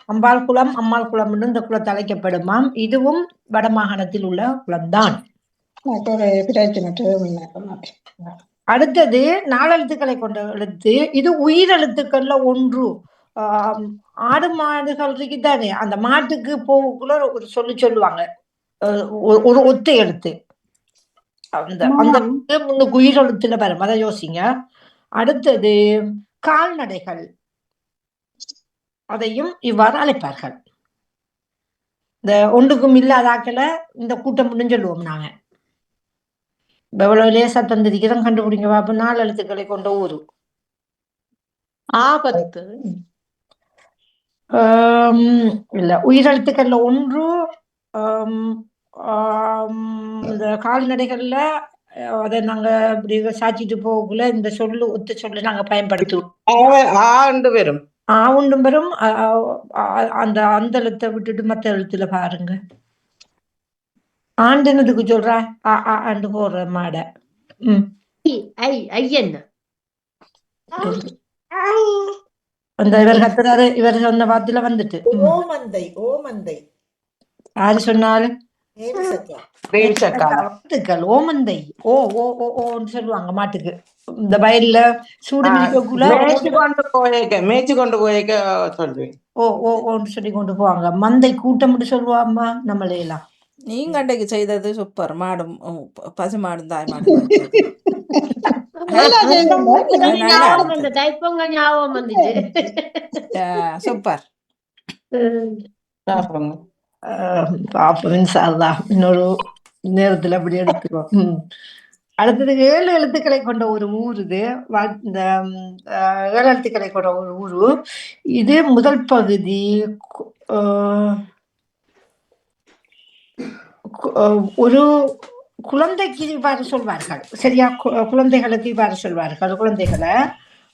அம்பாள் குளம் அம்மாள் குளம் இந்த குளத்தை அழைக்கப்படுமாம். இதுவும் வடமாகாணத்தில் உள்ள குளம்தான். அடுத்தது 4 எழுத்துக்களை கொண்ட எழுத்து. இது உயிரெழுத்துக்கள்ல ஒன்று. ஆடு மாடுகள் இருக்குதானே, அந்த மாட்டுக்கு போகக்குள்ள ஒரு சொல்லுவாங்க. ஒரு ஒத்தை எழுத்து. அந்த முன்னுக்கு உயிரெழுத்துல வரும். அதை யோசிங்க. அடுத்தது கால்நடைகள், அதையும் இவ்வாறு அழைப்பார்கள். இந்த ஒன்றுக்கும் இல்லாதாக்களை இந்த கூட்டம் சொல்லுவோம் நாங்க. எவ்வளவு லேசா தந்திருக்கிறோம், கண்டுபிடிங்க பாப்போம். 4 எழுத்துக்களை கொண்ட ஊரு. ஆபத்து. இல்ல, உயிரெழுத்துக்கள்ல 1. இந்த கால்நடைகள்ல அதை நாங்க இப்படி சாச்சிட்டு போகக்குள்ள இந்த சொல்லு ஒத்த சொல்லு நாங்க பயன்படுத்துவோம். வரும் உண்டும் பெரும். அந்த எழுத்தை விட்டுட்டு மத்த எழுத்துல பாருங்க. ஆண்டுனதுக்கு சொல்ற ஆண்டு போடுற மாட. அந்த இவர் கத்துறாரு, இவர் சொன்ன வார்த்தையில வந்துட்டு ஓமந்தை. ஓமந்தை யாரு சொன்னாலும் ஓமந்தை ஓ ஓ ஓ ஓன்னு சொல்லுவாங்க மாட்டுக்கு. இந்த வயல்ல சூடு மேய்ச்சி கொண்டு போயிருக்க சொல்லுவேன். ஓ ஓ ஓன்னு சொல்லி கொண்டு போவாங்க. மந்தை கூட்டம் சொல்லுவாம்மா நம்மளையெல்லாம். நீங்க அன்றைக்கு செய்தது சூப்பர். மாடும் பசுமாடும் தாய் மாடும் தைப்பொங்கல் ஞாபகம் வந்துச்சு. சூப்பர். பாப்போம் இன்னொரு நேரத்துல அப்படி எடுத்துக்கோம். அடுத்தது 7 எழுத்துக்களை கொண்ட ஒரு ஊர். இது இந்த 7 எழுத்துக்களை கொண்ட ஒரு ஊரு. இது முதல் பகுதி ஒரு குழந்தைக்கு இவ்வாறு சொல்வார்கள். சரியா? குழந்தைகளுக்கு இவ்வாறு சொல்வார்கள் குழந்தைகளை.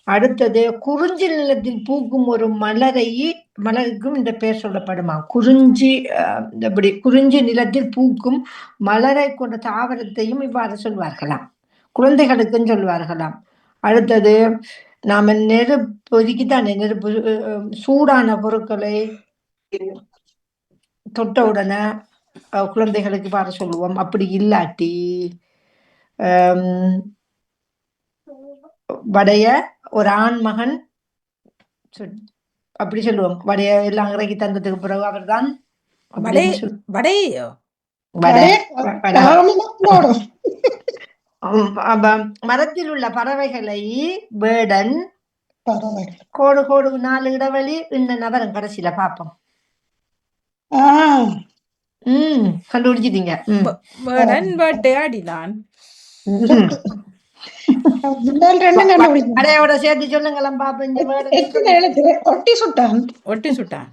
அடுத்தது குறிஞ்சி நிலத்தில் பூக்கும் ஒரு மலருக்கும் இந்த பெயர் சொல்லப்படுமா? குறிஞ்சி நிலத்தில் பூக்கும் மலரை கொண்ட தாவரத்தையும் இவ்வாறு சொல்வார்களாம். குழந்தைகளுக்கும் சொல்வார்களாம். அடுத்தது நாம நெருப்புதானே, நெருப்பு சூடான பொருட்களை தொட்ட உடனே குழந்தைகளுக்கு பாரு சொல்லுவோம். அப்படி இல்லாட்டி வடைய ஒரு ஆண் மகன் அப்படி சொல்லுவோம். வடைய எல்லாம் இறக்கி தந்ததுக்கு பிறகு அவர் தான் மரத்தில் உள்ள பறவைகளை வேடன் கோடு கோடு 4 இடைவெளி இன்ன நபரம் கடைசியில பாப்போம். கண்டுபிடிச்சிட்டீங்க. வேட்டையாடினான். அடையோட சேர்த்து சொல்லுங்களேன் பாப்போம். ஒட்டி சுட்டான். ஒட்டி சுட்டான்.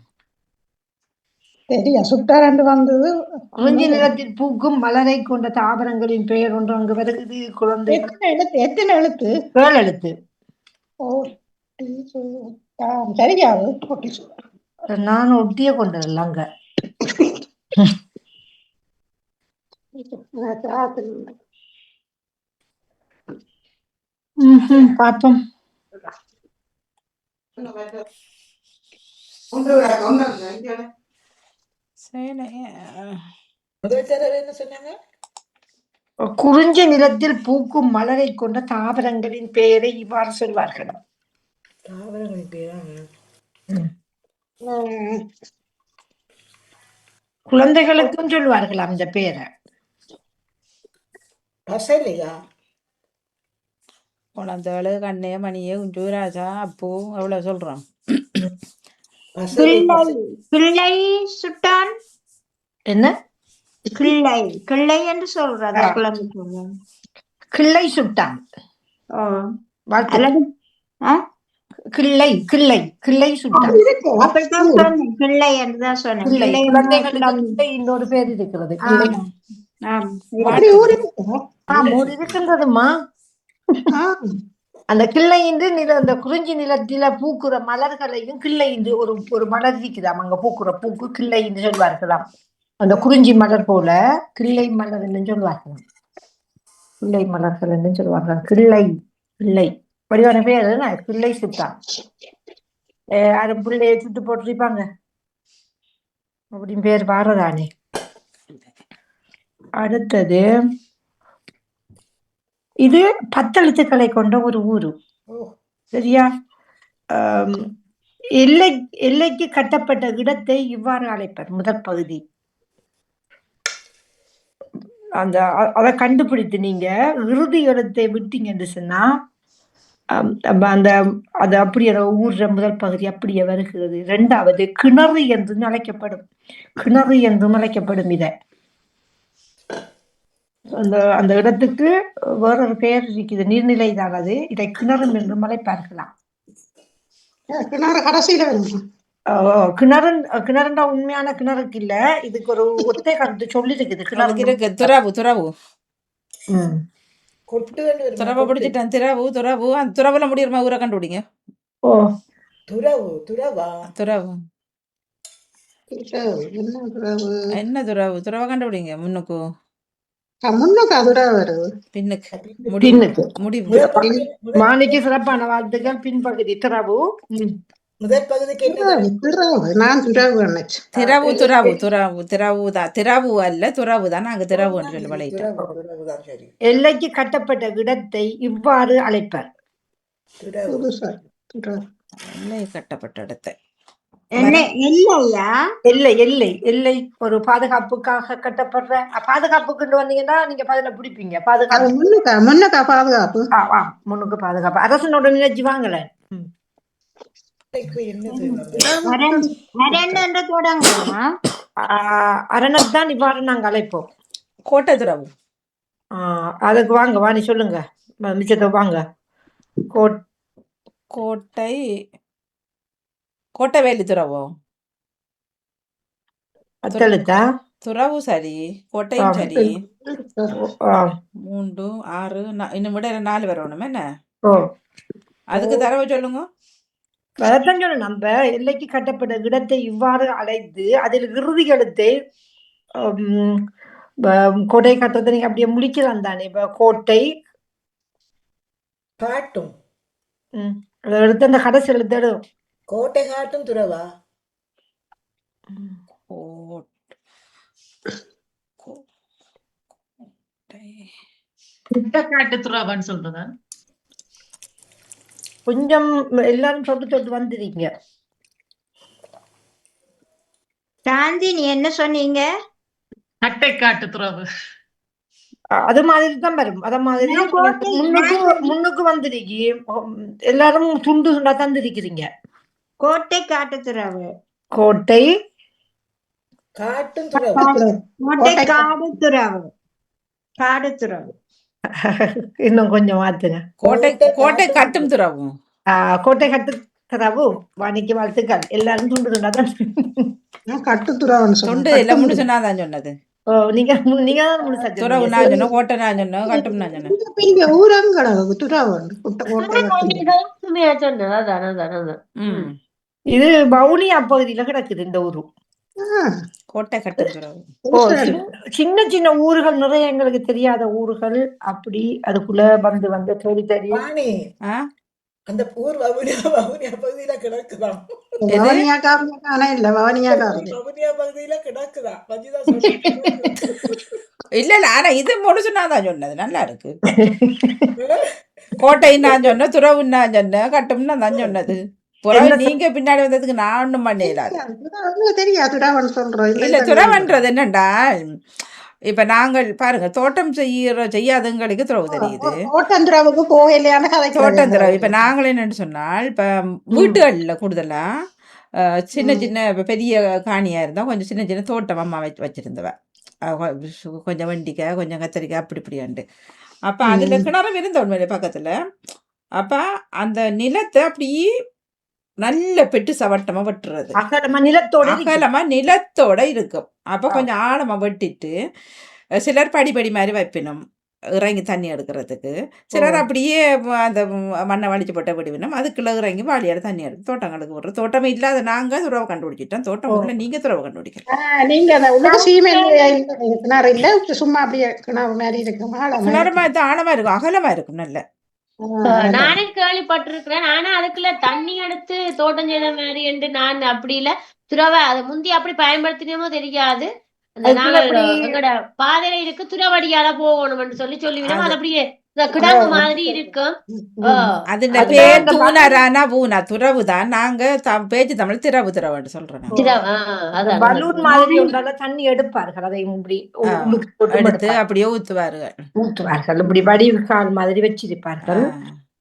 சரியா? சுட்டாரண்டு வந்தது. குறிஞ்சி நிலத்தில் பூக்கும் மலரை கொண்ட தாவரங்களின் பெயர் ஒன்று அங்கு வருகிறது. குழந்தை எத்தனை எழுத்து? 7 எழுத்து. சரியா? நான் ஒட்டிய கொண்டதில்லங்க. பாப்போம். குறிஞ்சி நிலத்தில் பூக்கும் மலரை கொண்ட தாவரங்களின் பெயரை இவ்வாறு சொல்வார்கள். தாவரங்களின் பெயரா? குழந்தைகளுக்கும் சொல்வார்களாம் இந்த பெயரை. பசலையா? குழந்தைகளு கண்ணைய மணியே குஞ்சூராஜா அப்போ எவ்வளவு சொல்றோம். கிள்ளை சுட்டான். என்ன கிள்ளை? கிள்ளை என்று சொல்றதா? கிள்ளை சுட்டான். கிள்ளை கிள்ளை கிள்ளை சுட்டான். கிள்ளை என்றுதான் சொன்னேன். இன்னொரு பேர் இருக்கிறது. இருக்கின்றதுமா அந்த கிள்ளை இன்று அந்த குறிஞ்சி நிலத்தில பூக்குற மலர்களையும் கிள்ளை இன்று ஒரு மலர் இருக்குதாம். அங்க பூக்குற பூக்கு கிள்ளை என்று சொல்வார்களாம். அந்த குறிஞ்சி மலர் போல கிள்ளை மலர் என்று சொல்வார்களாம். கிள்ளை மலர்கள் என்று சொல்வார்கள். கிள்ளை கிள்ளை வடிவான பேர் கிள்ளை சுட்டான். யாரும் பிள்ளைய சுட்டு போட்டிருப்பாங்க அப்படின்னு பேர் பாரதானே. அடுத்தது இது 10 எழுத்துக்களை கொண்ட ஒரு ஊரு. சரியா? எல்லைக்கு கட்டப்பட்ட இடத்தை இவ்வாறு அழைப்பர். முதல் பகுதி அதை கண்டுபிடித்து நீங்க இறுதி இடத்தை விட்டீங்க என்று சொன்னா அந்த அது அப்படியே ஊர்ற முதல் பகுதி அப்படியே வருகிறது. 2வது கிணறு என்று அழைக்கப்படும். கிணறு என்றும் அழைக்கப்படும். இத அந்த அந்த இடத்துக்கு வேறொரு பெயர் இருக்குது. நீர்நிலை தான் அது. இதை கிணறு என்றும் அழைப்பார்களாம். கிணறு கடைசியில வருமா? கிணறுண்டா உண்மையான கிணறுக்கு இல்ல, இதுக்கு ஒரு ஒத்தை கருத்து சொல்லி இருக்குது. இருக்கு துறவு துறவு துறவை கொட்டு பிடிச்சிட்டேன். திறவு துறவு அந்த துறவுல முடியுமா ஊரை கண்டுபிடிங்க. ஓ துறவு துறவா துறவு என்ன துறவு? என்ன துறவு துறவை கண்டுபிடிங்க. முன்னுக்கு முன்னுக்கு அதுடா வருது. பின்னுக்கு பின்னுக்கு. முடிவு. மாணிக்கு சிறப்பான வாழ்த்துக்கள். பின்பகுதி திறவு. முதல் பகுதிக்கு என்ன துறவு. நான் துறவு நினைச்சேன். திறவு துறவு துறவு திறவு தான். திறவு அல்ல துறவு தான். நாங்க திறவு என்று சொல்லி வளையிட்டோம். துறவுதான் சரி. எல்லைக்கு கட்டப்பட்ட இடத்தை இவ்வாறு அழைப்பர். துறவு எல்லை கட்டப்பட்ட இடத்தை என்ன இல்லையா? எல்லை எல்லை எல்லை ஒரு பாதுகாப்புக்காக கட்டப்படுற பாதுகாப்புக்கு வந்தீங்கன்னா நீங்க பதில பிடிப்பீங்க. பாதுகாப்பு முன்னுக்கா பாதுகாப்பு. முன்னுக்கு பாதுகாப்பு. அரசனோட நிகழ்ச்சி வாங்கல. அரணத்தான் இவ்வாறு நாங்க அழைப்போம். கோட்டை துறவு. அதுக்கு வாங்க வாணி சொல்லுங்க. மிச்சத்தை வாங்க. கோட்டை கோட்டை வேலி துறவோ அத்தழுத்தா துறவு சரி. கோட்டையும் சரி. 3 6 இன்னும் விட 4 வரணும். என்ன அதுக்கு தரவு சொல்லுங்க. அதான் சொல்ல நம்ம எல்லைக்கு கட்டப்பட்ட இடத்தை இவ்வாறு அழைத்து அதில் இறுதி எழுத்தை கோட்டை கட்டத்தை நீங்க அப்படியே முடிக்கலாம் தானே. இப்ப கோட்டை காட்டும் அதை எடுத்து அந்த கடைசி எழுத்து கோட்டை காட்டும் துறவா. காட்டு துறவான்னு சொல்றதா? கொஞ்சம் எல்லாரும் சொல்லிட்டு வந்துருக்கீங்க. சாந்தி நீ என்ன சொன்னீங்க? கட்டை காட்டு துறவு. அது மாதிரி தான் வரும். அத மாதிரி முன்னுக்கு வந்துருக்கி எல்லாரும் துண்டு துண்டா தந்திருக்கிறீங்க. கோட்டை காட்டு துறவு. கோட்டை காட்டும் துறவு. கோட்டை காடு துறவு. காடு துறவு. இன்னும் கொஞ்சம் மாத்துங்க. கோட்டை கோட்டை கட்டும் துறவு. கோட்டை கட்டு துறவு. வாணிக்கு வாழ்த்துக்கள். எல்லாரும் துண்டு துண்டா தான் கட்டு துறவுன்னு துண்டு எல்லாம் முடிச்சுனாதான் சொன்னது. நீங்க துறவு நான் சொன்னேன். கோட்டை நான் சொன்னேன். கட்டும் நான் சொன்னேன். ஊரங்களவு துறவு. இது வவுனியா பகுதியில கிடக்குது இந்த ஊரு. கோட்டை கட்டும் துறவு. சின்ன சின்ன ஊர்கள் நிறைய எங்களுக்கு தெரியாத ஊர்கள். அப்படி அதுக்குள்ள வந்து தேடி தெரியும். அந்த ஊர் வவுனியா பகுதியில கிடக்குதான். வவுனியா இல்ல வவுனியா பகுதியில கிடக்குதான். இல்ல இல்ல ஆனா இது முடிச்சுனாதான் சொன்னது. நல்லா இருக்கு. கோட்டை நான் சொன்னேன். துறவு நான் சொன்னேன். கட்டும்னா நான் சொன்னது. நீங்க பின்னாடி வந்ததுக்கு நான் ஒண்ணும் பண்ணிடாது. இல்ல துறவன்றது என்னண்டா இப்ப நாங்கள் பாருங்க தோட்டம் செய்யாதவங்களுக்கு துறவு தெரியுது. தோட்டம் துறவு இப்ப நாங்கள் என்னன்னு சொன்னால் இப்ப வீட்டுகள்ல கூடுதலா சின்ன சின்ன பெரிய காணியா இருந்தா கொஞ்சம் சின்ன சின்ன தோட்டம் அம்மா வச்சிருந்தவ. கொஞ்சம் வெண்டிக்காய் கொஞ்சம் கத்திரிக்காய் அப்படி இப்படியாண்டு. அப்ப அதுல கிணறு இருந்தோம் பக்கத்துல. அப்ப அந்த நிலத்தை அப்படியே நல்ல பெட்டு சவட்டமா வெட்டுறது. அகலமா நிலத்தோட இருக்கும். அப்ப கொஞ்சம் ஆழமா வெட்டிட்டு சிலர் படிப்படி மாதிரி வைப்பினும் இறங்கி தண்ணி எடுக்கிறதுக்கு. சிலர் அப்படியே அந்த மண்ணை வலிச்சு போட்ட விடுவினோம். அதுக்குள்ள இறங்கி வாளியாட தண்ணி எடுத்து தோட்டங்களுக்கு விடுறோம். தோட்டமே இல்லாத நாங்க துறவை கண்டுபிடிச்சிட்டோம். தோட்டம் உள்ள நீங்க துறவை கண்டுபிடிக்கலாம். சும்மா அப்படியே கிணறுமா ஆழமா இருக்கும். அகலமா இருக்கும். நல்ல நானே கேள்விப்பட்டிருக்கிறேன். ஆனா அதுக்குள்ள தண்ணி எடுத்து தோட்டம் செய்த மாதிரி என்று நான் அப்படி இல்ல. துறவை அதை முந்தி அப்படி பயன்படுத்தினமோ தெரியாது. எங்களோட பாதையில இருக்கு துறவடியால போகணும்னு சொல்லிவிடும். அது அப்படியே கிடங்கு மாதிரி இருக்கும். அதுல பேர் தூணரானா பூனா துறவுதான். நாங்க பேச்சு தமிழ் திறவு திறவுன்னு சொல்றோம். தண்ணி எடுப்பார்கள். அதை எடுத்து அப்படியே ஊத்துவார்கள். இப்படி வடிகால் மாதிரி வச்சிருப்பார்கள்.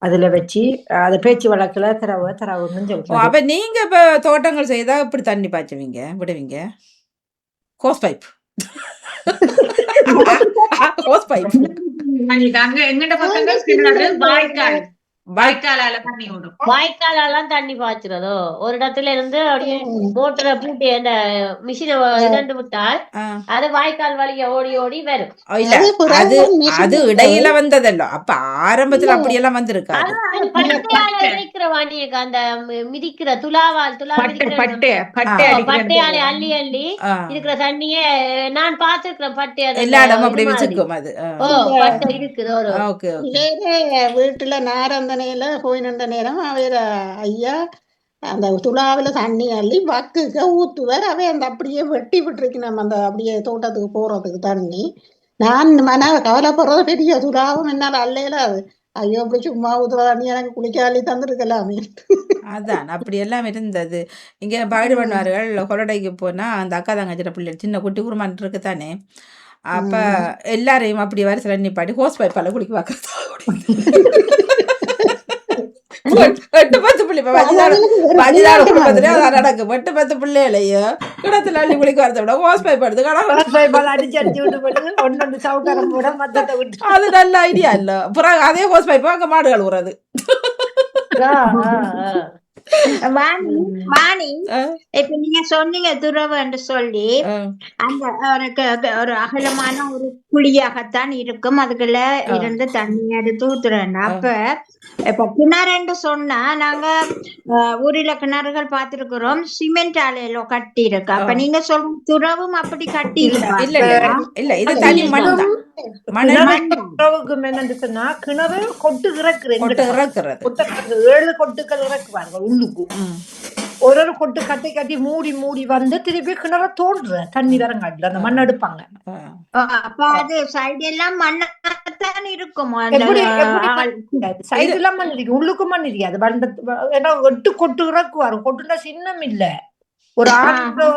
அதுல வச்சு அது பேச்சு வழக்குல தரவுன்னு சொல்றாரு. அப்ப நீங்க இப்ப தோட்டங்கள் செய்தா இப்படி தண்ணி பாய்ச்சுவீங்க விடுவீங்க? ஹோஸ் பைப் ஹோஸ் பைப் அங்க எங்கட பக்கங்கள் கிணறு வாய்க்கால் வாய்க்காலால தண்ணி ஓடும். வாய்க்காலெல்லாம் தண்ணி பாய்ச்சுறதோ ஒரு இடத்துல இருந்து அப்படியே மோட்டரை பூட்டி அந்த மிஷினை இதண்டு விட்டால் அது வாய்க்கால் வழியா ஓடி ஓடி வரும். இல்ல அது அது இடையில வந்ததல்ல. அப்ப ஆரம்பத்துல அப்படியெல்லாம் வந்திருக்காது. பட்டையால இறைக்கிற வாணியக்கா அந்த மிதிக்கிற துலாவால் பட்டையால அள்ளி அள்ளி இருக்கிற தண்ணிய நான் பாத்துருக்கிறேன். பட்டை எல்லா இடமும் அப்படி வச்சிருக்கோம். அது பட்டை இருக்குது. வீட்டுல நேரந்தனையில போய் நின்ற நேரம் அவர் ஐயா அந்த துளாவில தண்ணி அள்ளி வக்குக்க ஊத்துவார். அவை அந்த அப்படியே வெட்டி விட்டுருக்கு. நம்ம அந்த அப்படியே தோட்டத்துக்கு போறதுக்கு தண்ணி நான் கவலைப்படுறது பெரிய துளாவும் என்னால் அல்லையில அது ஐயோ அப்படி சும்மா ஊத்துற தண்ணி எனக்கு குளிக்க அள்ளி தந்துருக்கலாமே. அதான் அப்படி எல்லாம் இருந்தது. இங்க பாடு பண்ணுவார்கள். கொலடைக்கு போனா அந்த அக்கா தங்கச்சிட்ட பிள்ளை சின்ன குட்டி உருமான் இருக்கு தானே. அப்ப எல்லாரையும் அப்படி வர சில நிப்பாடி ஹோஸ் பைப்பால குடிக்க பார்க்கறது. 8-10 பிள்ளை நடக்கும். 8-10 பிள்ளைகளையோ கிடத்துல அள்ளி குளிக்க வரத விட ஹோஸ் பைப் எடுத்து அது நல்ல ஐடியா இல்ல. அப்புறம் அதே ஹோஸ் பைப் அங்க மாடு கழுவுறது. வாணி இப்ப நீங்க சொன்னீங்க துறவுன்னு சொல்லி அந்த ஒரு அகலமான ஒரு குழியாகத்தான் இருக்கும். அதுக்குள்ள இருந்து தண்ணி எடுத்து ஊத்துறேன். அப்ப இப்ப கிணறுன்னு சொன்னா நாங்க ஊரில கிணறுகள் பார்த்திருக்கிறோம். சிமெண்ட் ஆலையில கட்டி இருக்கு. அப்ப நீங்க சொல்ற துறவும் அப்படி கட்டி சொன்னா கிணறு கொட்டு இறக்குறது 7 கொட்டுக்கள் இறக்குவார்கள் உள்ளுக்கு. ஒரு கொட்டு கட்டி கட்டி மூடி மூடி வந்து திருப்பி கிணற தோன்ற தண்ணி வரங்காட்டுல அந்த மண் எடுப்பாங்க. அப்ப அது சைடு எல்லாம் மண்ணாத்தான் இருக்கும். சைடு எல்லாம் மண் இருக்கு, உள்ளுக்கு மண் இருக்காது. ஏன்னா 8 கொட்டு இறக்குவாரு. கொட்டுனா சின்னம் இல்ல, ஒரு 6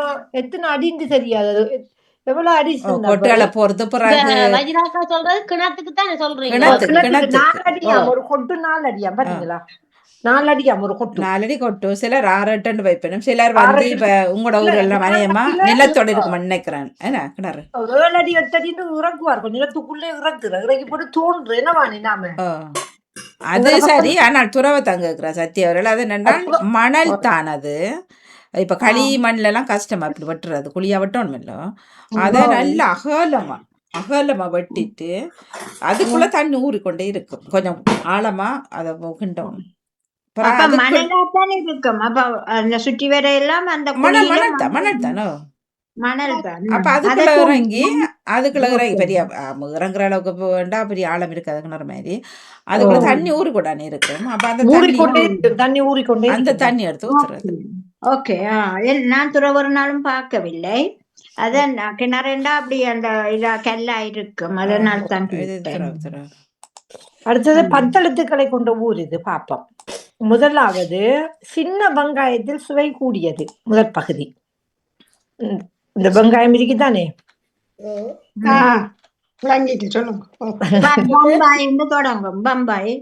எத்தனை அடின்னு தெரியாது. எவ்வளவு அடி பொறுத்து சொல்றது கிணத்துக்கு தானே சொல்றீங்க? 4 அடியா ஒரு கொட்டு, 4 அடியா பாத்தீங்களா? 4 அடியா ஒரு கொட்டு. 4 அடி கொட்டு. சிலர் 6-8 வைப்பனும். சிலர் வந்து இப்ப உங்களோட ஊர்ல மனையமா நிலத்தோட இருக்கு நினைக்கிறேன். என்ன கிணறு 7 அடி 8 அடின்னு இறக்குவார்கள். நிலத்துக்குள்ளே இறக்கி போட்டு தோன்று. என்ன வாணி நாம அது சரி. ஆனால் துறவை தங்க சத்தி அவர்கள் அது என்னன்னா மணல் தான். அது இப்ப களி மண்ல எல்லாம் கஷ்டமா இப்படி வெட்டுறது. குழியா வெட்டணும் இல்ல. அத நல்ல அகலமா வெட்டிட்டு அதுக்குள்ள தண்ணி ஊறிக்கொண்டே இருக்கும். கொஞ்சம் ஆழமா அதை கிண்டணும். சுற்றி வர எல்லாம் அந்த மணல் தானோ. அப்ப அதுக்குள்ள இறங்கி பெரிய இறங்குற அளவுக்கு வேண்டாம், பெரிய ஆழம் இருக்காது கிணறு மாதிரி. அதுக்குள்ள தண்ணி ஊறிக்கொண்டானே இருக்கும். அப்ப அந்த தண்ணி எடுத்து ஊத்துறது. ஓகே. நான் துறவொரு நாளும் பார்க்கவில்லை. அதான் கிணறுண்டா அப்படி அந்த கல்லா இருக்கும். அதனால தான். அடுத்தது 10 எழுத்துக்களை கொண்ட ஊர் இது பாப்போம். முதலாவது சின்ன வெங்காயத்தில் சுவை கூடியது. முதல் பகுதி இந்த வெங்காயம் இருக்குதானே. பம்பாய்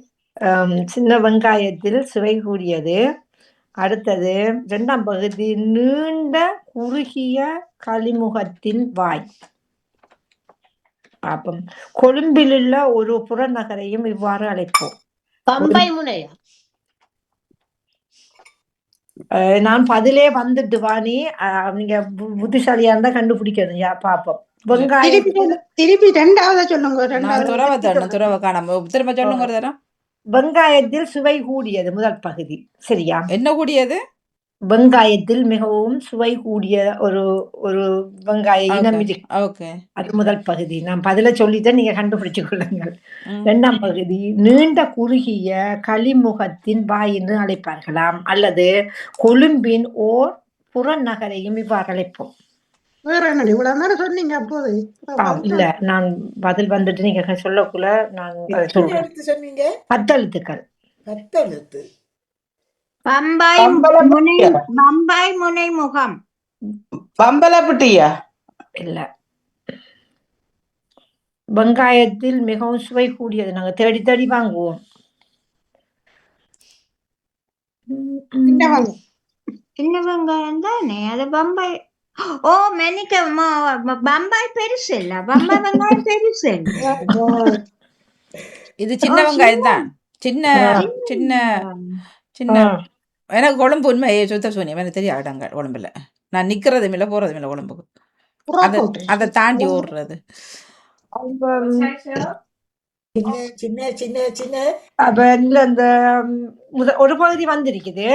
சின்ன வெங்காயத்தில் சுவை கூடியது. அடுத்தது 2ஆம் பகுதி நீண்ட குறுகிய களிமுகத்தின் வாய். பாப்போம். கொழும்பில் உள்ள ஒரு புறநகரையும் இவ்வாறு அழைப்போம். பம்பாய் முனையா? நான் பதிலே வந்துட்டு வாணி, நீங்க புத்திசாலியா இருந்தா கண்டுபிடிக்கணும். பாப்போம். வெங்காயம் திருப்பி 2வது சொல்லுங்க. திரும்ப சொல்லுங்க. வெங்காயத்தில் சுவை கூடியது முதல் பகுதி. சரியா? என்ன கூடியது? வெங்காயத்தில் மிகவும் சுவை கூடிய ஒரு வெங்காய இனம் இருக்கு. அது முதல் பகுதி. நான் பதில சொல்லிதான் நீங்க கண்டுபிடிச்சு கொள்ளுங்கள். 2ஆம் பகுதி நீண்ட குறுகிய களிமுகத்தின் வாய் என்று அழைப்பார்களாம். அல்லது கொழும்பின் ஓர் புறநகரையும் இவ்வாறு அழைப்போம். சொன்னீங்க அப்போது இல்ல, நான் பதில் வந்துட்டு நீங்க சொல்லக்குள்ள நான் சொல்றேன். 10 எழுத்துக்கள். பம்பாய் முனைமுகம். பம்பலப்பட்டியா? இல்ல, வெங்காயத்தில் மிகவும் சுவை கூடியது. நாங்க தேடி தேடி வாங்குவோம். சின்ன வெங்காயம் தானே அது பம்பாய். ஓ மெனிக்க பம்பாய் பெருசு இல்ல, பம்பாய் வெங்காயம் பெருசு இல்ல. இது சின்ன வெங்காயம் தான். சின்ன சின்ன சின்ன எனக்கு கொழும்பு உண்மை சுத்த சூன்யம் எனக்கு தெரியும். இடங்க கொழும்புல நான் நிக்கிறதும் இல்லை போறதும் இல்லை கொழும்புக்கு. அதை தாண்டி ஓடுறது சின்ன சின்ன சின்ன அப்ப இந்த ஒரு பகுதி வந்திருக்குது.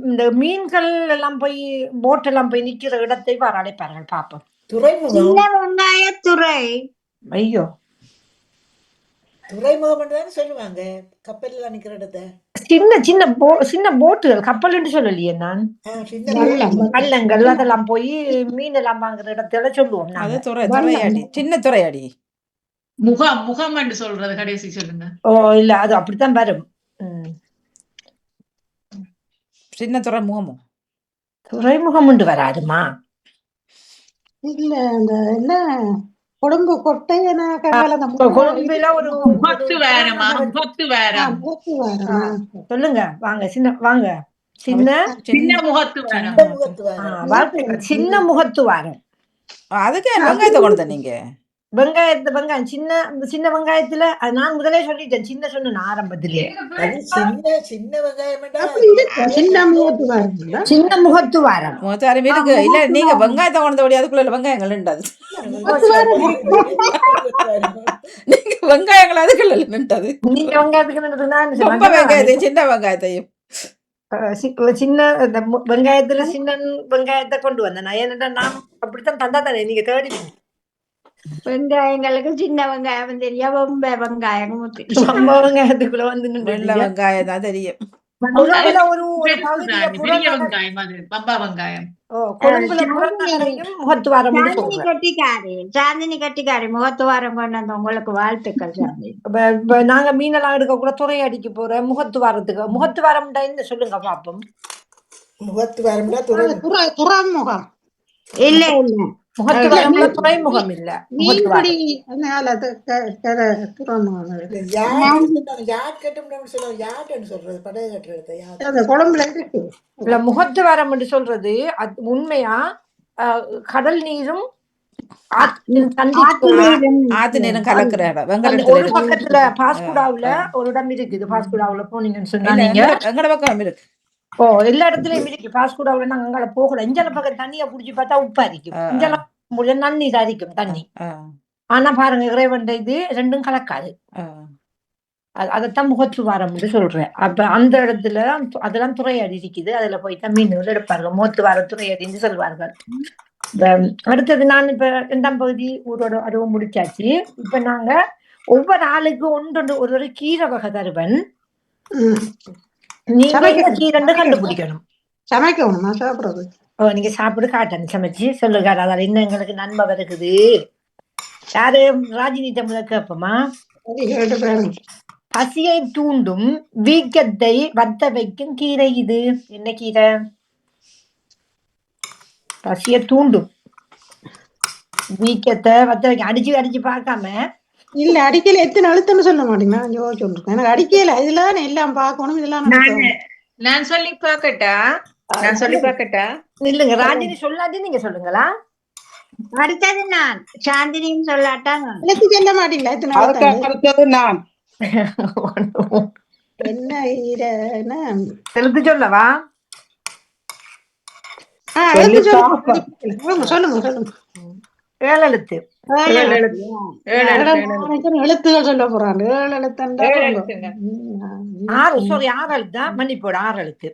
இந்த மீன்கள் எல்லாம் போய் போட் எல்லாம் போய் நிக்கிற இடத்தை வர அழைப்பார்கள் பாப்போம். சின்ன வெங்காய துறை. ஐயோ துறைமுகம் தானே சொல்லுவாங்க, கப்பல் எல்லாம் நிக்கிற இடத்த. சின்ன சின்ன சின்ன போட்டுகள், கப்பல் என்று சொல்லலையே நான். வள்ளங்கள் அதெல்லாம் போய் மீன் எல்லாம் வாங்குற இடத்துல சொல்லுவோம். அது துறையாடி, சின்ன துறையாடி. முகம் என்று சொல்றது கடைசி சொல்லுங்க. ஓ இல்ல அது அப்படித்தான் வரும். சின்ன துறைமுகமும் துறைமுகம் உண்டு வராதுமா. இல்ல அந்த என்ன கொழும்பு கொட்டை கொழும்புல ஒரு சொல்லுங்க வாங்க சின்ன வாங்க சின்ன சின்ன முகத்து சின்ன முகத்து வாரம். அதுக்கு வெங்காயத்தை கொண்டு நீங்க வெங்காயம் சின்ன சின்ன வெங்காயத்துல நான் முதலே சொல்லிட்டேன். சின்ன சொன்ன ஆரம்பத்திலேயே சின்ன வெங்காயம் சின்ன முகத்து வாரம் இருக்கு. இல்ல நீங்க வெங்காயத்தை கொண்டு அதுக்குள்ள வெங்காயங்கள் நின்றது. நீங்க வெங்காயங்கள் அதுக்குள்ள நின்றது. நீங்க வெங்காயத்துக்கு ரொம்ப வெங்காயத்தையும் சின்ன வெங்காயத்தையும் சின்ன வெங்காயத்துல சின்ன வெங்காயத்தை கொண்டு வந்தேன். ஏன்னா நான் அப்படித்தான் தந்தா தானே நீங்க தேடி. வெங்காயங்களுக்கு சின்ன வெங்காயம் தெரியும், ரொம்ப வெங்காயம் வெங்காயத்துக்குள்ள வந்து வெள்ளை வெங்காயம் தான் தெரியும். சாந்தினி கட்டிக்காரி முகத்துவாரம் கொண்டு வந்த உங்களுக்கு வாழ்த்துக்கள். நாங்க மீனெல்லாம் எடுக்க கூட துறையடிக்கு போறோம். முகத்துவாரத்துக்கு முகத்துவாரம் என்ன சொல்லுங்க பாப்போம். முகத்துவாரம் துறைமுகம் இல்ல இல்ல துறைமுகம் இல்ல. முகத்துவாரம் என்று சொல்றது உண்மையா கடல் நீரும் ஆத்து நீரும் கலக்குற இடம். ஒரு பக்கத்துல பாஸ்குடாவுல ஒரு இடம் இருக்குது. பாஸ்குடாவுல போனீங்கன்னு சொன்னாங்க. எங்கட பக்கம் இருக்கு. ஓ எல்லா இடத்துலயும் இருக்கு. பாஸ்குடாவுல நாங்க அங்கே போகல. இஞ்சல பக்கம் தண்ணியை புடிச்சு பார்த்தா உப்பா இருக்கும். இஞ்சல நன்னீர் அரிக்கும் தண்ணி. ஆனா பாருங்க இறைவன் இது ரெண்டும் கலக்காது. அதைத்தான் முகத்துவாரம் சொல்றேன். அப்ப அந்த இடத்துல அதெல்லாம் துறையடி இருக்குது. அதுல போய்தான் மீன்கள் எடுப்பார்கள். முகத்துவார துறையடின்னு சொல்வார்கள். அடுத்தது நான் இப்ப 2ஆம் பகுதி ஊரோட அதுவும் முடிச்சாச்சு. இப்ப நாங்க ஒவ்வொரு ஆளுக்கு ஒன்று ஒரு கீரை வகை தருவன். நீங்க கீரை கண்டுபிடிக்கணும். சமைக்கணும் சாப்பிடுறது. ஓ நீங்க சாப்பிடு காட்டணும் சமைச்சு சொல்லுங்க. அதால இன்னும் எங்களுக்கு நன்மை வருகுது. யாரு ராஜினி தமிழ கேப்பமா? பசியை தூண்டும் வீக்கத்தை வத்த வைக்கும் கீரை இது. என்ன கீரை? பசியை தூண்டும் வீக்கத்தை வத்த வைக்க. அடிச்சு அடிச்சு பார்க்காம இல்ல அடிக்கல எத்தனை அழுத்தம்னு சொல்ல மாட்டீங்கன்னா சொல்லிருக்கேன். எனக்கு அடிக்கல இதுல எல்லாம் பார்க்கணும். இதெல்லாம் நான் சொல்லி பார்க்கட்டா? இல்லங்க ராஜினி சொல்லாட்டி நீங்க சொல்லுங்களா? அடுத்தது நான் சாந்தினியும் சொல்லாட்டாங்க. எனக்கு சொல்ல மாட்டீங்களா? அடுத்தது நான் என்ன எழுத்து சொல்லவா? சொல்லுங்க சொல்லுங்க. 7 எழுத்து. எழுத்துகள் சொல்ல போறாங்க. 7 எழுத்து 6 எழுத்தா? மன்னிப்போட 6 எழுத்து.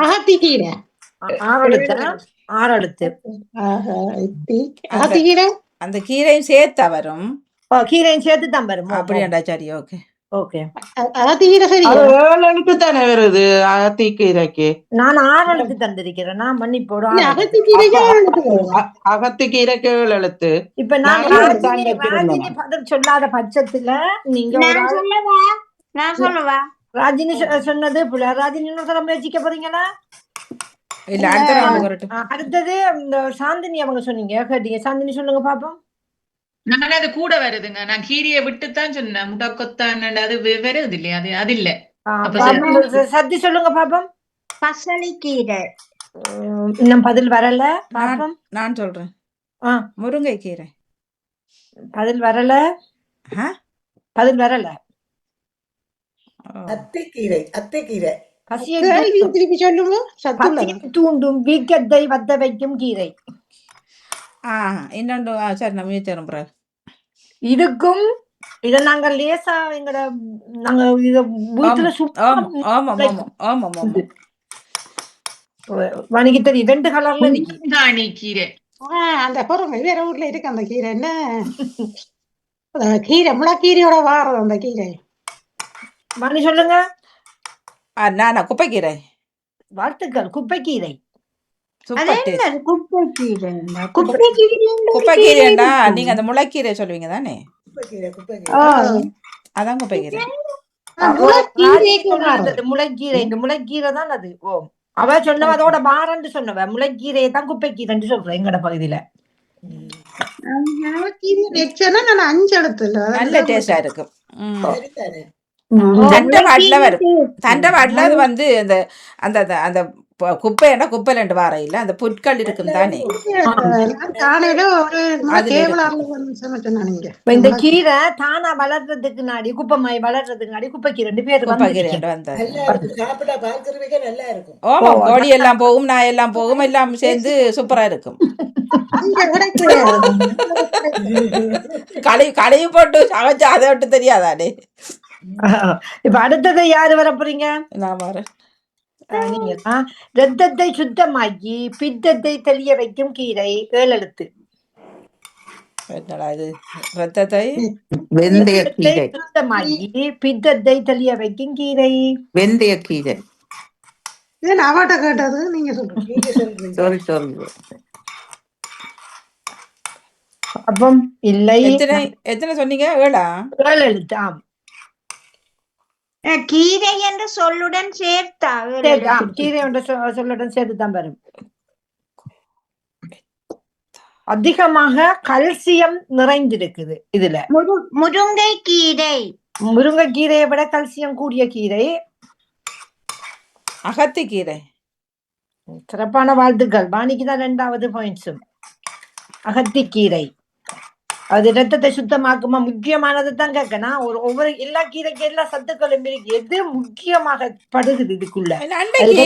அகத்திக்கீரை 6 எழுத்து. 6 எழுத்து. அகத்திக்கீரை அந்த கீரையும் சேர்த்தா வரும். கீரையும் சேர்த்து தான் வரும். அப்படியாண்டா சரி. Okay okay. அகத்திக்கீரை சரி. 7 எழுத்து தானே வருது அகத்திக்கீரைக்கு. நான் 6 எழுத்து தந்திருக்கிறேன். நான் மன்னிப்போட அகத்திக்கீரைக்கு 7 எழுத்து. இப்ப நான் ராஜினி பதில் சொல்லாத பட்சத்துல நீங்க நான் சொல்லவா? ராஜினி சொன்னது ராஜினி முயற்சிக்க போறீங்களா? இல்ல அடுத்தது இந்த சாந்தினி அவங்க சொன்னீங்க கேட்டீங்க. சாந்தினி சொல்லுங்க பாப்போம். நான் அது கூட வருதுங்க. நான் கீரையை விட்டுத்தான் சொன்னேன். முடக்கத்தான் அது வருது இல்லையா? அது இல்ல. சத்தி சொல்லுங்க பாப்போம். பசலிக்கீரை. இன்னும் பதில் வரல பாப்போம். நான் சொல்றேன். முருங்கை கீரை. பதில் வரல. பதில் வரல. அத்தைக்கீரை. அத்தைக்கீரை. திருப்பி சொல்லுங்க. தூண்டும் வீக்கத்தை வத்த வைக்கும் கீரை. இன்னொன்று சரி நம்ம முயற்சி இதுக்கும் இத நாங்க லேசா எங்கட நாங்க இத வீட்டுல வணிகி தெரியும் 2 கலர்ல இருக்கு கீரை. அந்த பொறுமை வேற ஊர்ல இருக்கு அந்த கீரை. என்ன கீரை முளைக்கீரையோட வாரது அந்த கீரை. மணி சொல்லுங்க. நானா குப்பைக்கீரை. வாழ்த்துக்கள். குப்பைக்கீரை. குப்பைக்கீரைண்டா நீங்க அந்த முளைக்கீரை சொல்லுவீங்க தானே? அதான் குப்பைக்கீரை. முளைக்கீரை. இந்த முளைக்கீரை தான் அது. அவ சொன்னவ அதோட பாரன்னு சொன்னவ முளைக்கீரையை தான் குப்பைக்கீரைன்னு சொல்றேன் எங்கட பகுதியில. நான் 5 எழுத்துல நல்ல டேஸ்டா இருக்கும். தண்டவாட்ல அது வந்து அந்த அந்த குப்பைன்னா குப்பை 2 வாரம் இல்ல அந்த புட்கள் இருக்கும் தானே. இந்த கீரை தானா வளர்றதுக்கு நாடி குப்பைமாய் வளர்றதுக்கு நாடி குப்பைக்கு 2 பேர் கோழி எல்லாம் போகும், நாய் எல்லாம் போகும், எல்லாம் சேர்ந்து சூப்பரா இருக்கும். களைவு போட்டு சமைச்சா அதை விட்டு தெரியாதானே. இப்ப அடுத்தது யாரு வர போறீங்க? நான் வரேன். ரத்தத்தை சுத்தமாக்கி பித்தத்தை தெளிய வைக்கும் கீரை. 7 எழுத்து. ரத்தத்தை சுத்தமாக்கி பித்தத்தை தெளிய வைக்கும் கீரை. வெந்தய கீரை. அவட்ட கேட்டது நீங்க சொல்றீங்க. அப்பம் இல்லை. எத்தனை சொன்னீங்க? 7 எழுத்து. ஆம். கீரை என்ற சொல்லுடன் சேர்த்தா கீரை என்ற சொல்லுடன் சேர்த்துதான் வரும். அதிகமாக கல்சியம் நிறைந்திருக்குது இதுல. முருங்கை கீரை. முருங்கைக்கீரையை விட கல்சியம் கூடிய கீரை அகத்திக்கீரை. சிறப்பான வாழ்த்துக்கள். வாணிக்குதான் 2வது பாயிண்ட்ஸும். அகத்திக்கீரை அது ரத்தத்தை சுத்தமாக்குமா? முக்கியமானது தான் கேட்கணும். ஒவ்வொரு எல்லா கீரைக்கு எல்லா சத்துக்களும் இருக்கு. எது முக்கியமாக படுகுது இதுக்குள்ள? அன்னைக்கு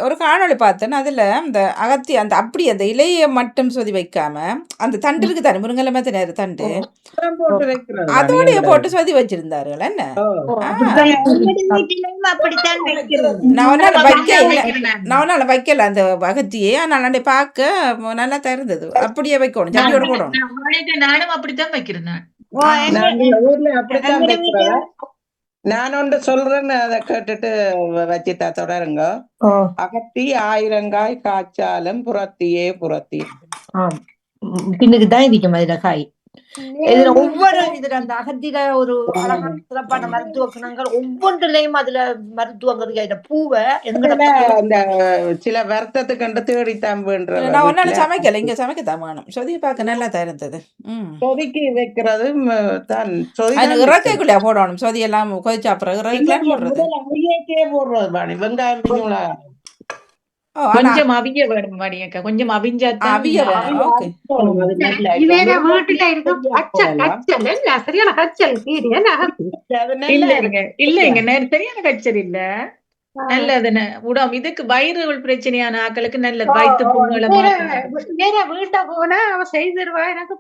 ஒரு காணொளி பார்த்தேன். அதுல அந்த அகத்தி அந்த அப்படி அந்த இலையை மட்டும் சொதி வைக்காம அந்த தண்டு இருக்கு தானே, முருங்கலை மாதிரி நேரம் தண்டு அதோடைய போட்டு சொதி வச்சிருந்தார்கள். என்ன நான் வைக்கல அந்த அகத்தியே. ஆனால் பார்க்க நல்லா தருந்தது. அப்படியே வைக்கணும், ஜப்பியோட போடணும். நானும் அப்படித்தான் வைக்கிறேன். நான் ஒன்று சொல்றேன்னு அதை கேட்டுட்டு வச்சிட்டா தொடருங்க. அகத்தி 1000 காய் காய்ச்சாலும் புறத்தியே புறத்தி. பின்னுக்குதான் இருக்கும் அதுல காய். இதுல ஒவ்வொரு இதுல அந்த அகத்தில ஒரு அழகான சிறப்பான மருத்துவ குணங்கள் ஒவ்வொன்றுலயும் அதுல மருத்துவங்கள் பூவை இந்த சில வருத்தத்துக்கு கண்டு தேடித்தான் நான் ஒன்னால சமைக்கல, இங்க சமைக்கத்தான் வேணும். சொதி பார்க்க நல்லா தருந்தது. சொதிக்கு வைக்கிறது தான். இறக்கைக்குள்ளே போடணும். சொதி எல்லாம் கொதிச்சு அப்புறம் இறக்கைக்குள்ள போடுறது. போடுறது பாணி வெங்காயம் கொஞ்சம் அவிய வேணும் மணியக்கா. கொஞ்சம் அவிஞ்சாத்தான் இல்லைங்க சரியான கச்சல் இல்ல. நல்லது உடம்பு இதுக்கு வயிறு பிரச்சனையான ஆக்களுக்கு நல்லது. வயிற்று புண்ணுகளை வீட்டை போனா அவ செய்திருவா. எனக்கு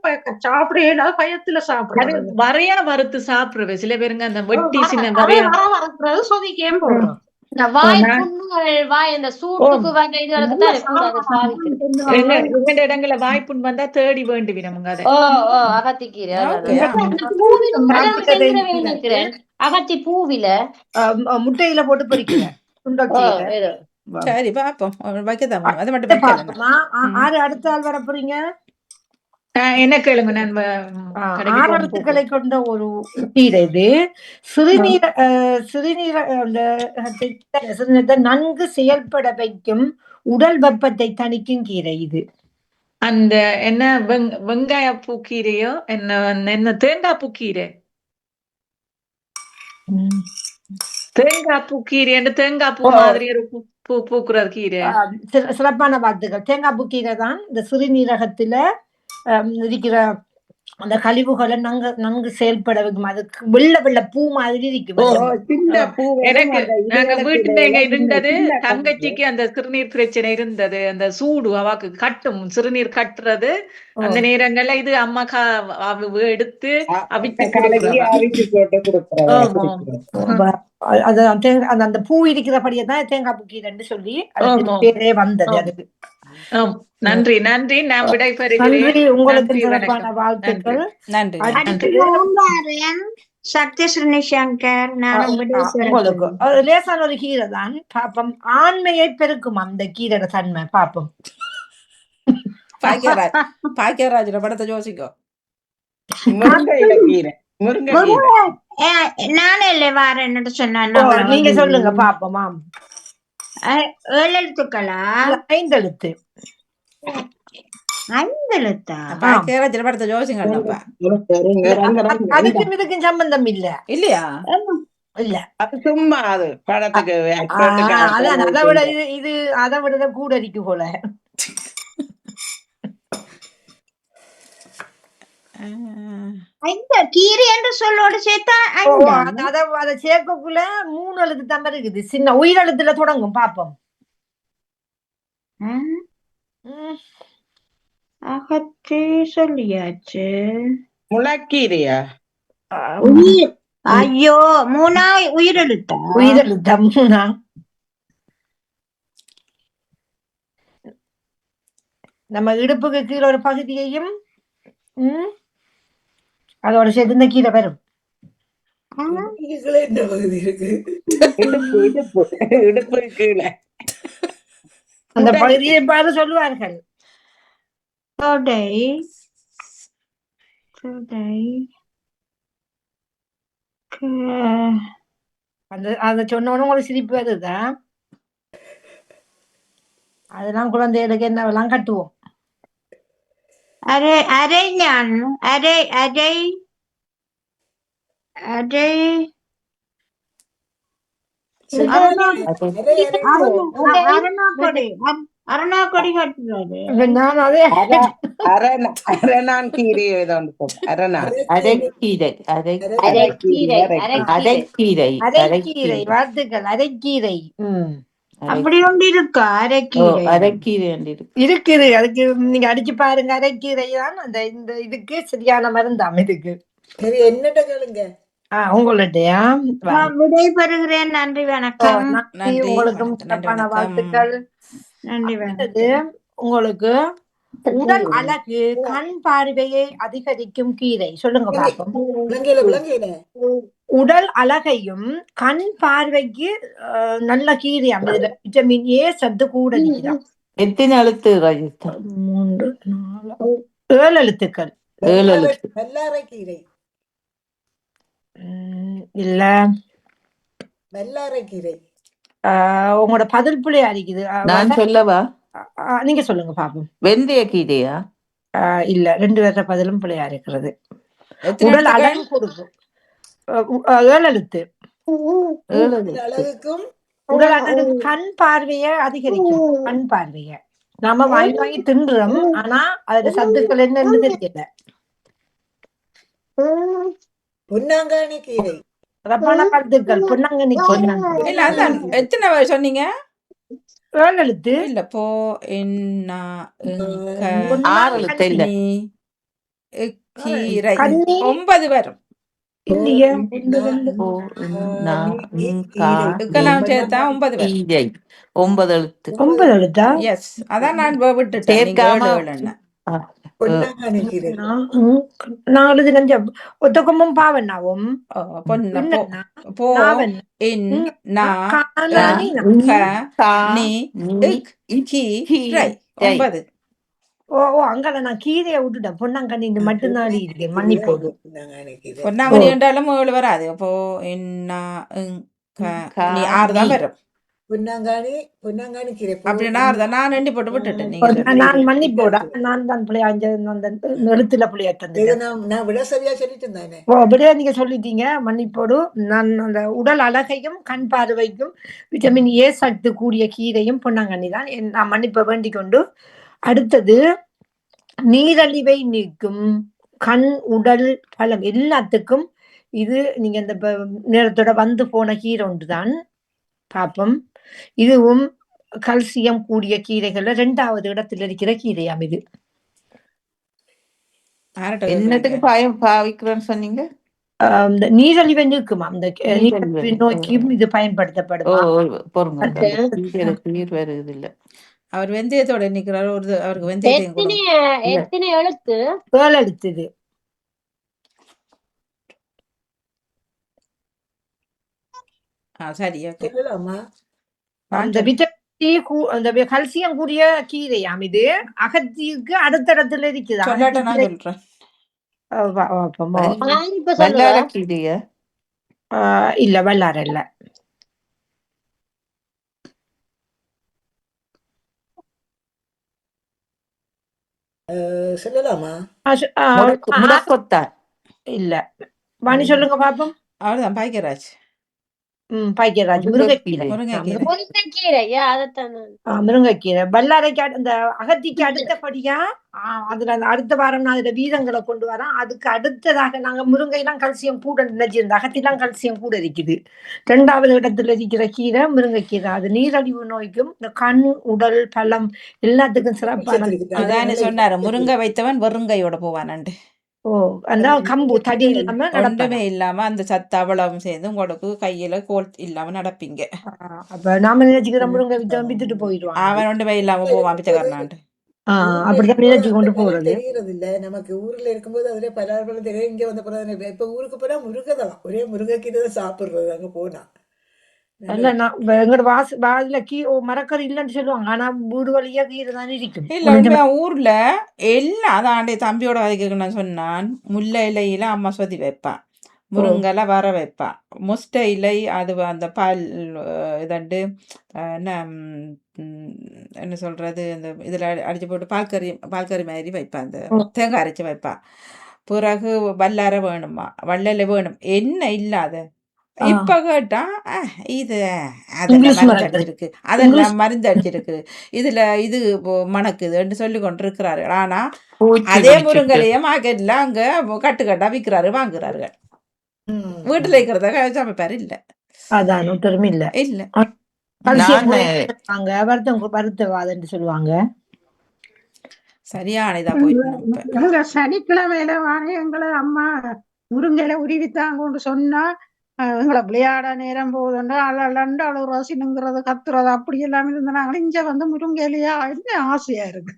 சாப்பிட பயத்துல சாப்பிடுறது வரையா வறுத்து சாப்பிடுறது. சில பேருங்க அந்த வெட்டி சின்ன வரையா வறுக்கிறது சொதிக்கேம் போடுறோம். இடங்களை வாய்ப்புண் வந்தா தேடி வேண்டுவினமுங்க. அகத்தி பூவில முட்டையில போட்டு பொரிக்கிறேன். சரி பாப்போம். அது மட்டும். அடுத்த ஆள் வர போறீங்க? என்ன கேளுங்க. நான் 6 எழுத்துக்களை கொண்ட ஒரு கீரை இது. சிறுநீரகத்தை நன்கு செயல்பட வைக்கும், உடல் வெப்பத்தை தணிக்கும் கீரை இது. அந்த என்ன வெங்காய பூக்கீரையோ என்ன தேங்காய் பூக்கீரை தேங்காய் பூக்கீரை தேங்காய் பூ மாதிரி ஒரு பூ பூக்குற கீரை. சிறப்பான வார்த்தைகள். தேங்காய் பூ கீரை தான் இந்த சிறுநீரகத்துல இருக்கிற அந்த கழிவுகளை நன்கு செயல்பட வைக்கும். அதுக்கு வெள்ள வெள்ள பூ மாதிரி இருக்கும். எனக்கு நாங்க வீட்டுல எங்க இருந்தது தங்கச்சிக்கு அந்த சிறுநீர் பிரச்சனை இருந்தது. அந்த சூடு அவாக்கு கட்டும் சிறுநீர் கட்டுறது அந்த நேரங்கள்ல இது அம்மா எடுத்து அவிச்சு அந்த பூ இருக்கிறபடியே தான் தேங்காய் பூ கீரைன்னு சொல்லி பேரே வந்தது அதுக்கு. நன்றி நன்றி. நான் விடைபெறுகிறேன். உங்களுக்கு சிறப்பான வாழ்த்துக்கள். நன்றி. சத்யஸ்ரீ சங்கர். உங்களுக்கு லேசான ஒரு கீரை தான். பாப்பம் ஆண்மையை பெருக்கும் அந்த கீரை தன்மை பாப்போம். பாக்கியராஜ் படத்தை யோசிக்கோ. நானே இல்லை வார என்ன சொன்ன நீங்க சொல்லுங்க பாப்போமா. 7 எழுத்துக்களா? 5 எழுத்து. 5 எழுத்தா? பாக்கியராஜ் படத்தை யோசிங்க. அதுக்கும் இதுக்கும் சம்பந்தம் இல்ல இல்லையா? இல்ல சும்மா அது படத்துக்கு அதை விட இது அதை விட கூட இருக்கு போல. கீரை என்று சொல்லோடு சேர்த்தா அதை சேர்க்கக்குள்ள 3 எழுத்து தான் இருக்குது. சின்ன உயிரெழுத்துல தொடங்கும். பாப்போம். அகற்றி சொல்லியாச்சு. முளக்கீரையா? ஐயோ 3 உயிரெழுத்தா? உயிரெழுத்தா 3? நம்ம இடுப்புக்கு கீழே ஒரு பகுதியையும் அதோட சேர்த்து இந்த கீழே வரும். என்ன பகுதி இருக்கு? இடுப்பு கீழே அந்த பகுதியை பாரு சொல்லுவார்கள். தொடை அத சொன்னோன்னு உங்களுக்கு சிரிப்பு வருதுதான். அதெல்லாம் குழந்தைகளுக்கு என்னவெல்லாம் கட்டுவோம். அரை ஞான் அரை அரை அரை அரணாக்கொடி கட்டுறாரு. அரணான் கீரை அரைக்கீரை. வாழ்த்துக்கள். அரைக்கீரை அப்படி ஒன்று இருக்கா? அரைக்கீரை இருக்குது. அதுக்கு நீங்க அடிச்சு பாருங்க. அரைக்கீரை தான் அந்த இந்த இதுக்கு சரியான மருந்தாம். இதுக்கு சரி என்னட்ட கேளுங்க. உங்கள்கிட்டயா விடைபெறுகிறேன். நன்றி வணக்கம். நன்றி. உங்களுக்கும் சிறப்பான வாழ்த்துக்கள். நன்றி வணக்கம். உங்களுக்கு உடல் அழகு கண் பார்வையை அதிகரிக்கும் கீரை சொல்லுங்க பாப்போம். உடல் அழகையும் கண் பார்வைக்கு நல்ல கீரை. இதுல விட்டமின் ஏ சத்து கூட இருக்கிறான். எத்தனை எழுத்து? 3 4 7 எழுத்துக்கள். 7 எழுத்து. வெள்ளாரைக்கீரை இல்ல. வெள்ளாரைக்கீரை உங்களோட பதில் பிள்ளையா இருக்குது. நான் சொல்லவா? நீங்க சொல்லுங்க பாப்போம். வெந்தய கீரையா? இல்ல. 2 பேர பதிலும் பிள்ளையா இருக்கிறது. உடல் அழகு கொடுக்கும். 7 எழுத்து. உடல் அழகு கண் பார்வைய அதிகரிக்கும். கண் பார்வைய நாம வாங்கி தின்றோம். ஆனா அதுல சத்துக்கள் என்னன்னு தெரியல. பொன்னாங்கானி கீரை. ரப்பான கருத்துக்கள். பொன்னாங்கண்ணி. எத்தனை சொன்னீங்க? 7 எழுத்து. இல்ல போ என்ன 6 எழுத்து. இல்ல கீரை 9 வரும். இல்லையே. 9 எழுத்து. 9 எழுத்தா? எஸ். அதான் நான் விட்டுட்டேன். நாலு நஞ்சம் ஒத்தக்கமும் பாவண்ணாவும் அங்க நான் கீரையை விட்டுட்டேன். பொன்னாங்கண்ணி மட்டும்தான் இருக்கேன். மன்னிப்போது. பொன்னாங்கண்ணி என்றாலும் வராது. அப்போ என்ன 6 தான் வரும். பொன்னாங்கானி கீரை அப்படின்னா நான் எண்ணி போட்டு விட்டுட்டேன். நீங்க நான் சொல்லுங்க. நான் மன்னிப்போட நான் தான் பிள்ளையா அந்த எழுத்துல பிள்ளையா இது தந்துட்டேன். நான் விட சரியா சொல்லிட்டு இருந்தானே. அப்படியே நீங்க சொல்லிட்டீங்க, மன்னிப்போடு. நான் அந்த உடல் அழகையும் கண் பார்வைக்கும் விட்டமின் ஏ சத்து கூடிய கீரையும் பொன்னாங்கண்ணி தான். நான் மன்னிப்பை வேண்டிக் கொண்டு, அடுத்தது நீரழிவை நீக்கும் கண் உடல் பலம் எல்லாத்துக்கும் இது நீங்க இந்த நேரத்தோட வந்து போன கீரை ஒன்றுதான் பாப்போம். இதுவும் கல்சியம் கூடிய கீரைகள்ல 2வது இடத்துல இருக்கிற கீரையாம் இது. என்னத்துக்கு பாவிக்கிறேன்னு சொன்னீங்க? இந்த நீரழிவை நீக்குமா, இந்த நீரழிவு நோய்க்கும் இது பயன்படுத்தப்படுமா? நீர் வருது இல்ல. அவர் வெந்தயத்தோட நிக்கிறாரு. அவருக்கு வெந்தயத்தையும் கூட எத்தனை எழுத்து? 7 எழுத்துது. சரி, ஓகே. அந்த அந்த கல்சியம் கூடிய கீரையாம் இது. அகத்திக்கு அடுத்த இடத்துல இருக்குதா? சொல்லாட்ட நான் சொல்றேன். இல்ல வல்லார இல்ல. சொல்லலாமா? இல்ல வாணி சொல்லுங்க பாப்போம். அவர்தான் பாக்கியராஜ். பாக்கியராஜ். முருங்கைக்கீரை. முருங்கைக்கீரை பல்லாரைக்கு அந்த அகத்திக்கு அடுத்தபடியா அதுல அந்த அடுத்த வாரம் நான் அதுல வீரங்களை கொண்டு வரேன். அதுக்கு அடுத்ததாக நாங்க முருங்கைலாம் கல்சியம் கூட நினைச்சிருந்த அகத்திலாம் கல்சியம் கூட இருக்குது. 2வது இடத்துல இருக்கிற கீரை முருங்கைக்கீரை. அது நீரழிவு நோய்க்கும் இந்த கண் உடல் பலம் எல்லாத்துக்கும் சிறப்பான. அதானே சொன்னாரு, முருங்கை வைத்தவன் வெறுங்கையோட போவானண்டு. அந்த கம்பு தடி இல்லாம ஒன்றுமே இல்லாம அந்த சத்து அவ்வளவும் சேர்ந்து உங்களுக்கு கையில கோல் இல்லாம நடப்பீங்க. அப்ப நாம நினைச்சுக்கிற முருங்கை வித்துட்டு போயிடுவான். அவன் ஒன்றுமே இல்லாம போவான் பிச்சைக்காரனாண்டு. அப்படிதான் நினைச்சு கொண்டு போறது. தெரியறது இல்ல நமக்கு. ஊர்ல இருக்கும்போது அதுல பல தெரியும். இங்க வந்த பிறகு இப்ப ஊருக்கு போனா முருகைதான், ஒரே முருங்கைக்கீரை தான் சாப்பிடுறது அங்க போனா. இல்ல நான் எங்கட வாசல மரக்கறி இல்லன்னு சொல்லுவாங்க. ஆனா வீடு வழியா கீரை தானே இருக்கும். இல்ல ஊர்ல எல்லாம் அதான் தம்பியோட வதைக்கணும்னு சொன்னான். முல்லை இலையில அம்மா சொதி வைப்பான், முருங்கலை வர வைப்பான், முஸ்டை இலை அது அந்த பால் இதண்டு என்ன சொல்றது அந்த இதுல அடிச்சு போட்டு பால்கறி மாதிரி வைப்பான். அந்த தேங்காய் அரைச்சி வைப்பான். பிறகு வல்லார வேணுமா, வள்ளல வேணும், என்ன இல்லாத. இப்ப கேட்டா இது அதெல்லாம் மருந்து அடிச்சிருக்கு, அதெல்லாம் மருந்து அடிச்சிருக்கு, இதுல இது மணக்குதுன்னு சொல்லி கொண்டிருக்கிறார்கள். ஆனா அதே முருங்கலையே மார்க்கெட்ல அங்க கட்டுக்கட்டா விற்கிறாரு, வாங்குறார்கள். வீட்டுல இருக்கிறத சமைப்பாரு இல்ல. அதான் ஒருத்தருமே இல்ல. இல்ல வருத்தவாதம் சொல்லுவாங்க. சரியான இதா போயிட்டு சனிக்கிழமையில வாங்க எங்களை அம்மா முருங்கையில உருவித்தாங்கன்னு சொன்னா எங்களை விளையாட நேரம் போகுதுண்டா அழண்டு அவ்வளவு ரசினுங்கிறது கத்துறது அப்படி எல்லாம் இருந்தாங்க. இங்க வந்து முருங்கையிலையா என்ன ஆசையா இருக்கு.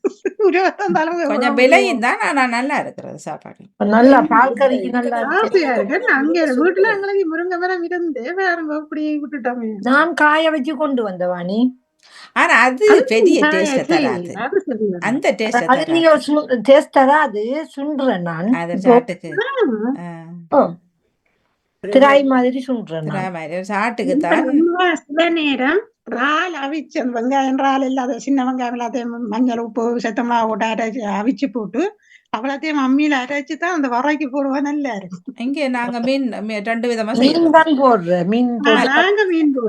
கொஞ்சம் விலையும் தான் ஆனா நல்லா இருக்கிறது சாப்பாடு. நல்லா பால்கறிக்கு நல்லா ஆசையா இருக்கு. அங்க வீட்டுல எங்களுக்கு முருங்கை மரம் இருந்து வேற இப்படி விட்டுட்டோமே. நான் காய வச்சு கொண்டு வந்த வாணி. ஆனா அது பெரிய டேஸ்ட் தராது. அந்த டேஸ்ட் அது நீங்க டேஸ்ட் தராது. சுண்டுறேன் நான் அது சாட்டுக்கு திராய் மாதிரி சுண்டுறேன். சாட்டுக்கு தான் சில நேரம் இறால் அவிச்சு அந்த வெங்காயம் இறால் இல்லாத சின்ன வெங்காயம் எல்லாத்தையும் மஞ்சள் உப்பு சத்தமா போட்டு அரைச்சி அவிச்சு போட்டு அவ்வளோத்தையும் அம்மியில அரைச்சு தான் அந்த வரைக்கு போடுவா. நல்லா இருக்கும். இங்கே நாங்க மீன் 2 விதமா போடுறோம்.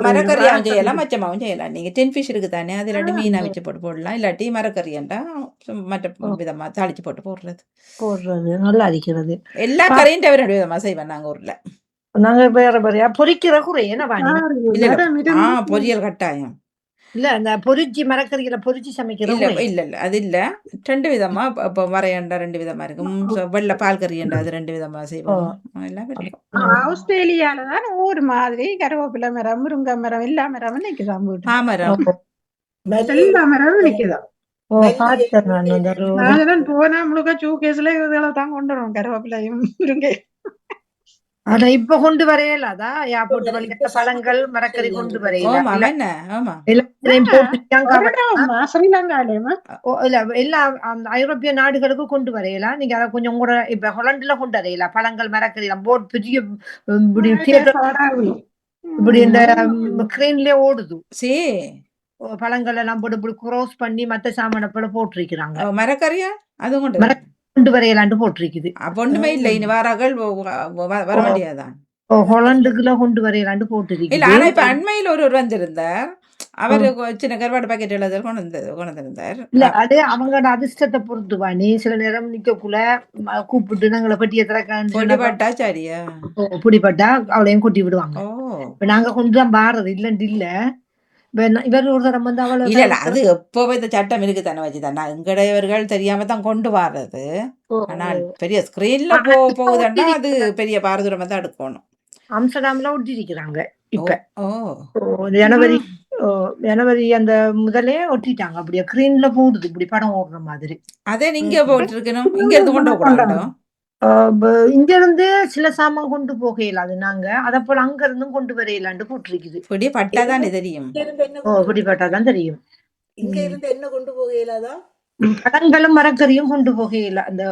மரக்கறியாவும் செய்யலாம், மச்சமாவும் செய்யலாம். நீங்க டென் ஃபிஷ் இருக்கு தானே, அது 2 மீன் அவிச்சு போட்டு போடலாம். இல்லாட்டி மரக்கறியாண்டா மற்ற விதமா தாளிச்சு போட்டு போடுறது நல்லா இருக்கிறது. எல்லா கறியும் 2 விதமா செய்வேன் நாங்க ஊர்ல. நாங்க வேற வேறையா பொரிக்கிற குறைய பொரியல் கட்டாயம் இல்ல. அந்த பொரிச்சி மரக்கறிகளை பொரிச்சு சமைக்கிறோம். இல்ல அது இல்ல. 2 விதமா இப்ப வரையண்டா 2 விதமா இருக்கும். வெள்ளை பால் கறியண்டா அது 2 விதமா செய்வோம். ஆஸ்திரேலியாலதான் ஒரு மாதிரி கருவேப்பிலை மரம் முருங்கை மரம் எல்லா மரமும் நிக்குதான். எல்லா மரமும் நிக்குதான். போனா முழுக்க சூகேஸ்ல இதெல்லாம் கொண்டு வரும் கருவேப்பிலையும் முருங்கை. ஆனா இப்ப கொண்டு வரையலாதா போட்டு வழிகிட்ட பழங்கள் மரக்கறி கொண்டு வரையல. எல்லா ஐரோப்பிய நாடுகளுக்கும் கொண்டு வரையலாம். நீங்க அதை கொஞ்சம் கூட இப்ப ஹொலண்டுல கொண்டு வரையலாம். பழங்கள் மரக்கறி போட் பெரிய இப்படி இந்த ஸ்கிரீன்லயே ஓடுது சே பழங்கள் எல்லாம் போட்டு இப்படி cross பண்ணி மத்த சாமான போல போட்டிருக்கிறாங்க. மரக்கறியா அது கொண்டு மர கொண்டு வரையலாண்டு போட்டிருக்குது. அப்ப ஒண்ணுமே இல்லை இனி வாராக்கள் வர வேண்டியதான். ஹொலண்டுக்குள்ள கொண்டு வரையலாண்டு போட்டிருக்கு. இல்ல ஆனா இப்ப அண்மையில் ஒரு வந்திருந்தார் அவரு சின்ன கருவாடு பாக்கெட் எழுதல் கொண்டு வந்திருந்தார். இல்ல அது அவங்களோட அதிர்ஷ்டத்தை பொறுத்து வாணி சில நேரம் நிக்கக்குள்ள கூப்பிட்டு நாங்களை பட்டிய பொடிபட்டா சரியா பிடிப்பட்டா அவளையும் கொட்டி விடுவாங்க. ஓ இப்ப நாங்க கொண்டுதான் பாடுறது இல்லன்னு இல்ல இவர் ஒரு தரம் வந்து அவளை இல்ல இல்ல அது எப்பவே இந்த சட்டம் இருக்கு தானே வச்சுதான் எங்கடையவர்கள் தெரியாம தான் கொண்டு வர்றது. ஆனால் பெரிய ஸ்கிரீன்ல போகுதுன்னா அது பெரிய பாரதூரமா தான் எடுக்கணும். அம்ஸ்டர்டாம்ல ஒட்டிருக்கிறாங்க இப்ப ஜனவரி அந்த முதலே ஒட்டிட்டாங்க அப்படியே ஸ்கிரீன்ல போடுது இப்படி படம் ஓடுற மாதிரி. அதே நீங்க போட்டு இருக்கணும் இங்க இருந்து கொண்டு போகக்கூடாது. இங்க இருந்து சில சாமான் கொண்டு போக இயலாது நாங்க அத போல அங்க இருந்தும் கொண்டு வர இயலாண்டு போட்டிருக்குது. பொடி பட்டாதான் தெரியும். பொடி பட்டாதான் தெரியும். இங்க இருந்து என்ன கொண்டு போக இயலாதா? பழங்களும் மரக்கறியும் கொண்டு போக இயல அந்த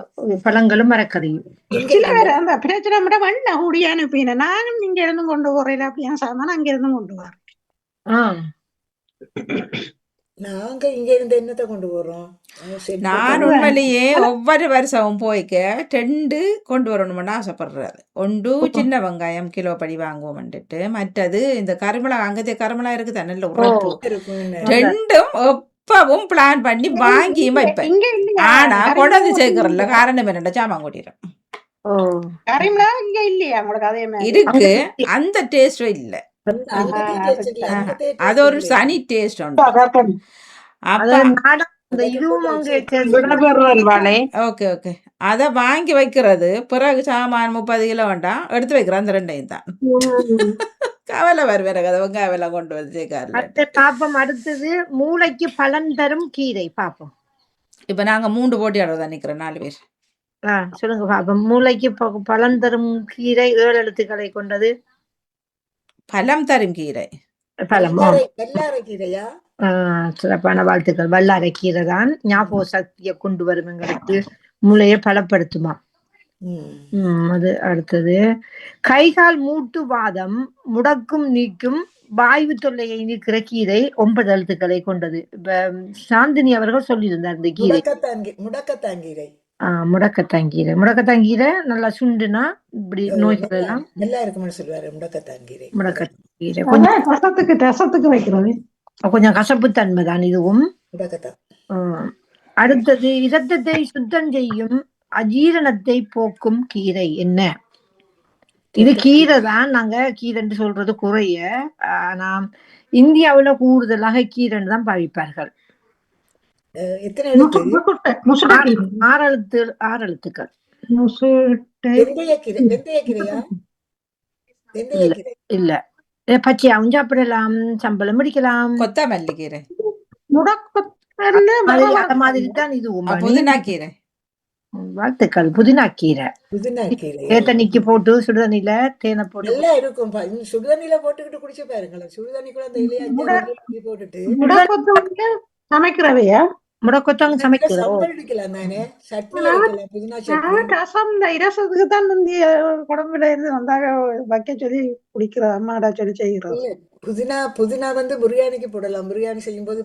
பழங்களும் மரக்கறியும். சில பேர் அந்த பிரச்சனை மட்டும் வண்ண கூடிய அனுப்பின நானும் இங்க இருந்து கொண்டு போறேன் அப்படியா சாமான அங்க இருந்து கொண்டு வரேன். நாங்க இங்க இருந்து என்னத்தை கொண்டு போறோம்? நான் உண்மையிலேயே ஒவ்வொரு வருஷமும் போய்க்க 2 கொண்டு வரணும்னு ஆசைப்படுறது. ஒன்று சின்ன வெங்காயம் கிலோ படி வாங்குவோம்ட்டு, மற்றது இந்த கருமிளகா அங்கதே கருமிளகா இருக்கு தானே உறப்பு. 2ம் எப்பவும் பிளான் பண்ணி வாங்கியும் வைப்பேன். ஆனா கொண்டாந்து சேர்க்கறல காரணம் என்னடா சாமான் கொட்டிடும். இருக்கு அந்த டேஸ்டும் இல்ல. அது ஒரு சனி டேஸ்ட் உண்டு. ஓகே ஓகே அத வாங்கி வைக்கிறது பிறகு சாமான் 30 கிலோ வேண்டாம் எடுத்து வைக்கிறேன். அந்த 2ஐயும் தான் கவலை வருவேன் கதை வெங்காயம் கொண்டு வந்து பாப்போம். அடுத்தது மூளைக்கு பலன் தரும் கீரை பாப்போம். இப்ப நாங்க 3 போட்டியாளர் நிக்கிறோம் 4 பேர். சொல்லுங்க பாப்போம். மூளைக்கு பலன் தரும் கீரை 7 எழுத்துக்களை கொண்டது. பலம் தரும் கீரை கீரையா? சிறப்பான வாழ்த்துக்கள். வல்லாரை கீரை தான் ஞாபக சக்தியை கொண்டு வரும் எங்களுக்கு மூளையை பலப்படுத்துமா. அது அடுத்தது கைகால் மூட்டு வாதம் முடக்கும் நீக்கும் வாயு தொல்லையை நீக்கிற கீரை 9 எழுத்துக்களை கொண்டது. சாந்தினி அவர்கள் சொல்லியிருந்தார் இந்த கீரை முடக்கத்தாங்கீரை. முடக்கத்தாங்கீரை முடக்கத்தாங்கீரை நல்லா சுண்டுனா இப்படி நோய்கள் எல்லாம் நல்லா இருக்கும்னு சொல்லுவாரு. முடக்கத்தாங்கீரை முடக்கத்தாங்கீரை ரசத்துக்கு வைக்கிறது கொஞ்சம் கசப்பு தன்மை தான் இதுவும். அடுத்தது இரத்தத்தை சுத்தம் செய்யும் அஜீரணத்தை போக்கும் கீரை என்ன? இது கீரை தான். நாங்க கீரைன்னு சொல்றது குறைய. ஆனா இந்தியாவுல கூடுதலாக கீரைன்னு தான் பாவிப்பார்கள். 6 எழுத்துக்கள். இல்ல பச்சையா சாப்பிடலாம், சம்பளம் பிடிக்கலாம். கொத்தமல்லி கீரை மாதிரி தான் இதுவும். புதினா கீரை. வாழ்த்துக்கள். புதினா கீரை தண்ணிக்கு போட்டு சுடுதண்ணில தேனை போட்டு நல்லா இருக்கும். சுடுதண்ணில போட்டுக்கிட்டு குடிச்சு பாருங்களேன். சுடுதண்ணிக்குள்ள அந்த இலையா போட்டுட்டு சமைக்கிறவையா முடக்கொத்தவங்க சமைக்கிறோம். இரசத்துக்கு தான் குழம்புல இருந்து வந்தாக வைக்க சொல்லி குடிக்கிற அம்மாடா சொல்லி செய்கிறோம். புதினா வந்து பிரியாணிக்கு போடலாம். பிரியாணி செய்யும் போது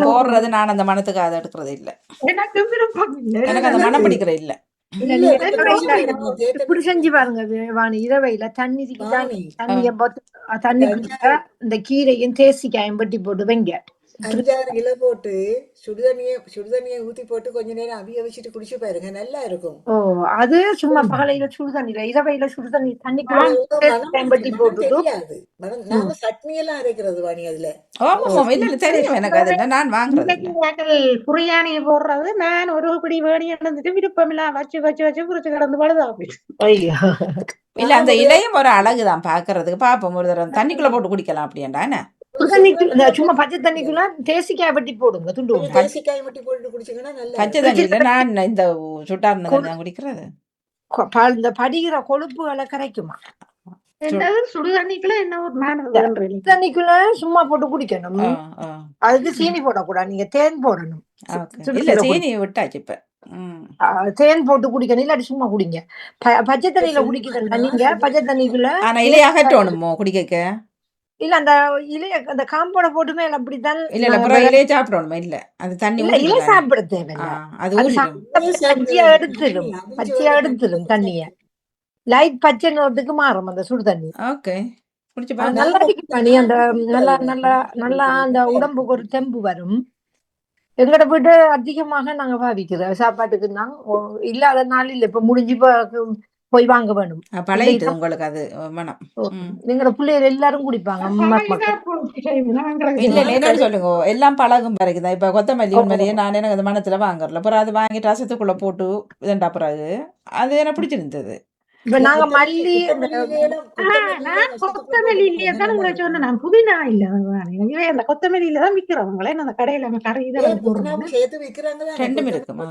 போடுறது நான் அந்த மனத்துக்கு அதை எடுக்கிறது இல்ல. எனக்கு விருப்பம் இல்லை. எனக்கு அந்த மனம் பிடிக்கிற இல்ல. இப்படி செஞ்சு பாருங்க வாணி. இரவையில தண்ணி இந்த கீரையும் தேசிக்காயும் வெட்டி போட்டு வைங்க. 5-6 கிலோ போட்டு சுடுதண்ணியை ஊத்தி போட்டு கொஞ்ச நேரம் அவிய வச்சுட்டு குடிச்சு பாருங்க. நல்லா இருக்கும். அது சும்மா பகலையில சுடுதண்ணில இரவையில சுடுதண்ணி தண்ணிக்கு போட்டு நாங்க சட்னி எல்லாம் அரைக்கிறது வாணி. அதுல தெரியும் எனக்கு. அது நான் வாங்குறது புரியாணி போடுறது. நான் ஒரு பிடி வேணி இருந்துட்டு விருப்பம் இல்ல வச்சு வச்சு வச்சு குறிச்சு கிடந்து பழுதா. இல்ல அந்த இலையும் ஒரு அழகுதான் பாக்குறதுக்கு. பாப்போம் ஒரு தடவை தண்ணிக்குள்ள போட்டு குடிக்கலாம் அப்படின்டா. சும்மா பச்சை தண்ணிக்குள்ள தேசிக்காய் வெட்டி போடுங்க. துண்டு தேசிக்காய் வெட்டி போட்டு குடிச்சீங்கன்னா நல்லா. பச்சை தண்ணியில நான் இந்த சுட்டார்னு குடிக்கிறது. இந்த படிகிற கொழுப்புகளை கரைக்குமா. சுடுதண்ணிக்குள்ள என்ன தண்ணிக்குள்ள சும்மா போட்டு குடிக்கணும். அதுக்கு சீனி போடக்கூடாது. நீங்க தேன் போடணும். சீனி விட்டாச்சு இப்ப தேன் போட்டு குடிக்கணும், இல்லாட்டி சும்மா குடிங்க. பச்சை தண்ணியில குடிக்கிறேன் நீங்க பச்சை தண்ணிக்குள்ள ஆனா இலையை அகற்றணுமோ குடிக்க? இல்ல அந்த இலைய அந்த காம்போட போட்டுமே அப்படித்தான். இல்ல இல்ல அப்புறம் இலையை சாப்பிடணுமா? இல்ல அது தண்ணி இல்ல இலை சாப்பிட தேவையில்ல, அது அது ஊறிடும். பச்சையா எடுத்துடும் தண்ணிய. லைட் பச்சை நிறத்துக்கு மாறும் அந்த சுடு தண்ணி. ஓகே, குடிச்சு நல்லா இருக்கு தண்ணி. அந்த நல்லா நல்லா நல்லா அந்த உடம்புக்கு ஒரு தெம்பு வரும். எங்கட வீட்டு அதிகமாக நாங்க பாவிக்கிறோம் சாப்பாட்டுக்கு தான். இல்லாத நாள் இல்ல, இப்ப முடிஞ்சு போய் வாங்க வேணும். பழகிட்டு உங்களுக்கு அது மனம். எங்களோட பிள்ளைகள் எல்லாரும் குடிப்பாங்க. இல்ல என்னன்னு சொல்லுங்க, எல்லாம் பழகும் பிறகுதான். இப்ப கொத்தமல்லி உண்மையிலேயே நான் எனக்கு அந்த மனத்துல வாங்கறல, அப்புறம் அது வாங்கிட்டு ரசத்துக்குள்ள போட்டு இதண்டா பிறகு அது எனக்கு பிடிச்சிருந்தது. இப்ப நாங்க மல்லி கொத்தமல்லியிலேயே தான் உங்களை சொன்னேன் நான், புதினா இல்ல அந்த கொத்தமல்லியில தான் விக்கிறவங்களே அந்த கடையில கடை ரெண்டும் இருக்குமா?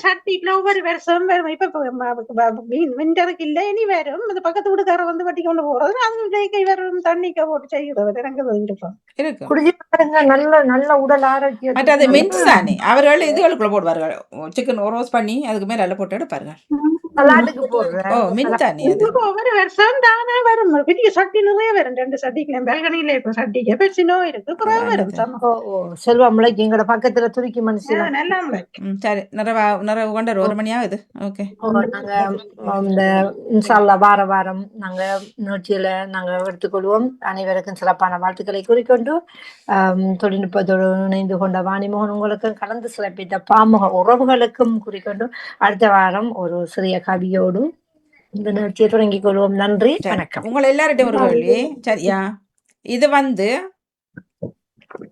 சட்டிக்குள்ள ஒவ்வொரு வருஷம் விண்டருக்கு இல்ல இனி வரும். அந்த பக்கத்து வீட்டுக்கார வந்து வட்டி கொண்டு போறது, அது வரும் தண்ணிக்க போட்டு செய்யறது நல்ல நல்ல உடல் ஆரோக்கியம். மற்றது மின்ஸ் தானே அவர்கள் இதுகளுக்குள்ள போடுவார்கள், சிக்கன் ரோஸ் பண்ணி அதுக்கு மேல எல்லாம் போட்டு எடுப்பார்கள். ஒவ்வொரு வருஷம் தானே வரும், பெரிய சட்டி நிறைய வரும். 2 சட்டிக்கு பெல்கனியில இப்ப சட்டிக்கு பெருசினோ இருக்கு. செல்வா முளைக்கு எங்கட பக்கத்துல துருக்கி மனுஷன் நல்லா சரி நிறைவு கொண்டு 1 மணி ஆகுது. ஓகே, நாங்க இந்த இன்ஷால்லா வார வாரம் நாங்க நிகழ்ச்சியில நாங்க எடுத்துக்கொள்வோம். அனைவருக்கும் சிறப்பான வாழ்த்துக்களை கூறிக்கொண்டு தொழில்நுட்பத்தோடு இணைந்து கொண்ட வாணிமோகன் உங்களுக்கும் கலந்து சிறப்பித்த பாமுக உறவுகளுக்கும் கூறிக்கொண்டு அடுத்த வாரம் ஒரு சிறிய கவியோடு இந்த நிகழ்ச்சியை தொடங்கிக் கொள்வோம். நன்றி, வணக்கம். உங்களை எல்லார்ட்டையும் ஒரு கேள்வி, சரியா? இது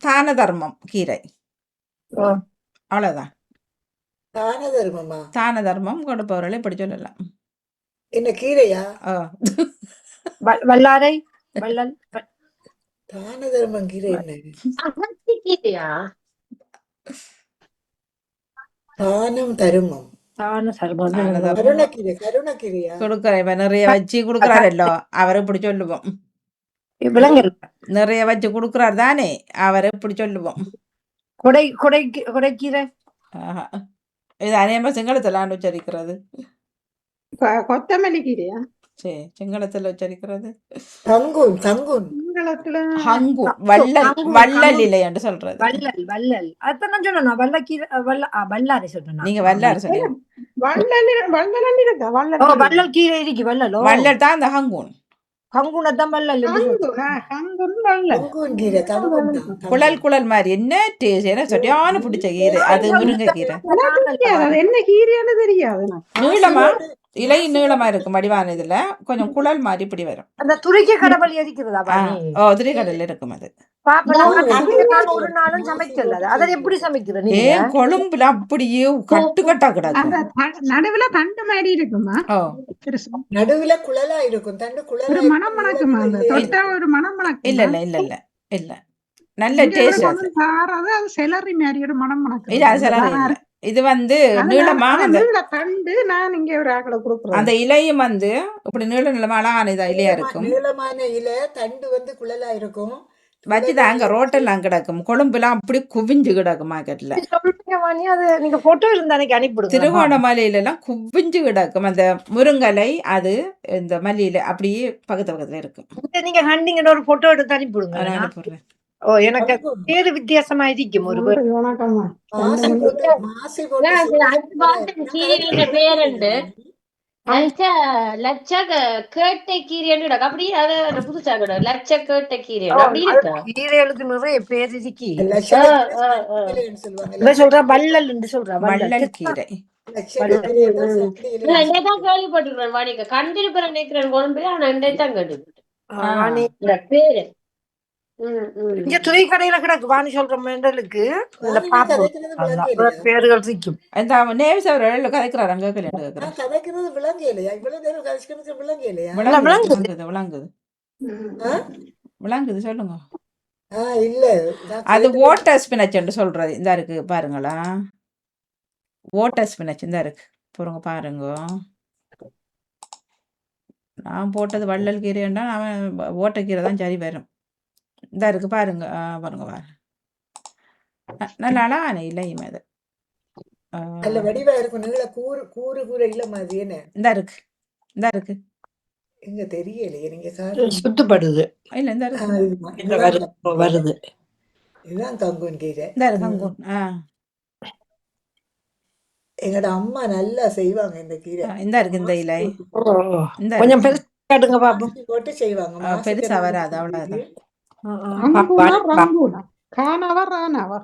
தான தர்மம் கீரை, அவ்வளவுதான். தான தர்மம் கொடுப்பவர்களை இப்படி சொல்லலாம். என்ன கீரையா? வல்லாரை வள்ளல் தான தர்மம் கீரை என்ன? தானம் தருமம் நிறைய வச்சு குடுக்கறாரല്ലോ அவரை இப்படி சொல்லுவோம். நிறைய வச்சு குடுக்கறாரு தானே அவரை இப்படி சொல்லுவோம். கொடைக்கீரை இது அநேகமா சிங்களத்துல உச்சரிக்கிறது. கொத்தமல்லி கீரையா? சரி, சிங்களத்துல உச்சரிக்கிறது வள்ளல் இல்லை என்று சொல்றது. வள்ளல் அதான் சொல்லணும். வல்லக்கீரை வல்லாரை சொல்லணும். நீங்க வல்லாரை சொன்னீங்க. வள்ளல் கீரை இருக்கு. வள்ளல் தான் அந்த ஹங்கூன். குழல் மாதிரி என்ன டேஸ்ட், என்ன சொட்டியான பிடிச்ச கீரை அது. முருங்கை கீரை என்ன கீரைன்னு தெரியாது. நீளமா இலை நீளமா இருக்கும், வடிவான இதுல கொஞ்சம் குழல் மாதிரி இப்படி வரும். அந்த துருக்கி கடல் இருக்கிறதா? துரிகடல் இருக்கும். அது ஒரு நாளும் சமைக்கல. அதை எப்படி சமைக்கிறது? கொழும்புல அப்படியே கட்டு கட்டா கிடக்கும். நடுவுல தண்டு மாதிரி இருக்குமா? நடுவுல குழலா இருக்கும். தண்டு குழல் மனம் மணக்குமா? தொட்டா ஒரு மனம் மணக்கும். இல்ல இல்ல இல்ல இல்ல இல்ல, நல்ல டேஸ்ட். அது செலரி மாதிரி ஒரு மனம் மணக்கும். இல்ல அது செலரி இல்ல. இது நீளமா தண்டு. நான் இங்க ஒரு ஆக்களை கொடுக்குறேன். அந்த இலையும் இப்படி நீளமா அழகான இலையா இருக்கும். நீளமான இலை, தண்டு குழலா இருக்கும். வச்சுதாங்க ரோட்டெல்லாம் கிடக்கும். கொழும்புலாம் அப்படி குவிஞ்சு கிடக்கும் மார்க்கெட்ல. நீங்க போட்டோ இருந்தா அனுப்பிடுங்க. திருகோணமலையில எல்லாம் குவிஞ்சு கிடக்கும் அந்த முருங்கலை. அது இந்த மல்லியில அப்படியே பக்கத்துல இருக்கும். நீங்க ஹண்டிங்க ஒரு போட்டோ எடுத்து அனுப்பிடுங்க. அனுப்பிடுறேன். எனக்கு பேரு வித்தியாசமா இருக்கும். ஒரு லட்ச கேட்டை கீரைன்னு அப்படியே அது புதுசா லட்ச கேட்டை கீரை கீரைகளுக்கு நிறைய பேர் இருக்கு. சொல்ற வள்ளல் என்று சொல்ற வள்ளல் கீரை கேள்விப்பட்டிருக்கிறேன். வாணிக்க கண்டிருப்பேன் நினைக்கிறேன் கொழும்பு. ஆனா தான் கேள்விப்பட்டேன் பேரு. இங்க துணி கடையில கிடக்கு வாணி சொல்ற மெண்டலுக்கு பேர்கள் இருக்கும். கதைக்கிறாங்க விளங்குது சொல்லுங்க. அது வாட்டர் ஸ்பினச் என்று சொல்றது. இந்த இருக்கு பாருங்களா, வாட்டர் ஸ்பினச் இந்த இருக்கு பாருங்க. நான் போட்டது வள்ளல் கீரைன்னா அவன் ஓட்டைக்கீரை தான் சரி வரும். இதா இருக்கு பாருங்க. பாருங்க பாருங்க. நல்ல அழகான இலையும் அது. நல்ல வடிவா இருக்கும். நீங்கள கூறு கூறு கூறு இல்ல மாதிரி என்ன இந்தா இருக்கு, இந்தா இருக்கு. எங்க தெரியலையே நீங்க காட்டுங்க. சுத்தப்படுது. இல்ல இந்தா இருக்கு, இதுதான் இந்த வருது இதுதான் கங்குன் கீரை. இந்தா இருக்கு அங்கும். எங்கட அம்மா நல்லா செய்வாங்க இந்த கீரை. இந்தா இருக்கு இந்த இலை. இந்தா கொஞ்சம் இருக்கு. பெருசா காட்டுங்க பாப்போம். மாசி போட்டு செய்வாங்க. மாசி பெருசா கருவாடு வராது, போட்டு அவ்வளவுதான். ரங்கூனா காணவா ராணவா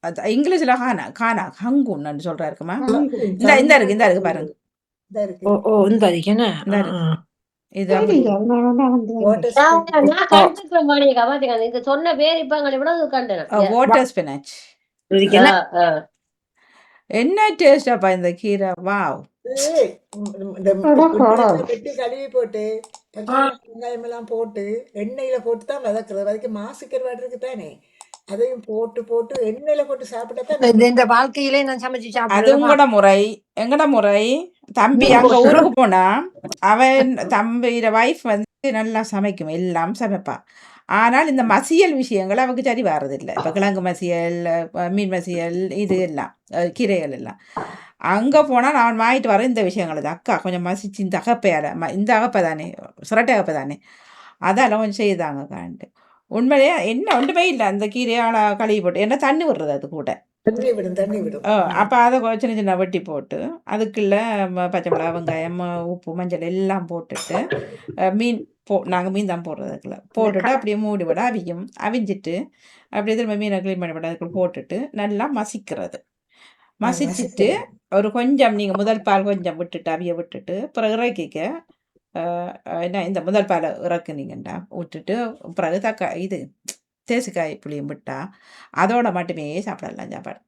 அது இங்கிலீஷ்ல கானா கானா ஹங்குன்னு சொல்றாருக்குமா. ஹங்கு இந்த இந்த இருக்கு, இந்த இருக்கு பாருங்க. இதா இருக்கு. இந்த அதுக்குன்னு இந்த இருக்கு. இது அப்படி தெரியுது அதனாலதான் வந்து வாட்டர் நான் கண்டுக்கிற மாட்டேங்க பாத்துக்கங்க. நீங்க சொன்ன பேர் இப்ப எங்களை விட கண்டேன். Water spinach. என்ன டேஸ்டாப்பா இந்த கீரை. வாவ். வெட்டி கழுவி போட்டு வெங்காயம் எல்லாம் போட்டு எண்ணெயில போட்டு தான் வதக்குறது. வதக்கி மாசு கருவாடு இருக்கு தானே, அதையும் போட்டு போட்டு எண்ணெயில போட்டு சாப்பிட்டா தான் இந்த வாழ்க்கையிலே நான் சமைச்சு அது சாப்பிடுவேன். உங்களோட முறை. எங்கட முறை தம்பி அங்க ஊருக்கு போனா அவன் தம்பியோட வைஃப் வந்து நல்லா சமைக்கும், எல்லாம் சமைப்பா. ஆனால் இந்த மசியல் விஷயங்கள் அவருக்கு சரி வர்றதில்லை. இப்போ கிழங்கு மசியல், மீன் மசியல், இது எல்லாம் கீரைகள் எல்லாம் அங்கே போனால் நான் வாங்கிட்டு வரேன் இந்த விஷயங்கள். இது அக்கா கொஞ்சம் மசிச்சு இந்த அகப்பையால் இந்த அகப்பை தானே, சுரட்டை அகப்பை தானே, அதெல்லாம் கொஞ்சம் செய்தாங்க காண்டு. உண்மையிலே என்ன ஒன்றுமே இல்லை. அந்த கீரையால் கழுவி போட்டு என்ன தண்ணி விடுறது அது கூட. தண்ணி விடும். அப்போ அதை சின்ன சின்ன வெட்டி போட்டு அதுக்குள்ள பச்சை மிளகா, வெங்காயம், உப்பு, மஞ்சள் எல்லாம் போட்டுட்டு மீன் நாங்கள் மீன் தான் போடுறது அதுக்குள்ள போட்டுட்டு அப்படியே மூடி விட அவியும். அவிஞ்சிட்டு அப்படியே திரும்ப மீனை க்ளீன் பண்ணி விட அதுக்குள்ள போட்டுட்டு நல்லா மசிக்கிறது. மசிச்சுட்டு ஒரு கொஞ்சம் நீங்கள் முதல் பால் கொஞ்சம் விட்டுட்டு அவிய விட்டுட்டு பிறகு இறக்கிக்க. என்ன இந்த முதல் பாலை இறக்குனீங்கண்டா விட்டுட்டு பிறகு இது தேசிக்காய் புளியும் விட்டா அதோட மட்டுமே சாப்பிடலாம் சாப்பாடு.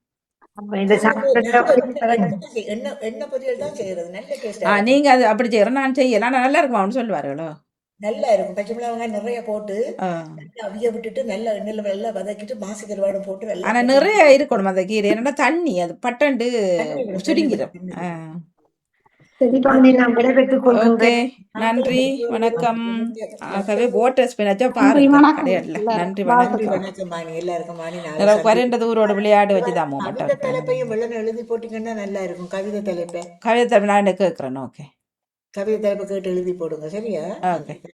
நீங்க அது அப்படி செய்யற நான் செய்யலாம், நல்லா இருக்குமான்னு சொல்லுவார்களோ. நல்லா இருக்கும். பச்சை மிளகாய் நிறைய போட்டு அவிய விட்டுட்டு நல்லா எண்ணெயில நல்லா வதக்கிட்டு மாசி கருவாடு போட்டு. ஆனா நிறைய இருக்கணும் அந்த கீரை, என்னன்னா தண்ணி அது பட்டண்டு சுருங்கிடும். ஓகே, நன்றி, வணக்கம். ஆகவே வாட்டர் ஸ்பினாச்சா பாருங்க கடையாடல. நன்றி, வணக்கம். வரேண்டது ஊரோட விளையாடு வச்சுதான் மாட்டோம். தலைப்பையும் வெள்ளம் எழுதி போட்டீங்கன்னா நல்லா இருக்கும். கவிதை தலைப்பை நான் கேட்கிறேன். ஓகே, கவிதை தலைப்பை கேட்டு எழுதி போடுங்க. சரியா? ஓகே.